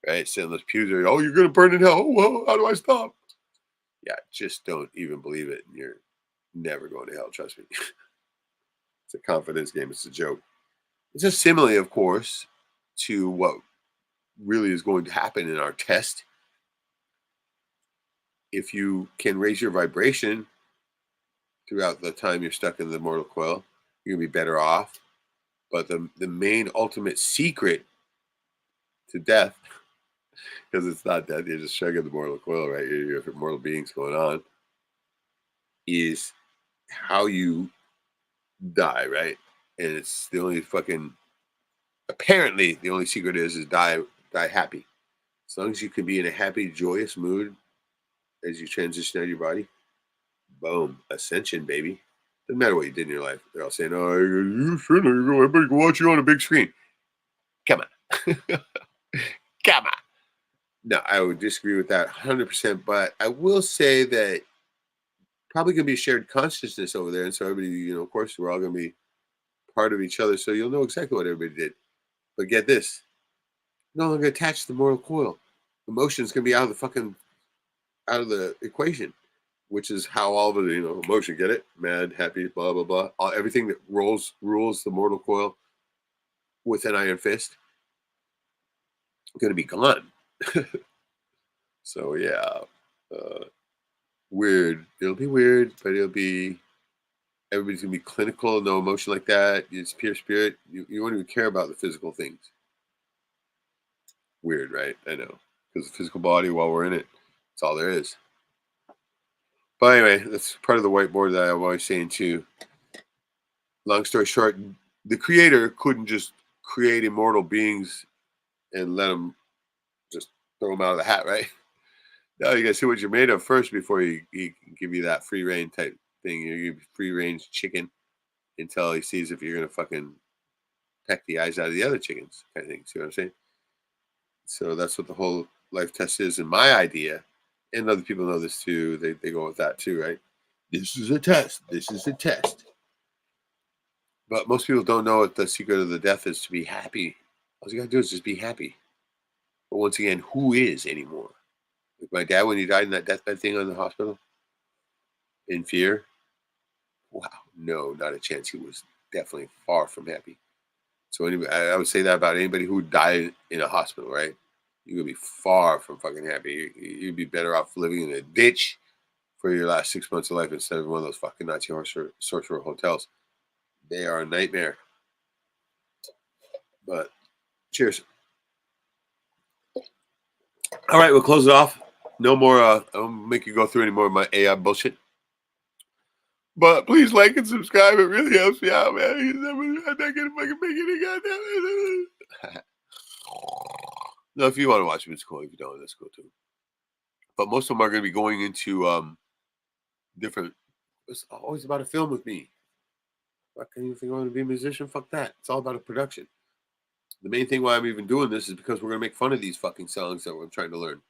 right? Sitting those pews there, oh, you're going to burn in hell. Oh, well, how do I stop? Yeah, just don't even believe it. And you're never going to hell, trust me. It's a confidence game. It's a joke. It's a simile, of course, to what really is going to happen in our test. If you can raise your vibration throughout the time you're stuck in the mortal coil, you're going to be better off. But the main ultimate secret to death, because it's not death, you're just struggling the mortal coil, right? You're mortal beings going on, is how you die, right? And it's the only apparently the only secret is die happy. As long as you can be in a happy, joyous mood as you transition out of your body, boom, ascension, baby. Doesn't matter what you did in your life. They're all saying, oh, you shouldn't. Everybody can watch you on a big screen. Come on. Come on. No, I would disagree with that 100%, but I will say that probably going to be a shared consciousness over there. And so everybody, of course, we're all going to be part of each other. So you'll know exactly what everybody did. But get this. No longer attached to the mortal coil. Emotion's going to be out of the equation, which is how all the, emotion, get it? Mad, happy, blah, blah, blah. Everything that rules the mortal coil with an iron fist going to be gone. So, yeah. Weird. It'll be weird, but everybody's going to be clinical, no emotion like that. It's pure spirit. You won't even care about the physical things. Weird, right? I know. Because the physical body, while we're in it, that's all there is. But anyway, that's part of the whiteboard that I'm always saying too. Long story short, the creator couldn't just create immortal beings and let them just throw them out of the hat, right? No, you got to see what you're made of first before he can give you that free reign type thing. You give free range chicken until he sees if you're going to fucking peck the eyes out of the other chickens kind of thing. See what I'm saying? So that's what the whole life test is in my idea. And other people know this too. They go with that too, right? This is a test. This is a test. But most people don't know what the secret of the death is, to be happy. All you got to do is just be happy. But once again, who is anymore? Like my dad, when he died in that deathbed thing on the hospital, in fear. Wow, no, not a chance. He was definitely far from happy. So I would say that about anybody who died in a hospital, right? You're going to be far from fucking happy. You'd be better off living in a ditch for your last 6 months of life instead of one of those fucking Nazi sorcerer hotels. They are a nightmare. But cheers. All right, we'll close it off. No more, I won't make you go through any more of my AI bullshit. But please like and subscribe. It really helps me out, man. I'm not going to fucking make it. Goddamn. No, if you want to watch them, it's cool. If you don't, that's cool too. But most of them are going to be going into different. It's always about a film with me. Fuck, you think I want to be a musician? Fuck that. It's all about a production. The main thing why I'm even doing this is because we're going to make fun of these fucking songs that we're trying to learn.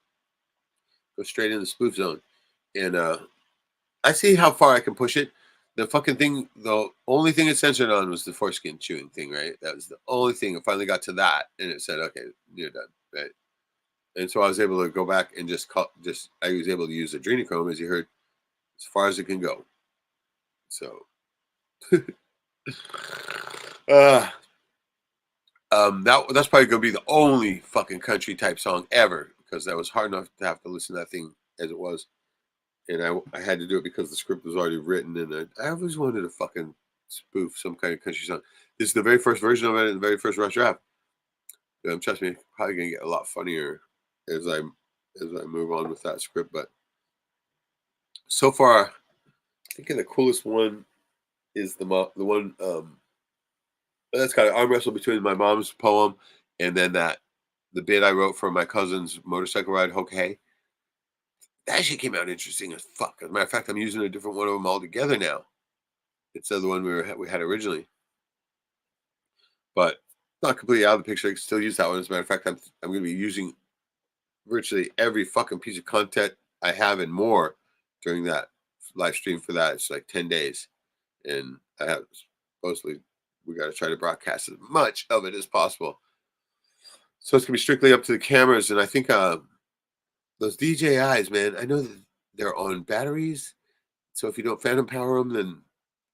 Go straight in the spoof zone. And I see how far I can push it. The fucking thing, the only thing it censored on was the foreskin chewing thing, right? That was the only thing. It finally got to that, and it said, okay, you're done, right? And so I was able to go back and I was able to use adrenochrome, as you heard, as far as it can go. So, that's probably going to be the only fucking country type song ever, because that was hard enough to have to listen to that thing as it was. And I had to do it because the script was already written, and I always wanted to fucking spoof some kind of country song. This is the very first version of it, and the very first rough draft. Trust me, probably gonna get a lot funnier as I move on with that script. But so far, I think the coolest one is the one That's kind of arm wrestle between my mom's poem and then the bit I wrote for my cousin's motorcycle ride, Hey. That shit came out interesting as fuck. As a matter of fact, I'm using a different one of them altogether now. It's the one we had originally, but not completely out of the picture. I can still use that one. As a matter of fact, I'm going to be using virtually every fucking piece of content I have and more during that live stream for that. It's like 10 days, and I have supposedly we got to try to broadcast as much of it as possible. So it's gonna be strictly up to the cameras, and I think those DJIs, man, I know that they're on batteries, so if you don't phantom power them, then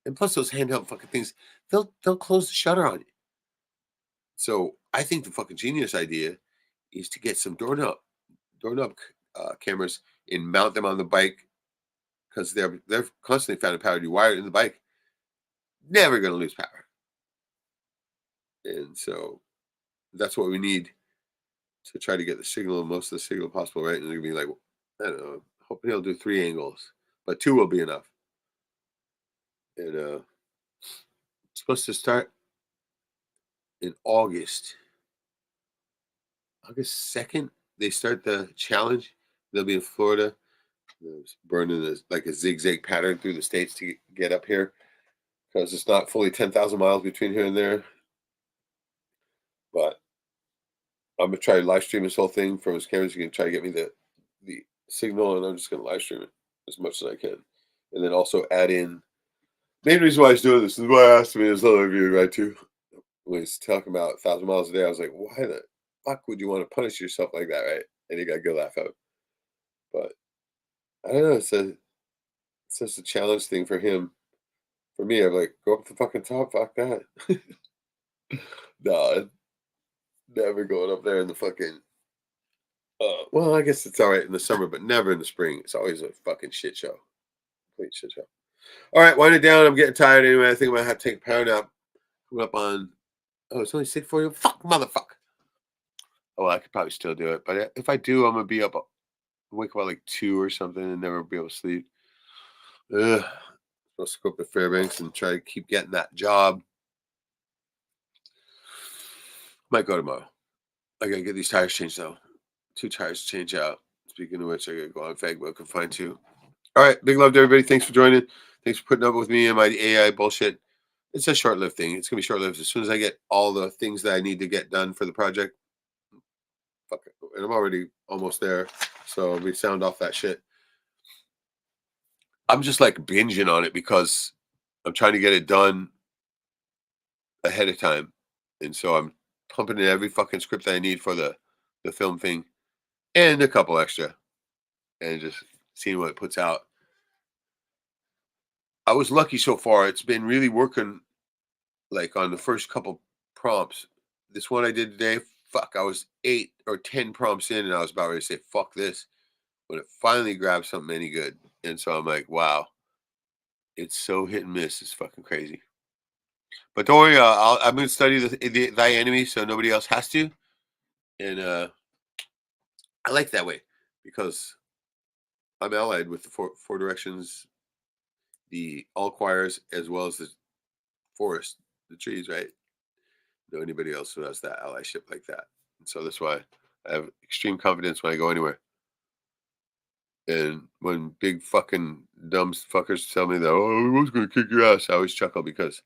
and plus those handheld fucking things, they'll close the shutter on you. So I think the fucking genius idea is to get some door knob cameras and mount them on the bike because they're constantly phantom powered. You wire it in the bike, never gonna lose power, and so that's what we need to try to get the signal, most of the signal possible, right? And they're gonna be like, I don't know, hoping he'll do 3 angles, but 2 will be enough. And it's supposed to start in August 2nd. They start the challenge. They'll be in Florida. There's burning like a zigzag pattern through the states to get up here because it's not fully 10,000 miles between here and there. But I'm gonna try to live stream this whole thing from his cameras. You can try to get me the signal, and I'm just gonna live stream it as much as I can, and then also add in. Main reason why he's doing this is why I asked him in his other review, right? Too, when he's talking about 1,000 miles a day, I was like, why the fuck would you want to punish yourself like that, right? And he got a good laugh out. But I don't know. It's just a challenge thing for him. For me, I'm like, go up to the fucking top. Fuck that. No, never going up there in the fucking. Well, I guess it's all right in the summer, but never in the spring. It's always a fucking shit show. Complete shit show. All right, wind it down. I'm getting tired anyway. I think I'm gonna have to take a power nap. Coming up on. Oh, it's only 6:40. Fuck, motherfucker. Oh, I could probably still do it, but if I do, I'm gonna be up, wake up at like 2 or something, and never be able to sleep. Ugh. Supposed to go up to Fairbanks and try to keep getting that job. Might go tomorrow. I gotta get these tires changed though. 2 tires to change out. Speaking of which, I gotta go on Facebook and find 2. All right, big love to everybody. Thanks for joining. Thanks for putting up with me and my AI bullshit. It's a short-lived thing. It's gonna be short-lived. As soon as I get all the things that I need to get done for the project, fuck it. And I'm already almost there, so we sound off that shit. I'm just like binging on it because I'm trying to get it done ahead of time, and so I'm pumping in every fucking script that I need for the film thing, and a couple extra, and just seeing what it puts out. I was lucky so far. It's been really working, like on the first couple prompts. This one I did today, fuck, I was 8 or 10 prompts in, and I was about ready to say fuck this, when it finally grabbed something any good. And so I'm like, wow, it's so hit and miss. It's fucking crazy. But don't worry, I'm going to study thy enemy so nobody else has to. And I like that way because I'm allied with the four directions, the all choirs, as well as the forest, the trees, right? Know anybody else who has that allyship like that. And so that's why I have extreme confidence when I go anywhere. And when big fucking dumb fuckers tell me that, oh, I was going to kick your ass, I always chuckle because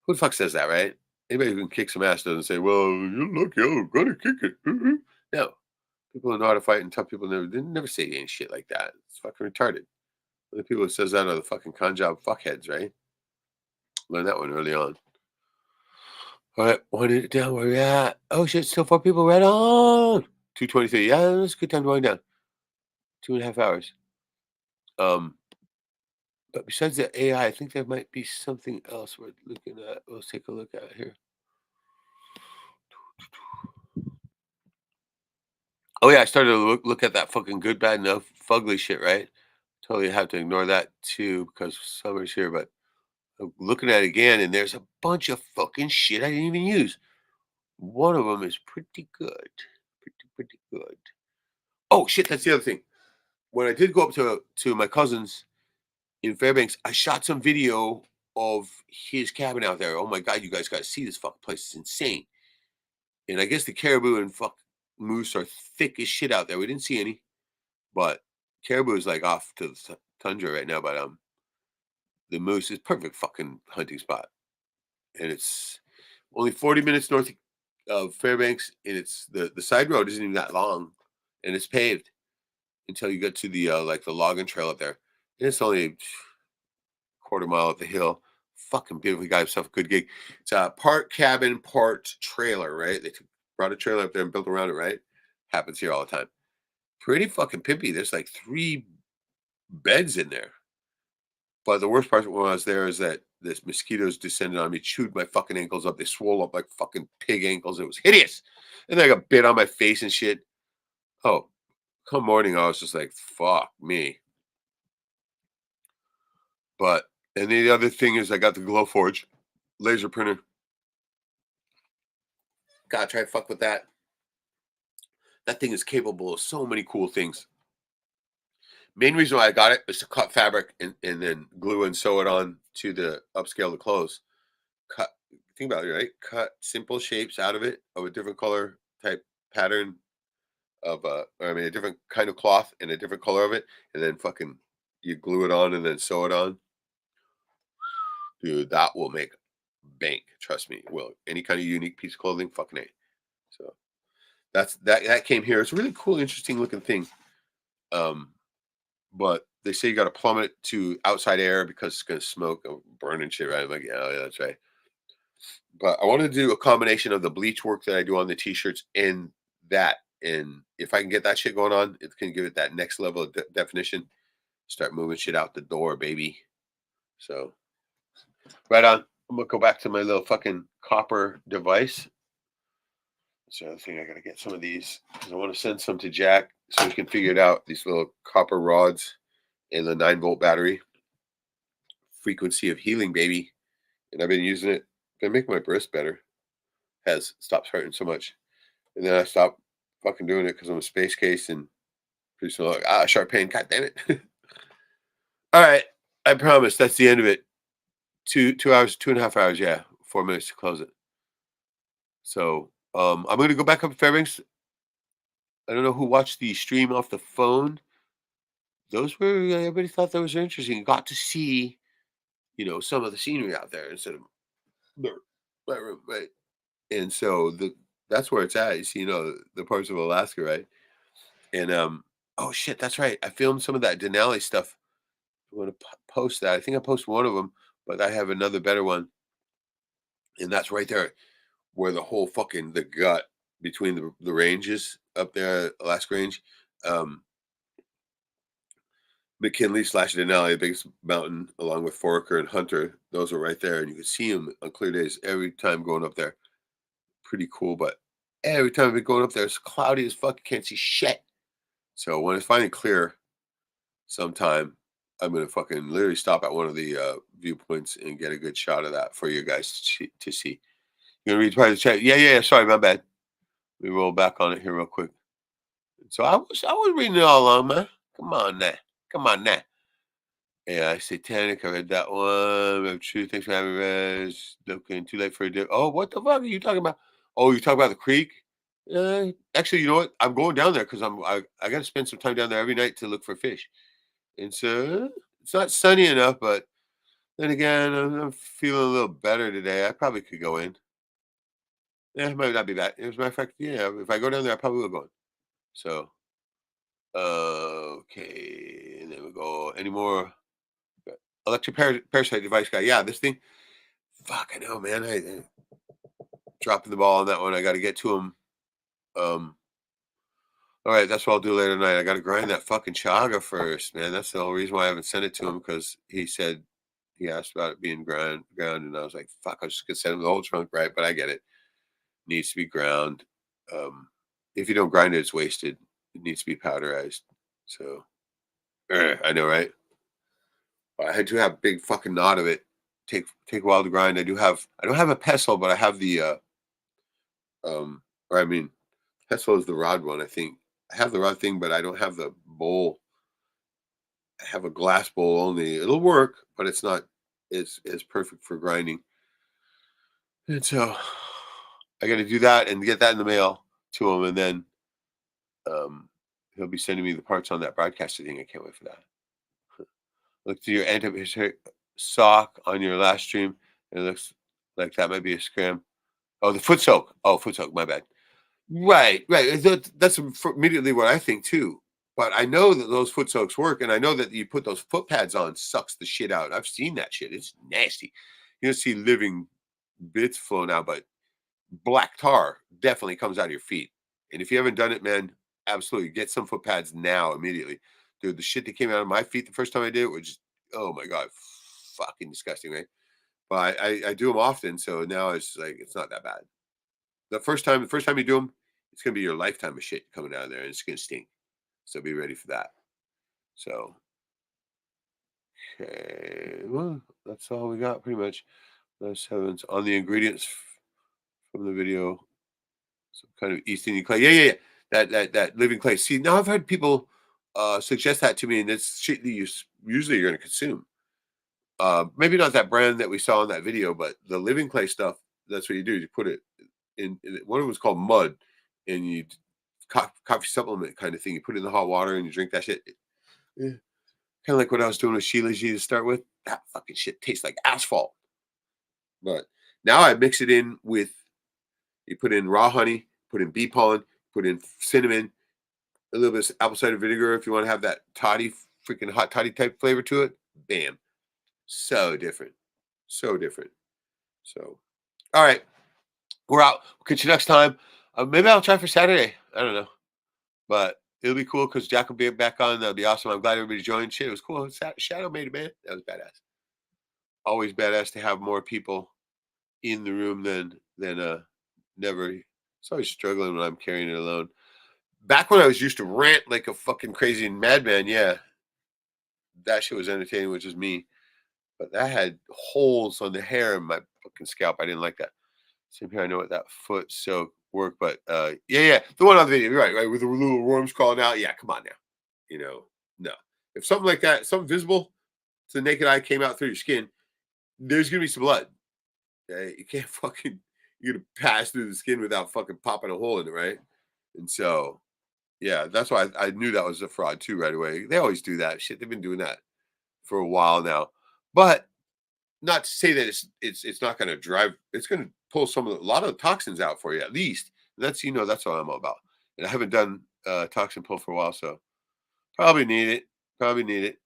who the fuck says that, right? Anybody who can kick some ass doesn't say, well, you're lucky, I'm going to kick it. No. People who know how to fight and tough people never say any shit like that. It's fucking retarded. The people who says that are the fucking con job fuckheads, right? Learned that one early on. All right, wind it down. Where we at? Oh shit, still 4 people. Right on. 2:23. Yeah, it's a good time to wind down. 2.5 hours. But besides the AI, I think there might be something else we're looking at. Let's take a look at it here. Oh yeah, I started to look at that fucking good, bad, enough, fugly shit, right? Totally have to ignore that too because summer's here. But I'm looking at it again, and there's a bunch of fucking shit I didn't even use. One of them is pretty good. Pretty good. Oh shit, that's the other thing. When I did go up to my cousin's in Fairbanks, I shot some video of his cabin out there. Oh my God, you guys got to see this fucking place. It's insane. And I guess the caribou and moose are thick as shit out there. We didn't see any, but caribou is like off to the tundra right now. But the moose is perfect fucking hunting spot, and it's only 40 minutes north of Fairbanks, and it's the side road isn't even that long, and it's paved until you get to the like the logging trail up there, and it's only a quarter mile up the hill. Fucking beautiful. He got himself a good gig. It's a part cabin, part trailer, right? They brought a trailer up there and built around it, right? Happens here all the time. Pretty fucking pimpy. There's like 3 beds in there. But the worst part when I was there is that this mosquitoes descended on me, chewed my fucking ankles up. They swole up like fucking pig ankles. It was hideous. And then I got bit on my face and shit. Oh, come morning, I was just like, fuck me. But, and the other thing is I got the Glowforge laser printer. Gotta try to fuck with that. That thing is capable of so many cool things. Main reason why I got it is to cut fabric and then glue and sew it on to the upscale the clothes. Think about it, right? Cut simple shapes out of it of a different color type pattern of a different kind of cloth and a different color of it, and then fucking you glue it on and then sew it on. Dude, that will make bank. Trust me, it will. Any kind of unique piece of clothing, fucking A. So that came here. It's a really cool, interesting looking thing. But they say you got to plummet it to outside air because it's going to smoke or burn and shit, right? I'm like, yeah, that's right. But I want to do a combination of the bleach work that I do on the t-shirts and that. And if I can get that shit going on, it can give it that next level of definition. Start moving shit out the door, baby. So, right on. I'm going to go back to my little fucking copper device. That's the other thing. I got to get some of these because I want to send some to Jack so he can figure it out. These little copper rods and the 9-volt battery. Frequency of healing, baby. And I've been using it. Been making my breast better. Has stopped hurting so much. And then I stopped fucking doing it because I'm a space case and pretty soon I'm like, sharp pain. God damn it. All right. I promise that's the end of it. 2 hours, 2.5 hours. Yeah. 4 minutes to close it. So I'm going to go back up to Fairbanks. I don't know who watched the stream off the phone. Those were, everybody thought that was interesting. Got to see, some of the scenery out there instead of right. And so that's where it's at. You see, the parts of Alaska, right? And oh shit, that's right. I filmed some of that Denali stuff. I'm going to post that. I think I posted one of them, but I have another better one. And that's right there where the whole fucking the gut between the ranges up there, Alaska range. McKinley/Denali, the biggest mountain, along with Foraker and Hunter. Those are right there, and you can see them on clear days every time going up there. Pretty cool, but every time I've been going up there, it's cloudy as fuck. You can't see shit. So when it's finally clear sometime, I'm going to fucking literally stop at one of the viewpoints and get a good shot of that for you guys to see. You going to read part of the chat? Yeah. Sorry, my bad. Let me roll back on it here real quick. So I was reading it all along, man. Come on now. Yeah, Satanic. I read that one. True. Thanks for having me, Rez. Looking too late for a dip. Oh, what the fuck are you talking about? Oh, you talking about the creek? Actually, you know what? I'm going down there because I got to spend some time down there every night to look for fish. And so it's not sunny enough, but then again, I'm feeling a little better today. I probably could go in. Yeah, it might not be bad. As a matter of fact, yeah, if I go down there, I probably will go in. So, okay, and then we go. Any more? Electric parasite device guy. Yeah, this thing. Fuck, I know, man. I dropping the ball on that one. I got to get to him. All right, that's what I'll do later tonight. I got to grind that fucking chaga first, man. That's the whole reason why I haven't sent it to him, because he asked about it being ground, and I was like, fuck, I was just gonna send him the whole trunk, right? But I get it. Needs to be ground. If you don't grind it, it's wasted. It needs to be powderized. So, I know, right? I do have a big fucking knot of it. Take a while to grind. I don't have a pestle, but I have the pestle is the rod one, I think. I have the rod thing, but I don't have the bowl. I have a glass bowl only. It'll work, but it's not is perfect for grinding. And so I got to do that and get that in the mail to him, and then he'll be sending me the parts on that broadcaster thing. I can't wait for that. Look to your antibiotic sock on your last stream. It looks like that might be a scam. Oh, the foot soak. Oh, foot soak. My bad. Right. That's immediately what I think too. But I know that those foot soaks work, and I know that you put those foot pads on sucks the shit out. I've seen that shit. It's nasty. You don't see living bits flowing out, but black tar definitely comes out of your feet. And if you haven't done it, man, absolutely get some foot pads now immediately. Dude, the shit that came out of my feet the first time I did it was just, oh my God, fucking disgusting, right? But I do them often, so now it's like it's not that bad. The first time you do them, it's gonna be your lifetime of shit coming out of there, and it's gonna stink. So be ready for that. So, okay, well, that's all we got pretty much. Let's heavens on the ingredients from the video. Some kind of East Indian clay. Yeah. That living clay. See, now I've had people suggest that to me, and it's shit that you usually you're going to consume. Maybe not that brand that we saw in that video, but the living clay stuff. That's what you do. You put it in one of them was called mud, and you coffee supplement kind of thing. You put it in the hot water and you drink that shit. Kind of like what I was doing with Sheila G to start with. That fucking shit tastes like asphalt. But now I mix it in with. You put in raw honey, put in bee pollen, put in cinnamon, a little bit of apple cider vinegar if you want to have that freaking hot toddy type flavor to it. Bam. So different. So different. So, all right. We're out. We'll catch you next time. Maybe I'll try for Saturday. I don't know. But it'll be cool because Jack will be back on. That'll be awesome. I'm glad everybody joined. Shit, it was cool. Shadow made it, man. That was badass. Always badass to have more people in the room than never. It's always struggling when I'm carrying it alone. Back when I was used to rant like a fucking crazy madman, yeah, that shit was entertaining, which is me. But that had holes on the hair in my fucking scalp. I didn't like that. Same here. I know what that foot soak worked, but yeah, the one on the video, right, with the little worms crawling out. Yeah, come on now, no. If something like that, something visible to the naked eye came out through your skin, there's gonna be some blood. Okay? You can't fucking. You're gonna pass through the skin without fucking popping a hole in it, right? And so, yeah, that's why I knew that was a fraud too right away. They always do that shit. They've been doing that for a while now, but not to say that it's not going to drive. It's going to pull a lot of the toxins out for you at least. And that's that's what I'm all about. And I haven't done toxin pull for a while, so probably need it.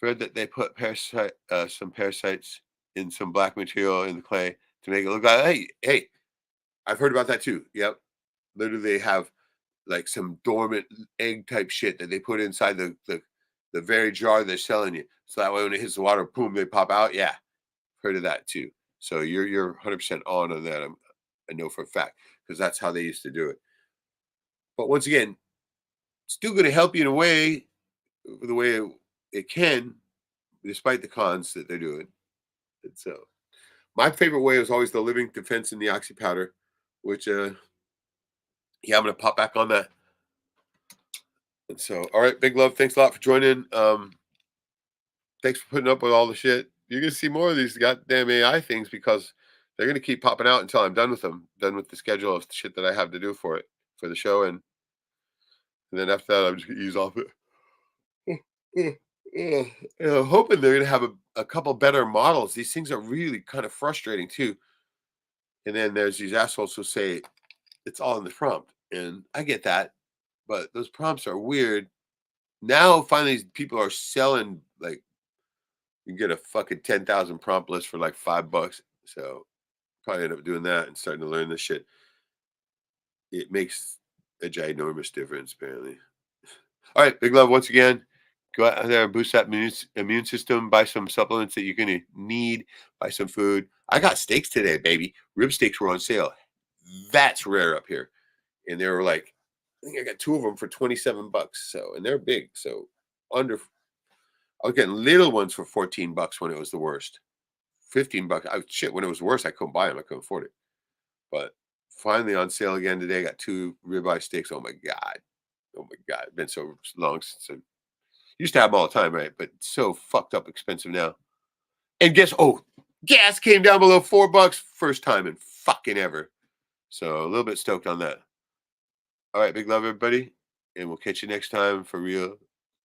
Read that they put some parasites in some black material in the clay to make it look like, hey, I've heard about that too. Yep. Literally they have like some dormant egg type shit that they put inside the very jar they're selling you. So that way when it hits the water, boom, they pop out. Yeah. Heard of that too. So you're 100% on that. I know for a fact because that's how they used to do it. But once again, still going to help you in a way, the way it can, despite the cons that they're doing. And so my favorite way is always the living defense in the oxy powder, which I'm going to pop back on that. And so, all right, big love. Thanks a lot for joining. Thanks for putting up with all the shit. You're going to see more of these goddamn AI things because they're going to keep popping out until I'm done with them, done with the schedule of shit that I have to do for the show. And then after that, I'm just going to ease off it. Hoping they're going to have a couple better models. These things are really kind of frustrating too. And then there's these assholes who say it's all in the prompt. And I get that, but those prompts are weird. Now, finally, people are selling, like, you can get a fucking 10,000 prompt list for like $5. So probably end up doing that and starting to learn this shit. It makes a ginormous difference, apparently. All right, big love once again. Go out there and boost that immune system. Buy some supplements that you're going to need. Buy some food. I got steaks today, baby. Rib steaks were on sale. That's rare up here. And they were like, I think I got 2 of them for $27. So, and they're big. So I was getting little ones for $14 when it was the worst. $15. When it was worse, I couldn't buy them. I couldn't afford it. But finally on sale again today. I got 2 ribeye steaks. Oh my God. It's been so long since I used to have them all the time, right? But it's so fucked up expensive now. And guess, gas came down below $4. First time in fucking ever. So a little bit stoked on that. All right, big love, everybody. And we'll catch you next time for real.